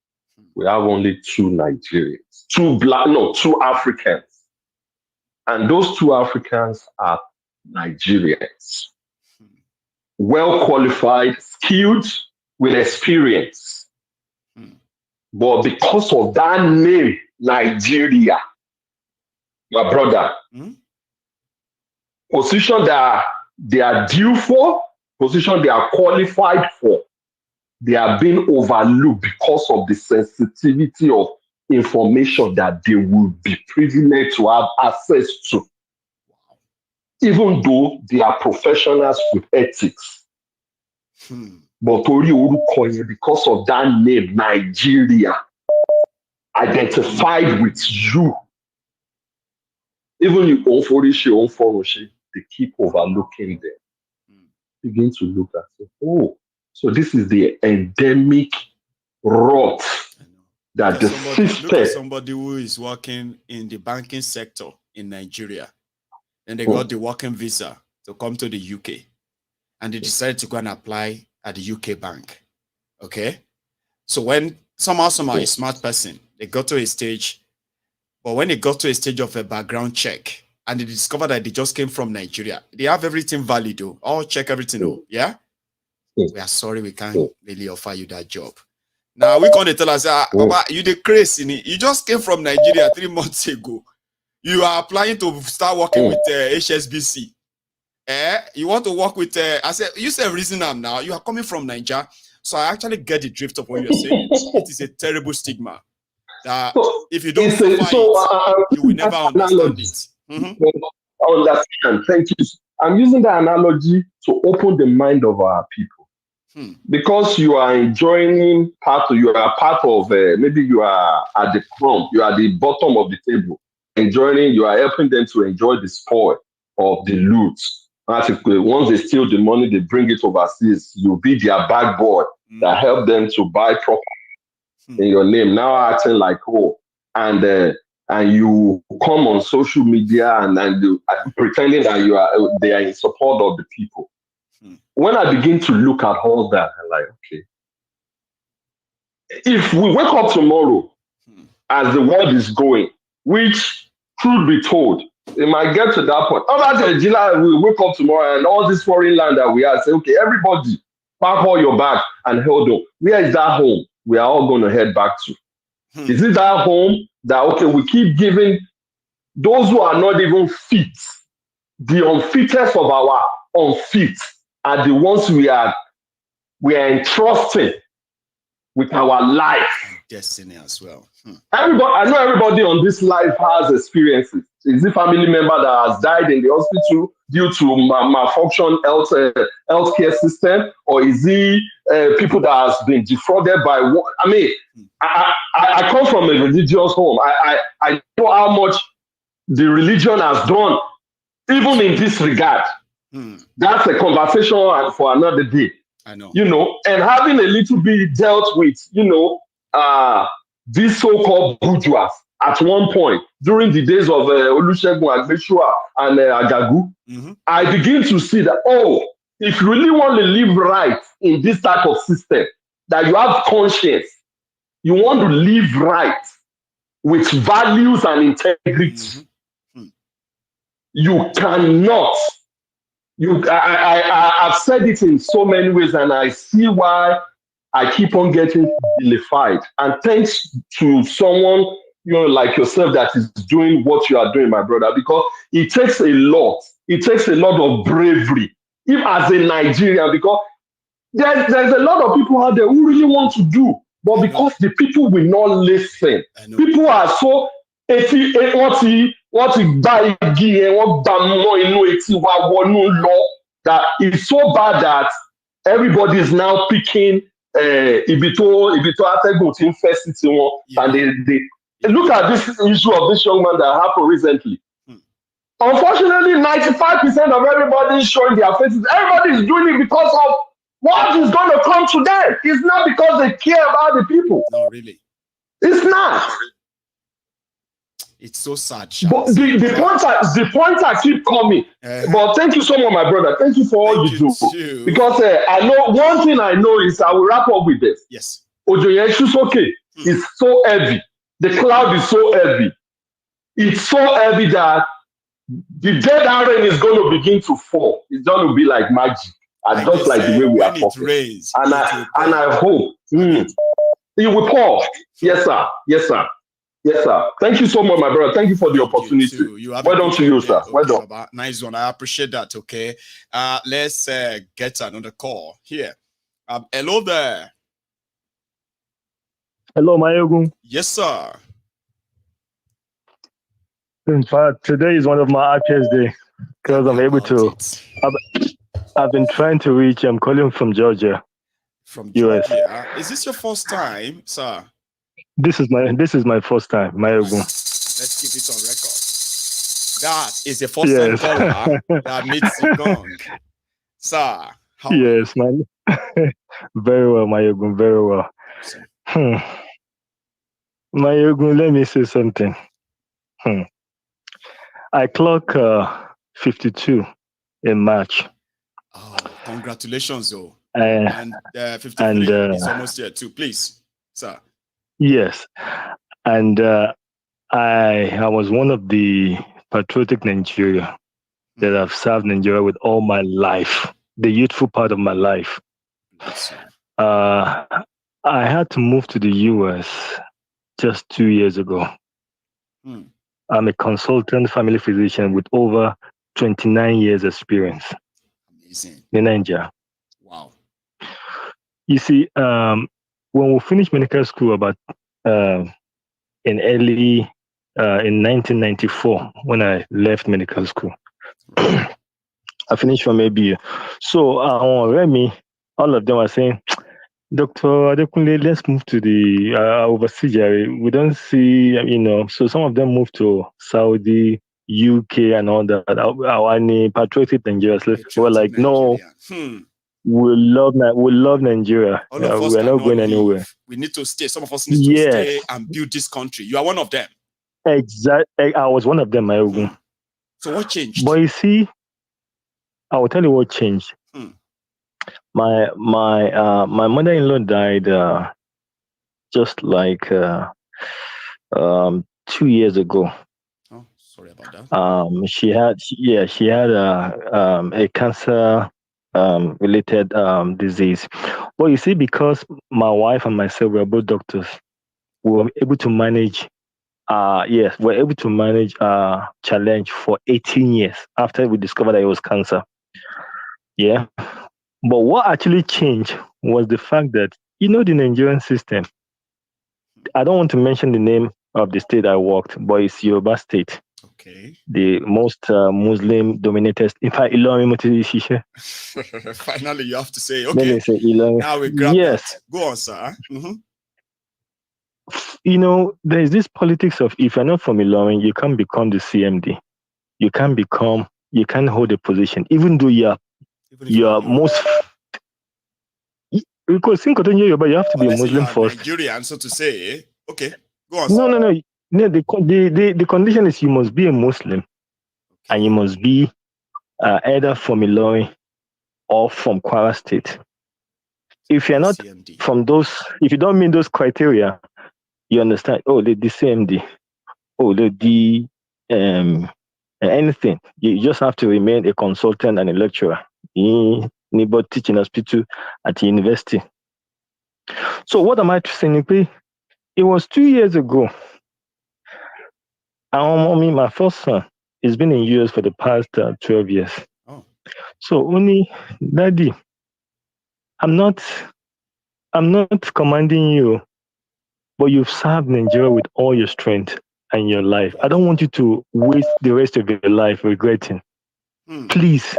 we have only 2 Nigerians, 2 Africans. And those 2 Africans are Nigerians. Well qualified, skilled, with experience. But because of that name, Nigeria, my brother, position that they are due for, position they are qualified for, they are being overlooked because of the sensitivity of information that they will be privileged to have access to. Even though they are professionals with ethics. But because of that name, Nigeria, identified with you. Even your own Forishi, they keep overlooking them. Begin to look at it. Oh, so this is the endemic rot that the system. Look at somebody who is working in the banking sector in Nigeria. And they got the working visa to come to the UK. And they decided to go and apply at the UK bank. Okay? So when somehow a smart person They got to a stage, but when they got to a stage of a background check and they discovered that they just came from Nigeria, they have everything valid, though. All check everything, though. Yeah? We are sorry we can't really offer you that job. Now, we can't tell us, Baba, you the crazy. You just came from Nigeria 3 months ago. You are applying to start working with HSBC. You want to work with, I said, you say reason I'm now. You are coming from Nigeria. So I actually get the drift of what you're saying. It is a terrible stigma. That if you don't fight it, you will never understand it. I understand. Thank you. I'm using that analogy to open the mind of our people. Because you are enjoying you are part of, maybe you are at the front, you are at the bottom of the table, enjoying, you are helping them to enjoy the spoil of the loot. Once they steal the money, they bring it overseas. You'll be their bag boy that help them to buy property in your name. Now acting like, and you come on social media and pretending that they are in support of the people. When I begin to look at all that, I'm like, okay, if we wake up tomorrow as the world is going, which, truth be told, it might get to that point. We wake up tomorrow and all this foreign land that we are, say, okay, everybody, pack all your bags and hold on. Where is that home we are all going to head back to? Is it that home that, okay, we keep giving those who are not even fit, the unfittest of our unfit are the ones we are entrusting with our life. Destiny as well. Everybody, I know everybody on this life has experiences. Is it family member that has died in the hospital due to malfunction healthcare system, or is it people that has been defrauded by what? I mean, I come from a religious home. I know how much the religion has done, even in this regard. That's a conversation for another day. I know. And having a little bit dealt with, these so-called bourgeois at one point during the days of Olusegun Agbesua and Agagu, I begin to see that, if you really want to live right in this type of system, that you have conscience, you want to live right with values and integrity, you cannot. I've said it in so many ways, and I see why I keep on getting vilified. And thanks to someone, like yourself that is doing what you are doing, my brother, because it takes a lot. It takes a lot of bravery, even as a Nigerian, because there's a lot of people out there who really want to do, but because the people will not listen, people are so that it's so bad that everybody is now picking Ibito Ategun Festival, and they look at this issue of this young man that happened recently. Unfortunately, 95% of everybody is showing their faces. Everybody is doing it because of what is going to come to them. It's not because they care about the people. No, really. It's not. It's so sad. But the points I keep coming. But thank you so much, my brother. Thank you for all you do. Too. Because I know one thing I know is I will wrap up with this. Yes. Ojoyeshusoke is so heavy. The cloud is so heavy. It's so heavy that the dead rain is going to begin to fall. It's going to be like magic. Just like the way we are talking. And I hope it will pour. Yes, sir. Yes, sir. Yes, sir. Thank you so much, my brother. Thank you for the opportunity. Well done to you, sir. Well done. Baba. Nice one. I appreciate that. Okay. Let's get another call here. Hello there. Hello, Mayogun. Yes, sir. In fact, today is one of my happiest days because I'm able to. I've been trying to reach. I'm calling from Georgia. From US. Georgia. Is this your first time, sir? This is my first time, Mayogun. Let's keep it on record. That is the first time caller that meets the gong. Sir, how yes, man. Very well, Mayogun, very well. Mayogun, let me say something. I clock 52 in March. Oh, congratulations, though. And 53 is almost here too. Please, sir. Yes. And I was one of the patriotic Nigeria that have served Nigeria with all my life, the youthful part of my life. I had to move to the US just 2 years ago. I'm a consultant family physician with over 29 years experience in Nigeria. Wow. You see, when we finished medical school about in 1994, when I left medical school, I finished from ABU. So Remy, all of them were saying, Dr. Adekunle, let's move to the overseas. We don't see, so some of them moved to Saudi, UK, and all that. Our patriotic Nigerians were like, no, we love Nigeria. All of us we are not going leave. anywhere. We need to stay. Some of us need to stay and build this country. You are one of them. Exactly. I was one of them, Mayogun. So what changed? But you see, I will tell you what changed. My mother-in-law died just like 2 years ago. Oh, sorry about that. She had a cancer related disease. But you see, because my wife and myself were both doctors, we were able to manage. We're able to manage challenge for 18 years after we discovered that it was cancer. Yeah. But what actually changed was the fact that, the Nigerian system, I don't want to mention the name of the state I worked, but it's Yoruba state. Okay. The most Muslim-dominated. In fact, finally, you have to say, okay. Let me say Ilorin. Now we grab that. Go on, sir. There's this politics of if you're not from Ilorin, you can't become the CMD. You can't hold a position, even though you are most. Because you have to be a Muslim first. Nigerian, so to say. Okay, go on. No. The condition is you must be a Muslim, and you must be either from Ilorin or from Kwara State. If you're not from those, if you don't meet those criteria, you understand. Oh, the CMD. Oh, anything. You just have to remain a consultant and a lecturer. Anybody teaching hospital at the university. So what am I saying? It was 2 years ago. My first son has been in US for the past 12 years. Oh. So only, Daddy, I'm not commanding you, but you've served Nigeria with all your strength and your life. I don't want you to waste the rest of your life regretting. Please,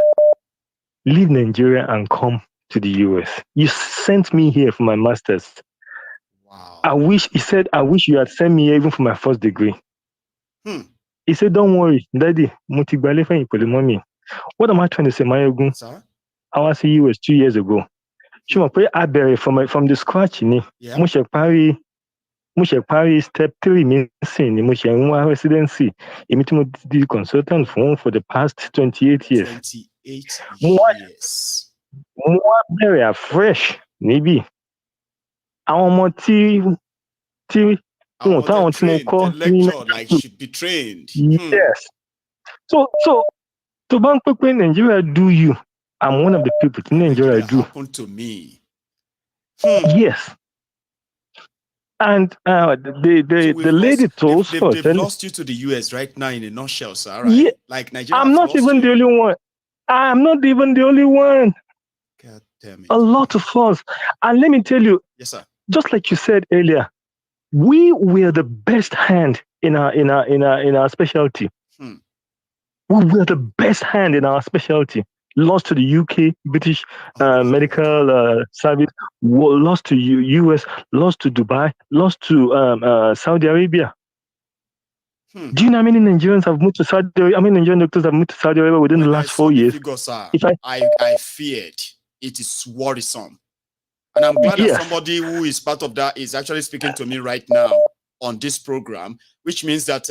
leave Nigeria and come to the US. You sent me here for my master's. Wow. I wish you had sent me here even for my first degree. He said, don't worry, Daddy, what am I trying to say, Mayogun? I was in US 2 years ago. I buried from the scratch. Paris step 3 means residency. The consultant for the past 28 years. 28 years. Very fresh, maybe. Like should be trained. Yes. So to bank Nigeria do you. I'm one of the people in Nigeria do. Happened to me. Yes. And the lady told us they've lost you to the US right now in a nutshell, sir. Right? Yeah, like Nigeria. I'm not even the only one. I'm not even the only one. God damn it. A lot of us. And let me tell you, yes, sir. Just like you said earlier, we were the best hand in our specialty. We were the best hand in our specialty. Lost to the UK, British medical service, lost to US, lost to Dubai, lost to Saudi Arabia. Do you know how many Nigerians have moved to Saudi Arabia? How many Nigerian doctors have moved to Saudi Arabia within the last 4 years? Figures, I feared it is worrisome. And I'm glad that somebody who is part of that is actually speaking to me right now on this program, which means that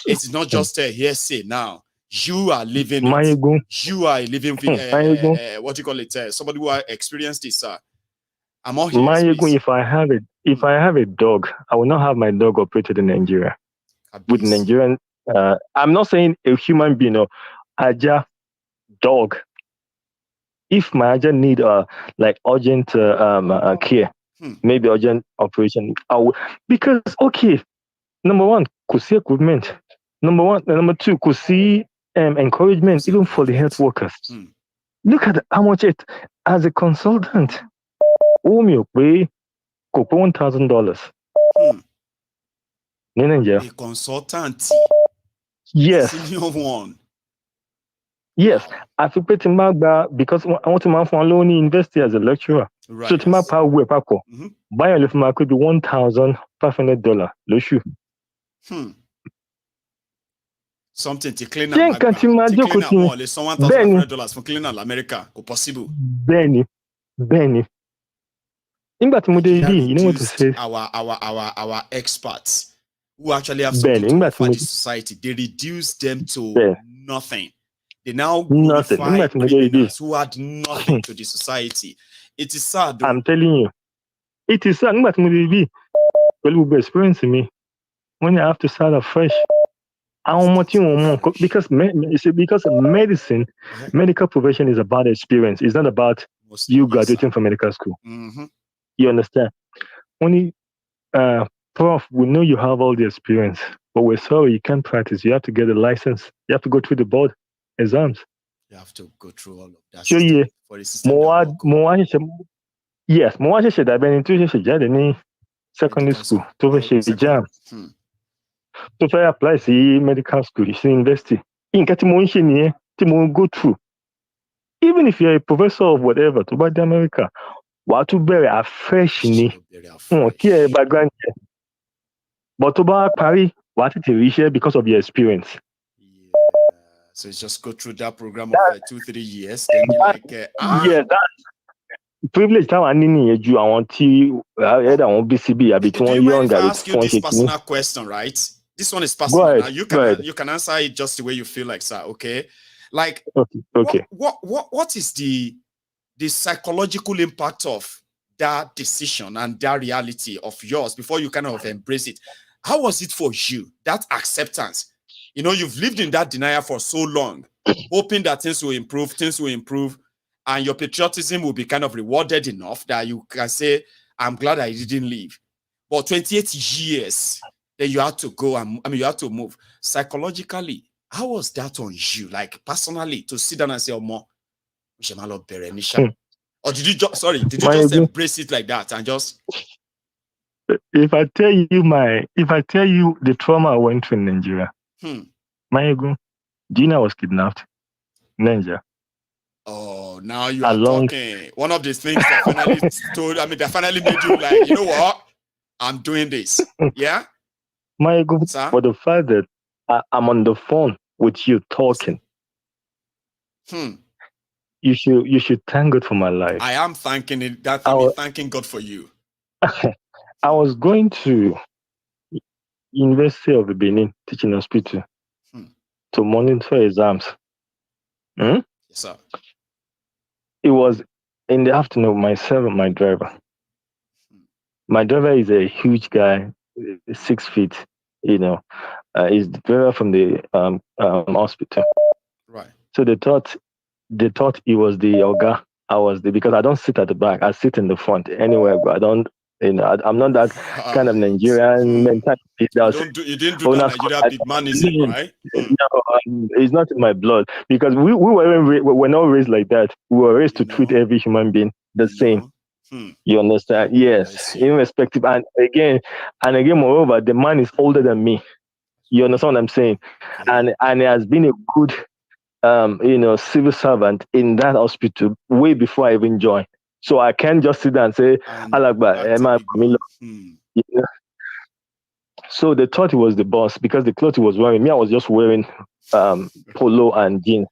it's not just a hearsay now. You are living it. You are living what do you call it? Somebody who experienced this, sir. I'm all here. If I have a dog, I will not have my dog operated in Nigeria. With Nigerian, I'm not saying a human being or Aja dog. If my Aja need like urgent care, maybe urgent operation, because okay, number one, could see equipment. Number two, could see encouragement even for the health workers. Look at how much it as a consultant. You pay $1,000. A consultant. Yes. Senior one. Yes. I feel pretty much because I want to man for only university as a lecturer. Right. So to my power buy a little could be $1,500. Loshu. Something to clean up someone $1,500 for cleaning up America. Possible. Benny. In that you know what to say. Our experts who actually have something to offer the society, they reduce them to nothing. They now glorify criminals who had nothing to the society. It is sad. I'm telling you. It is sad. But will be experiencing me when you have to start afresh. How much you want? Because medicine, medical profession is about experience. It's not about you graduating from medical school. You understand? Only prof, we know you have all the experience, but we're sorry you can't practice. You have to get a license. You have to go through the board exams. You have to go through all of that. So yeah, more should have been into secondary school to jam. To try apply see medical school, you see university. In to go through. Even if you're a professor of whatever to buy the America, what to bury a fresh background. But to buy Paris, what it is because of your experience. So it's just go through that program of 2-3 years. Then you're like, yeah, that privilege that I need you. I want BCB. I be 1 year younger. I ask you this personal question, right? This one is personal. Now you can answer it just the way you feel like, sir. Okay, like okay. What is the psychological impact of that decision and that reality of yours before you kind of embrace it? How was it for you, that acceptance? You know, you've lived in that denial for so long, hoping that things will improve, and your patriotism will be kind of rewarded enough that you can say, I'm glad I didn't leave. But 28 years, then you had to go, you had to move. Psychologically, how was that on you? Like, personally, to sit down and say, or did you just embrace it like that and just... If I tell you the trauma I went through in Nigeria, Mayego, Gina was kidnapped in Nigeria. Oh, now you are talking. One of the things that finally that finally made you like, you know what? I'm doing this. Yeah? Mayego, for the fact that I'm on the phone with you talking. You should thank God for my life. I am thanking it. That I'm thanking God for you. I was going to University of Benin Teaching Hospital to monitor exams. Yes, sir. It was in the afternoon, myself and my driver. My driver is a huge guy, 6 feet, he's the driver from the hospital. Right. So they thought he was the Oga. I was because I don't sit at the back. I sit in the front anywhere, but I don't. I'm not that kind of Nigerian mentality. You didn't do that Nigeria big manism, right? No, it's not in my blood because we were not raised like that. We were raised to treat every human being the same. You understand? Yes, irrespective. And again, moreover, the man is older than me. You understand what I'm saying? And he has been a good, civil servant in that hospital way before I even joined. So I can't just sit there and say, So they thought he was the boss because the clothes he was wearing. Me, I was just wearing polo and jeans.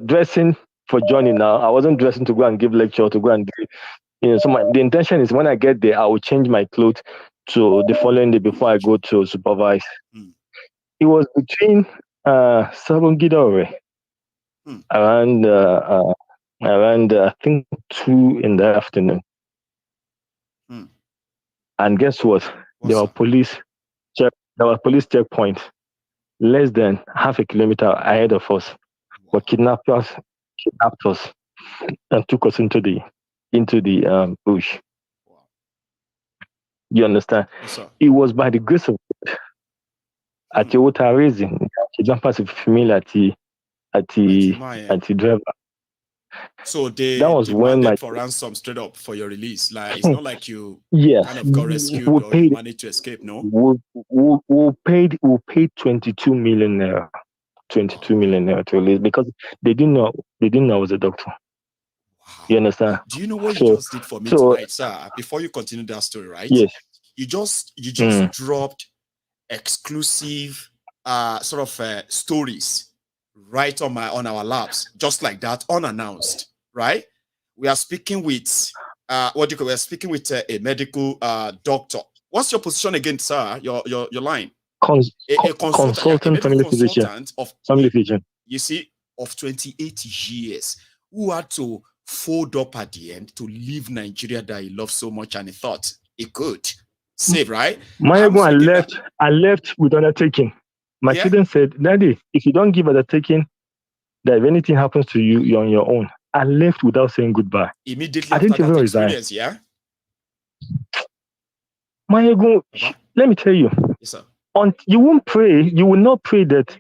Dressing for joining now. I wasn't dressing to go and give lecture, to go and give, so the intention is when I get there, I will change my clothes to the following day before I go to supervise. It was between Sabongidore around around I think 2 in the afternoon. And guess what? There were police checkpoint less than half a kilometer ahead of us. But kidnappers kidnapped us and took us into the bush. You understand? Yes, it was by the grace of God. At your water raising, kidnappers familiar at the driver. So they that was demanded when for ransom straight up for your release. Like it's not like you yes, kind of got rescued we or paid, you managed to escape, no? we paid 22 million naira. 22 million naira to release because they didn't know I was a doctor. You understand? Do you know what you just did for me tonight, sir? Before you continue that story, right? Yes. You just dropped exclusive sort of stories right on our laps, just like that, unannounced, right? We are speaking with we're speaking with a medical doctor. What's your position again, sir? Your line? A consultant, a medical consultant of family physician. You see, of 28 years, who had to fold up at the end to leave Nigeria that he loved so much and he thought he could save, right? I left with undertaking. My children said, Daddy, if you don't give undertaking, that if anything happens to you, you're on your own. I left without saying goodbye. Immediately after that experience, yeah? Mayego, let me tell you. Yes, sir. You won't pray, you will not pray that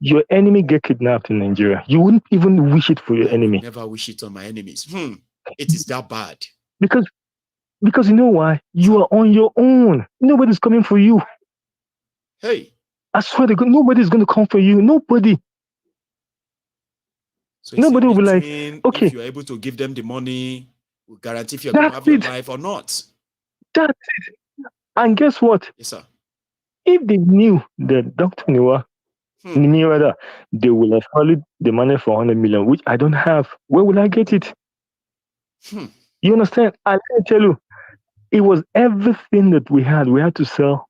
your enemy get kidnapped in Nigeria. You wouldn't even wish it for your enemy. Never wish it on my enemies. It is that bad. Because you know why? You are on your own. Nobody's coming for you. Hey. I swear to God, nobody's going to come for you. Nobody. So nobody will be like, okay. If you're able to give them the money, we'll guarantee if you're going to have your life or not. That's it. And guess what? Yes, sir. If they knew that Dr. Niwa knew that they will have solid the money for 100 million, which I don't have, where will I get it? You understand? I can tell you, it was everything that we had. We had to sell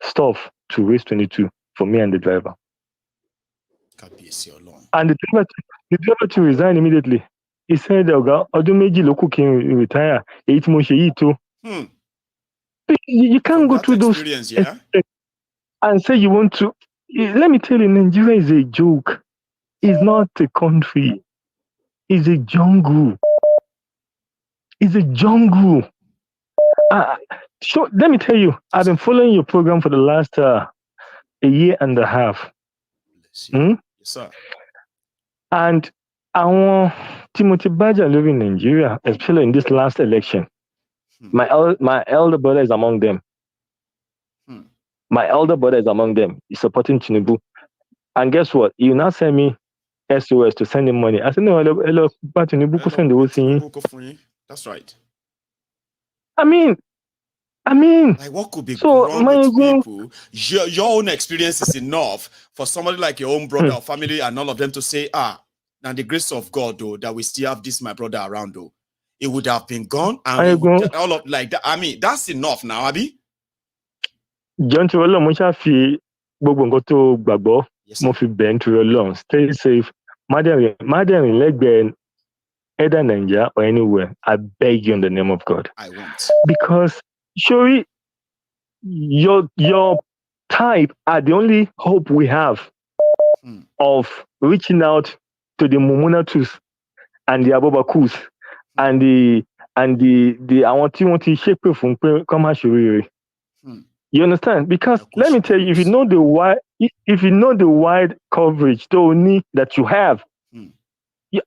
stuff to raise 22 for me and the driver. And the driver to resign immediately. He said, Odumeji loku can retire. You can't go through those and say you want to. Let me tell you, Nigeria is a joke. It's not a country. It's a jungle. It's a jungle. So let me tell you, I've been following your program for the last a year and a half. Yes, sir. And our Timothy Baja living in Nigeria, especially in this last election. My elder brother is among them. My elder brother is among them. He's supporting Tinubu. And guess what? He now send me SOS to send him money. I said, no, hello, but Tinubu could send the whole thing. That's right. I mean, like what could be wrong with people? Your own experience is enough for somebody like your own brother or family and all of them to say, now the grace of God, though, that we still have this, my brother, around, though. It would have been gone, and all of like that. I mean, that's enough now, Abi. John Tirolo, Musha fi gbogbo nǹkan tó gbàgbọ́, mo fi bẹ̀ Tirolo, stay safe. Madam, legbe either Nigeria or anywhere. I beg you in the name of God. I won't. Because surely your type are the only hope we have of reaching out to the Mumunatus and the Abobakus. And the I want to shape from come ashuri. You understand? Because let me tell you, if you know the wide coverage that you have,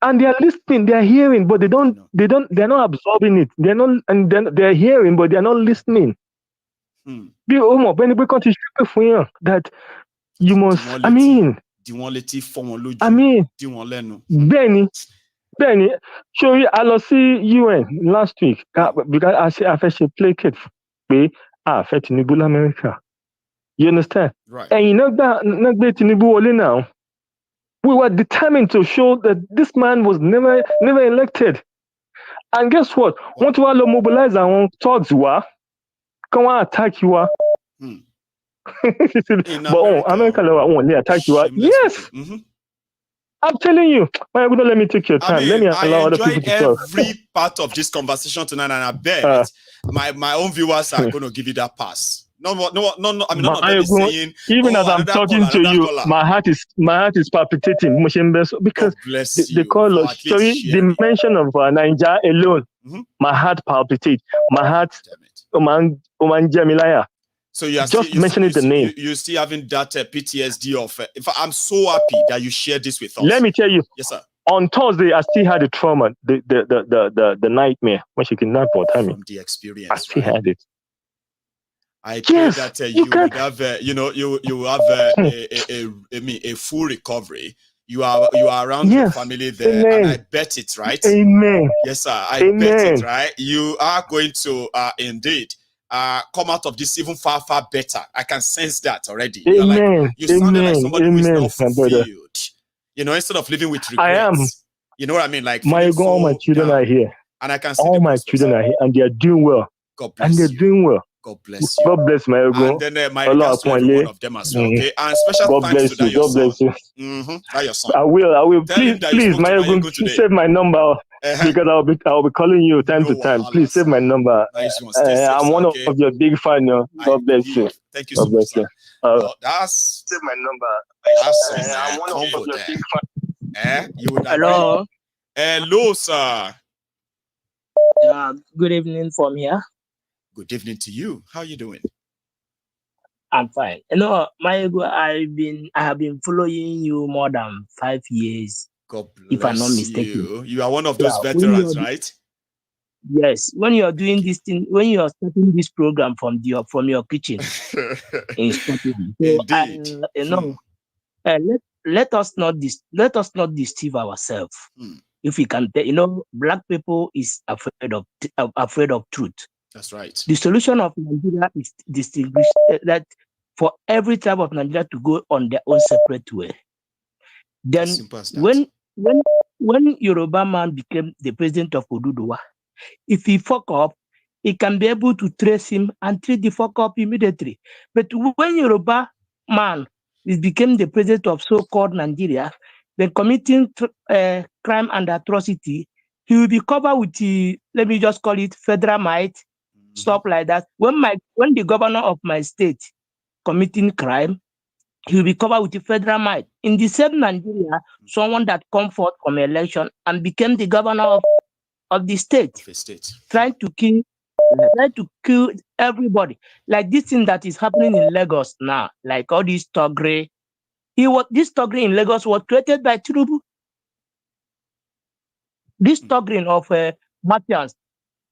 and they are listening, they are hearing, but they're not absorbing it. They're not, and they're hearing, but they're not listening. That you must. I mean, Benny, show you. I lost UN last week because I fetched play kit. Fetch Tinubu America. You understand? Right. And you know that Tinubu now. We were determined to show that this man was never elected. And guess what? Want to mobilize our thugs? Come on, attack you. But America won't attack you. Yes. I'm telling you, why would not let me take your time? Let me allow other people to talk. Every part of this conversation tonight, and I bet my own viewers are going to give you that pass. No. I mean, not saying. Even as I'm talking to you, my heart is palpitating because the call of story, the mention of Nigeria alone, my heart palpitates. My heart, Oman Jamilaya. So you are just mentioning the name. You still having that PTSD of. In fact, I'm so happy that you share this with us. Let me tell you. Yes, sir. On Thursday, I still had the trauma, the nightmare when she kidnapped for time. From the experience, I still had it. I pray that you would have, you have a full recovery. You are around your family there, and I bet it, right? Amen. Yes, sir. I bet it, right? You are going to indeed come out of this even far better. I can sense that already. Amen. You sounded like somebody who is not fulfilled. You know, instead of living with regrets. I am. You know what I mean? Like all my children are here. And I can see all my children are here, and they are doing well. God bless you. And they're doing well. God bless you. God bless my ego. And then my regards to every one of them as well. Okay. And special God thanks to that God bless you. That your son. I will. Tell Please, my ego, save my number because I'll be calling you time to time. Please save my number. I'm one of your big fans. God bless you. Thank you so much. That's save my number. That's I'm one of your big fans. You would Hello. Hello, sir. Good evening from here. Good evening to you. How are you doing? I'm fine. My ego, I have been following you more than 5 years. God bless if I'm not mistaken. you. You are one of those veterans, right? Yes. When you are doing this thing, when you are starting this program from your kitchen, in Scotland. Indeed. Let us not deceive ourselves. If we can, black people is afraid of truth. That's right. The solution of Nigeria is distinguished that for every tribe of Nigeria to go on their own separate way. Then when Yoruba man became the president of Oduduwa, if he fuck up, he can be able to trace him and treat the fuck up immediately. But when Yoruba man became the president of so-called Nigeria, then committing crime and atrocity, he will be covered with let me just call it federal might, stuff like that. When the governor of my state committing crime, he will be covered with the federal might. In the same Nigeria, someone that come forth from election and became the governor of the state, trying to kill everybody. Like this thing that is happening in Lagos now, like all these Togre. This Togre in Lagos was created by Tinubu. This Togre of Matthias,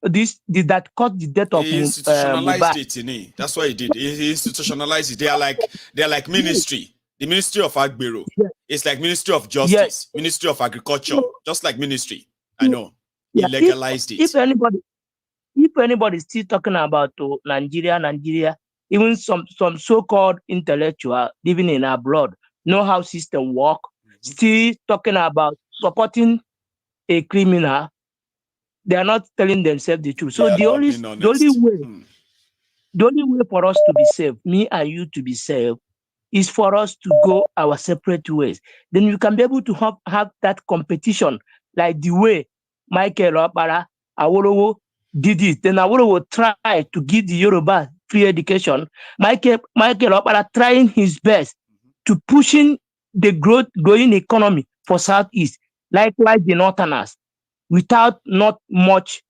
that caused the death of He institutionalized Mohbad. it. That's what he did. He institutionalized it. They are like ministry. The Ministry of Agbero. It's like Ministry of Justice, Ministry of Agriculture, just like ministry. I know. He legalized it. If anybody is still talking about Nigeria, even some so-called intellectual living in abroad, know how system work, still talking about supporting a criminal, they are not telling themselves the truth. So the only way for us to be saved, me and you to be saved, is for us to go our separate ways. Then you can be able to have that competition, like the way Michael Opara, Awolowo did it. Then Awolowo tried to give the Yoruba free education. Michael Opara trying his best to pushing the growing economy for Southeast. Likewise, the Northerners, without not much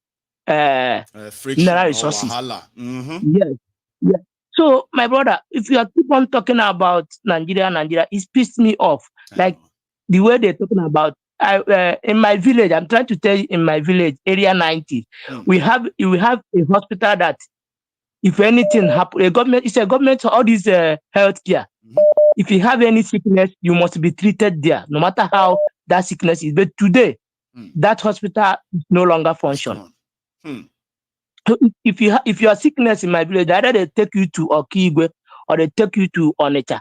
friction or resources. Yes. So, my brother, if you keep on talking about Nigeria, it pissed me off. Like the way they're talking about. In my village, I'm trying to tell you, in my village, area 90, we have a hospital that, if anything happens, it's a government, all this health care. If you have any sickness, you must be treated there, no matter how that sickness is. But today, that hospital is no longer functioning. If you are sickness in my village, either they take you to Okigwe or they take you to Onitsha.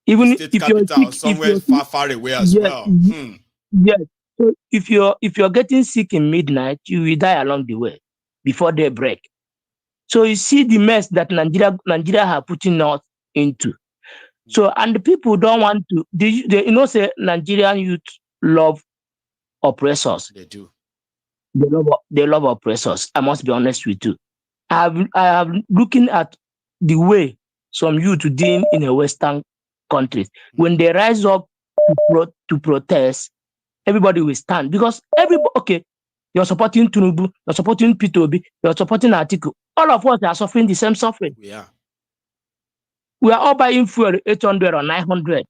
Even State if you're capital, sick, somewhere far away as well. Yes. So if you're getting sick in midnight, you will die along the way before daybreak. So you see the mess that Nigeria have putting us into. So, and the people don't want to, they say Nigerian youth love oppressors. They do. They love oppressors. I must be honest with you. I have looking at the way some youth doing in a Western countries. When they rise up to protest, everybody will stand because okay, you're supporting Tinubu, you're supporting P2B, you're supporting Atiku. All of us are suffering the same suffering. Yeah. We are all buying fuel 800 or 900.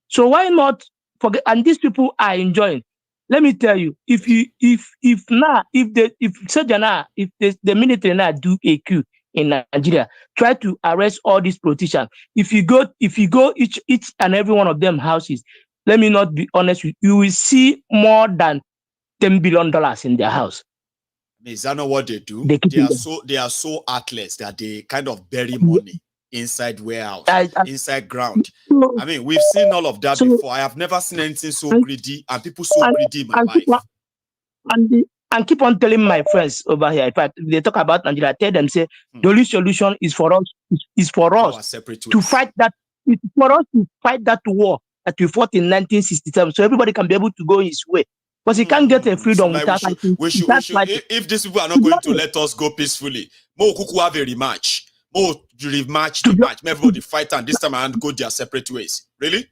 So why not forget? And these people are enjoying. Let me tell you, if the military now do a coup in Nigeria, try to arrest all these politicians. If you go each and every one of them houses, let me not be honest with you, will see more than $10 billion in their house. Is that not what they do? They are so heartless that they kind of bury money inside warehouse, inside ground. I mean, we've seen all of that before. I have never seen anything so greedy and people so greedy in my life. And keep on telling my friends over here, in fact, they talk about Nigeria, I tell them, say, the only solution is for us, to fight that, for us to fight that war that we fought in 1967, so everybody can be able to go his way. Because he can't get a freedom without fighting. If these people are not going to let us go peacefully, Mo Kuku have a rematch. More rematch the match. Everybody fight and this time and go their separate ways. Really?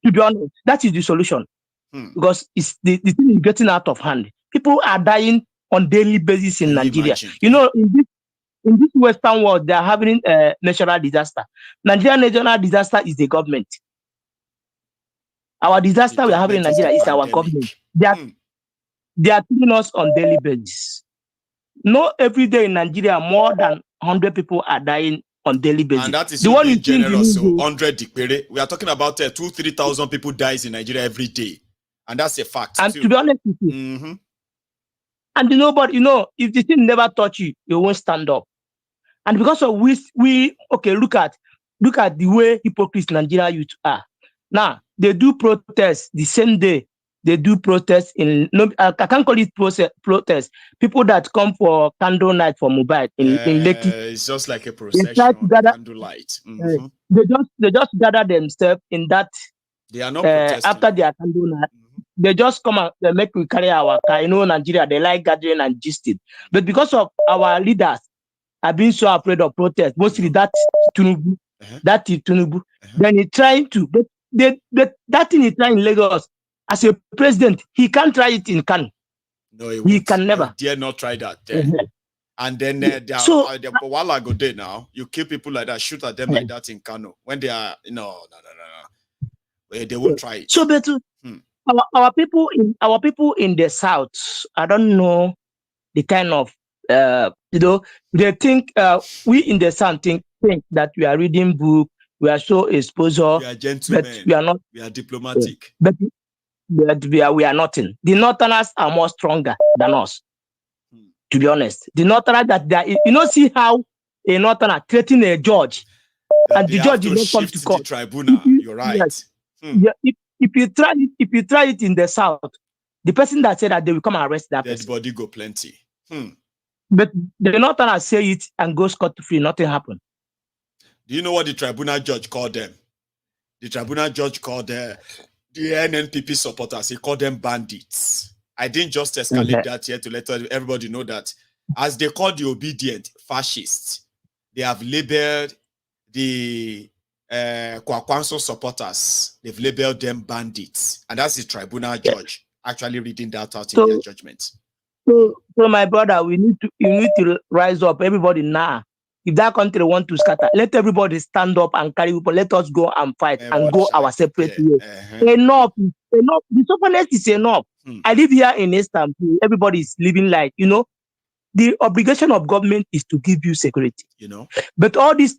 To be honest, that is the solution. Because it's the thing is getting out of hand. People are dying on daily basis in Nigeria. Imagine? You know, in this Western world, they are having a natural disaster. Nigerian natural disaster is the government. Our disaster we are having in Nigeria is our government. They are killing us on daily basis. No, every day in Nigeria, more than 100 people are dying on daily basis. And that is the one in general. So 100 dikpere. We are talking about 2,000-3,000 people dies in Nigeria every day, and that's a fact. And too. To be honest with you, and nobody, if the thing never touch you, you won't stand up. And because of we okay, look at the way hypocrites Nigeria youth are. Now they do protest the same day. They do protest I can't call it protest. People that come for candle night for Mohbad in Lekki. It's just like a procession, candlelight. They just gather themselves in that. They are not protesting. After their candle night. They just come and they make we carry our car. Nigeria, they like gathering and gisting. But because of our leaders are being so afraid of protest, mostly that Tinubu, then he trying to, but that thing he trying in Lagos, as a president, he can't try it in Kano. No, he can never. He dare not try that there. And then while I go there now, you kill people like that, shoot at them like that in Kano. When they are, no. They won't try it. So, but our people in the South, I don't know the kind of, they think, we in the South think that we are reading book, we are so exposure. We are gentlemen. But we are not. We are diplomatic. But we are nothing. The Northerners are more stronger than us. To be honest, the Northerners that they are, see how a Northerner threatening a judge, and the judge did not come to court. The tribunal. You're right. Yes. Yeah, if you try it in the South, the person that said that they will come and arrest that person. Dead body go plenty. But the Northerners say it and go scot-free, nothing happened. Do you know what the tribunal judge called them? The tribunal judge called the NNPP supporters, he called them bandits. I didn't just escalate that here to let everybody know that as they call the obedient fascists, they have labeled the Kwakwanso supporters, they've labeled them bandits. And that's the tribunal judge actually reading that out in their judgment. So my brother, you need to rise up, everybody now. If that country want to scatter, let everybody stand up and carry people. Let us go and fight and go our separate way. Enough. The stubbornness is enough. I live here in Istanbul. Everybody is living like, the obligation of government is to give you security. But all these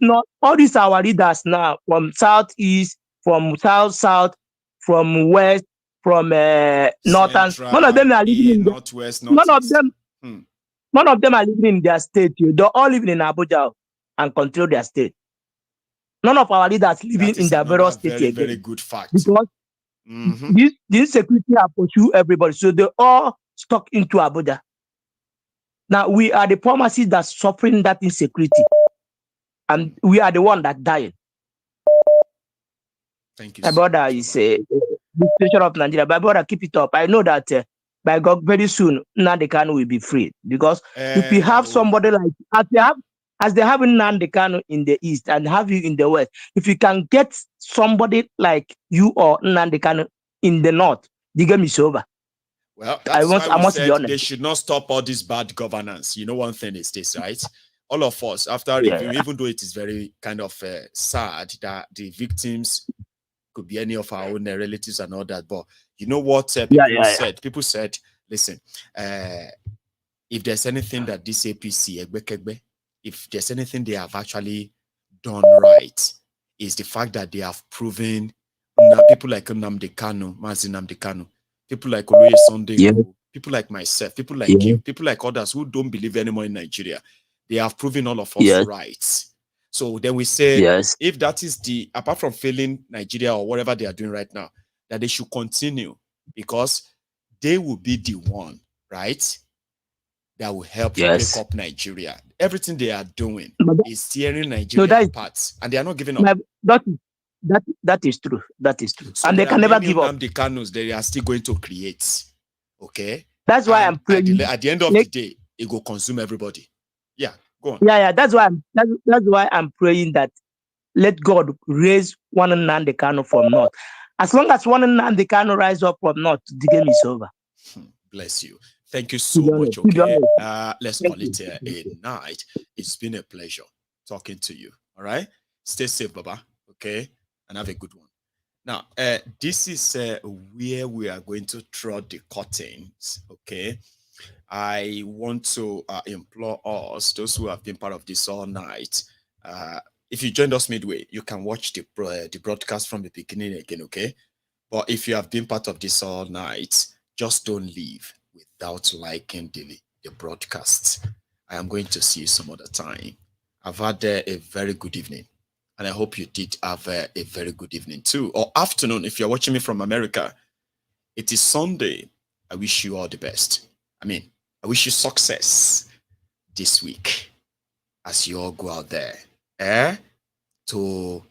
our leaders now from southeast, from south, from west, from northern. None of them are living in northwest. None of them are living in their state. They're all living in Abuja and control their state. None of our leaders living in their various states. Very good fact. Because this insecurity have pursued everybody. So they all stuck into Abuja. Now we are the pharmacies that's suffering that insecurity. And we are the one that dying. Thank you. My brother is the situation of Nigeria. My brother, keep it up. I know that by God, very soon, Nnamdi Kanu will be free, because if you have somebody like as they have Nnamdi Kanu in the east and have you in the west, if you can get somebody like you or Nnamdi Kanu in the north, the game is over. Well, that's why we said they should not stop all this bad governance. You know, one thing is this, right? All of us, after review, even though it is very kind of sad that the victims could be any of our own relatives and all that, but you know what people said? People said, listen, if there's anything that this APC, if there's anything they have actually done right, is the fact that they have proven people like Nnamdi Kanu, Mazi Nnamdi Kanu, people like Oloye Sunday, people like myself, people like you, people like others who don't believe anymore in Nigeria, they have proven all of us right. So then we say, if that is apart from failing Nigeria or whatever they are doing right now, that they should continue, because they will be the one, right, that will help to pick up Nigeria. Everything they are doing is tearing Nigeria apart, and they are not giving up. That is true. That is true. So and they can never give up. The Kanus, they are still going to create. Okay? That's why I'm praying. At the end of the day, it will consume everybody. Yeah, go on. Yeah. That's why I'm praying that let God raise one Nnamdi Kanu from north. As long as one Nnamdi Kanu rise up from north, the game is over. Bless you. Thank you so much. Okay, let's call it a night. It's been a pleasure talking to you. All right, stay safe, Baba. Okay, and have a good one. Now, this is where we are going to draw the curtains. Okay, I want to implore us, those who have been part of this all night. If you joined us midway, you can watch the broadcast from the beginning again. Okay, but if you have been part of this all night, just don't leave without liking the broadcast. I am going to see you some other time. I've had a very good evening, and I hope you did have a very good evening too, or afternoon if you're watching me from America. It is Sunday. I wish you all the best. I wish you success this week as you all go out there to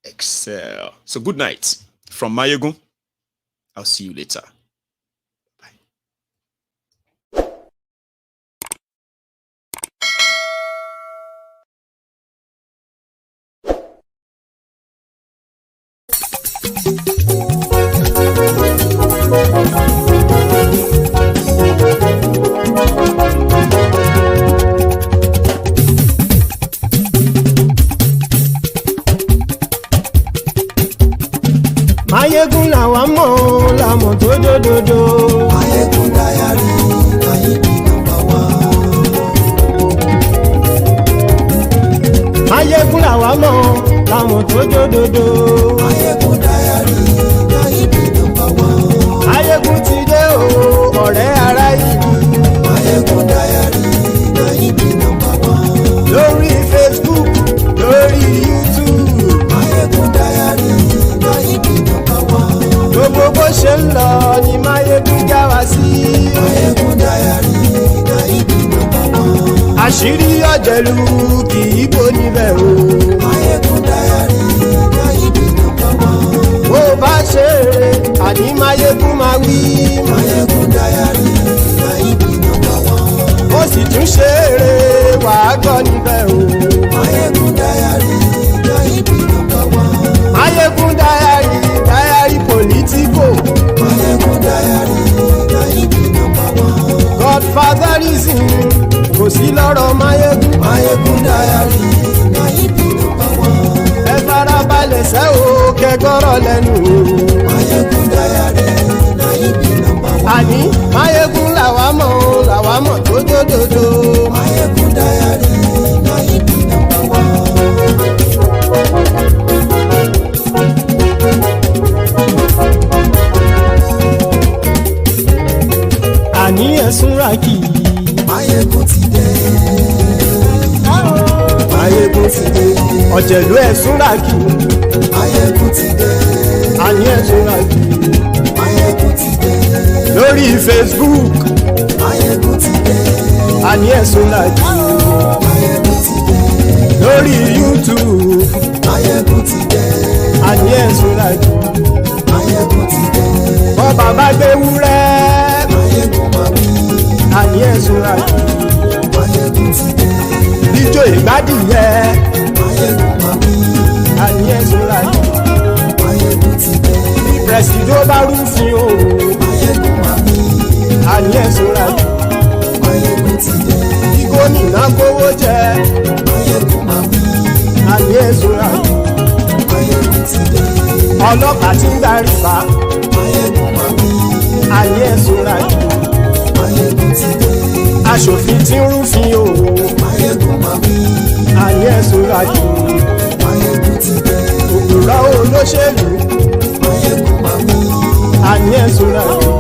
excel. So good night from Mayegun. I'll see you later. Mayegun làwa mọ̀ làmọ̀ tó dòdòdò. Mayegun Diary, Nayibi #1. Mayegun làwa mọ̀ làmọ̀ tó dòdòdò. Mayegun Diary, Nayibi #1. Mayegun ti dé o, ọ̀rẹ́ ará ìlú. Mayegun Diary, Nayibi #1. Lórí Facebook, lórí YouTube. Mayegun Diary, Nayibi #1. Gbogbo bó ṣe ń lọ ni Mayegun já wa sí. Mayegun Diary, Nayibi #1. Àṣírí ọ̀jẹ̀lú kì í bò níbẹ̀ o. Mayegun Diary, Nayibi #1. Bó bá ṣe eré, àní Mayegun máa wí. Mayegun Diary, Nayibi #1. Ó sì tún ṣe eré, wàá gbọ́ níbẹ̀ o. Mayegun Diary, Nayibi #1. Mayegun Diary politico. Mayegun Diary, Nayibi #1. Godfatherism kò sí lọ́rọ̀ Mayegun. Mayegun Diary, Nayibi #1. Ẹ farabalẹ̀ sẹ́ o kẹgọ́rọ̀ lẹ́nu o. Mayegun Diary, Nayibi #1. Àní Mayegun làwa mọ̀ tó dòdòdò. Mayegun Diary, Nayibi #1. Àní ẹ̀sùn ràkì. Mayegun ti dé. Mayegun ti dé. Ọ̀jẹ̀lú ẹ̀sùn ràkì. Mayegun ti dé. Àní ẹ̀sùn ràkì. Mayegun ti dé. Lórí Facebook. Mayegun ti dé. Àní ẹ̀sùn ràkì. Mayegun ti dé. Lórí YouTube. Mayegun ti dé. àní ẹ̀sùn làjù. Máyégún ti dé. Bọ́ bàbá gbé wúrẹ́. Máyégún máa wí. Àní ẹ̀sùn làjù. Máyégún ti dé. Ijó ìgbádìyẹ. Máyégún máa wí. Àní ẹ̀sùn làjù. Máyégún ti dé. Bí Presidiot bá rúfin o. Máyégún máa wí. Àní ẹ̀sùn làjù. Máyégún ti dé. Bí gómìnà kówó jẹ. Máyégún máa wí. Àní ẹ̀sùn làjù. Máyégún ti dé. Ọlọ́pàá tí ń gba rìbá. Máyégún máa wí. Àní ẹ̀sùn làjù. Máyégún ti dé. Aṣòfin tí ń rúfin o. Máyégún máa wí. Àní ẹ̀sùn làjù. Máyégún ti dé. Òpùrọ́ olóṣèlú. Máyégún máa wí. Àní ẹ̀sùn làjù.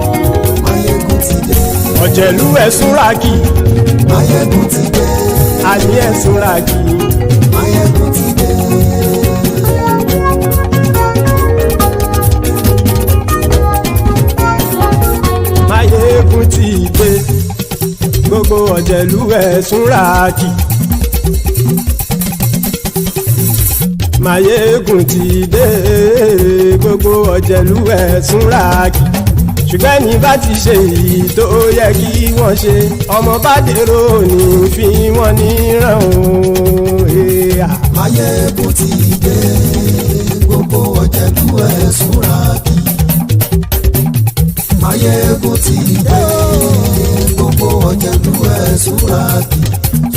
Máyégún ti dé. Ọ̀jẹ̀lú ẹ̀sùn ràkì. Máyégún ti dé. Àní ẹ̀sùn ràkì. Máyégún ti dé. Máyégún ti dé. Gbogbo ọ̀jẹ̀lú ẹ̀sùn ràkì. Máyégún ti dé. Gbogbo ọ̀jẹ̀lú ẹ̀sùn ràkì. Ṣùgbọ́n ẹni bá ti ṣe èyí tó yẹ kí wọ́n ṣe, ọmọ bá dèrò ní fi wọ́n níran o. Máyégún ti dé. Gbogbo ọ̀jẹ̀lú ẹ̀sùn ràkì. Máyégún ti dé. Gbogbo ọ̀jẹ̀lú ẹ̀sùn ràkì.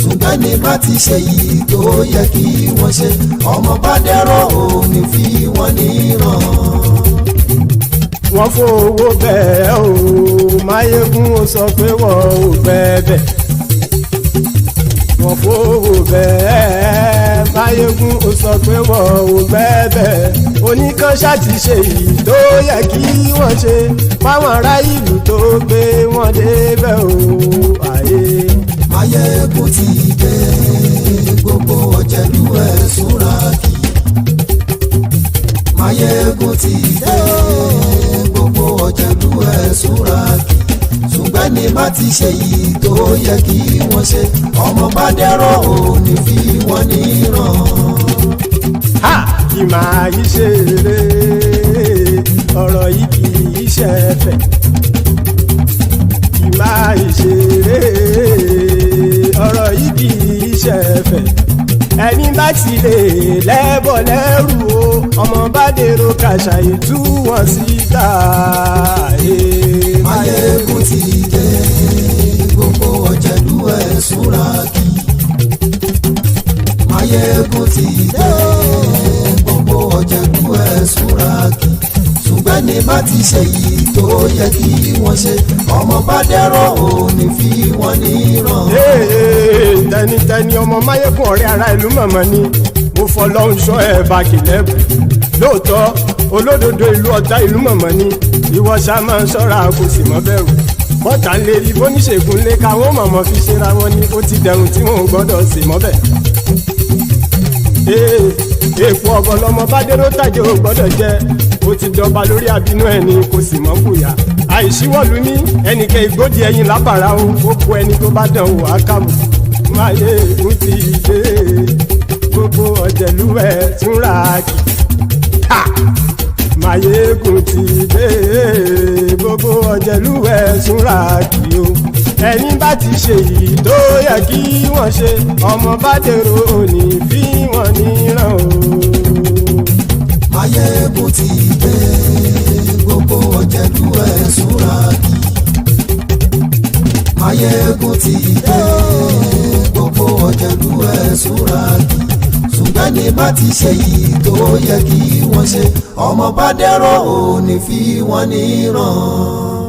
Ṣùgbọ́n ẹni bá ti ṣe èyí tó yẹ kí wọ́n ṣe, ọmọ bá dèrò ní fi wọ́n níran. Wọ́n fowó bẹ́ẹ̀ o, Máyégún ó sọ pé wọ́n ò bẹ́ẹ̀. Wọ́n fowó bẹ́ẹ̀, Máyégún ó sọ pé wọ́n ò bẹ́ẹ̀. Oníkan ṣáàtì ṣe èyí tó yẹ kí wọ́n ṣe, fáwọn ará ìlú tó gbé wọn débẹ̀ o. Máyégún ti dé. Gbogbo ọ̀jẹ̀lú ẹ̀sùn ràkì. Máyégún ti dé. Gbogbo ọ̀jẹ̀lú ẹ̀sùn ràkì. Ṣùgbọ́n ní bá ti ṣe yìí tó yẹ kí wọ́n ṣe, ọmọ bá dẹ́rọ̀ ò ní fi wọ́n níran. Kì máa yí ṣe eré, ọ̀rọ̀ yìí kì í ṣe ẹ̀fẹ̀. Kì máa yí ṣe eré, ọ̀rọ̀ yìí kì í ṣe ẹ̀fẹ̀. Ẹni bá ti lè lẹ́bọ̀ lẹ́rù o, ọmọ bá dèrò kàṣà ìtú wọn síta. Máyégún ti dé. Gbogbo ọ̀jẹ̀lú ẹ̀sùn ràkì. Máyégún ti dé. Gbogbo ọ̀jẹ̀lú ẹ̀sùn ràkì. Ṣùgbọ́n ní bá ti ṣe yìí tó yẹ kí wọ́n ṣe, ọmọ bá dẹ́rọ̀ ò ní fi wọ́n níran. Tẹnitẹni ọmọ Máyégún ọ̀rẹ́ ara ìlú mọ̀mọ́ ni mo fọlọ́run ṣọ́ ẹ̀ bá kìlẹ́bù. Lóòótọ́ olódodo ìlú ọ̀tá ìlú mọ̀mọ́ ni ìwọ ṣá máa ń ṣọ́ra kò sì mọ́ bẹ̀rù. Bọ́tà ń lè rí bóníṣègùn lé káwọn mọ̀mọ́ fi ṣera wọn ni ó ti dẹrùn tí wọn ò gbọ́dọ̀ sì mọ́ bẹ̀. Èèpo ọ̀gọ̀ lọmọ bá dérò tàjẹ́ ò gbọ́dọ̀ jẹ́, ó ti jọba lórí àbínú ẹni kò sì mọ́ bùyà. Àìsíwọ́lu ní ẹnìkẹ́ ìgbódì ẹyin lábàrá o, ó kó ẹni tó bá dán wò á kàmù. Máyégún ti dé. Gbogbo ọ̀jẹ̀lú ẹ̀sùn ràkì. Máyégún ti dé. Gbogbo ọ̀jẹ̀lú ẹ̀sùn ràkì o. Ẹni bá ti ṣe yìí tó yẹ kí wọ́n ṣe, ọmọ bá dèrò òní fi wọ́n níran o. Máyégún ti dé. Gbogbo ọ̀jẹ̀lú ẹ̀sùn ràkì. Máyégún ti dé. Gbogbo ọ̀jẹ̀lú ẹ̀sùn ràkì. Ṣùgbọ́n ní bá ti ṣe yìí tó yẹ kí wọ́n ṣe, ọmọ bá dẹ́rọ̀ ò ní fi wọ́n níran.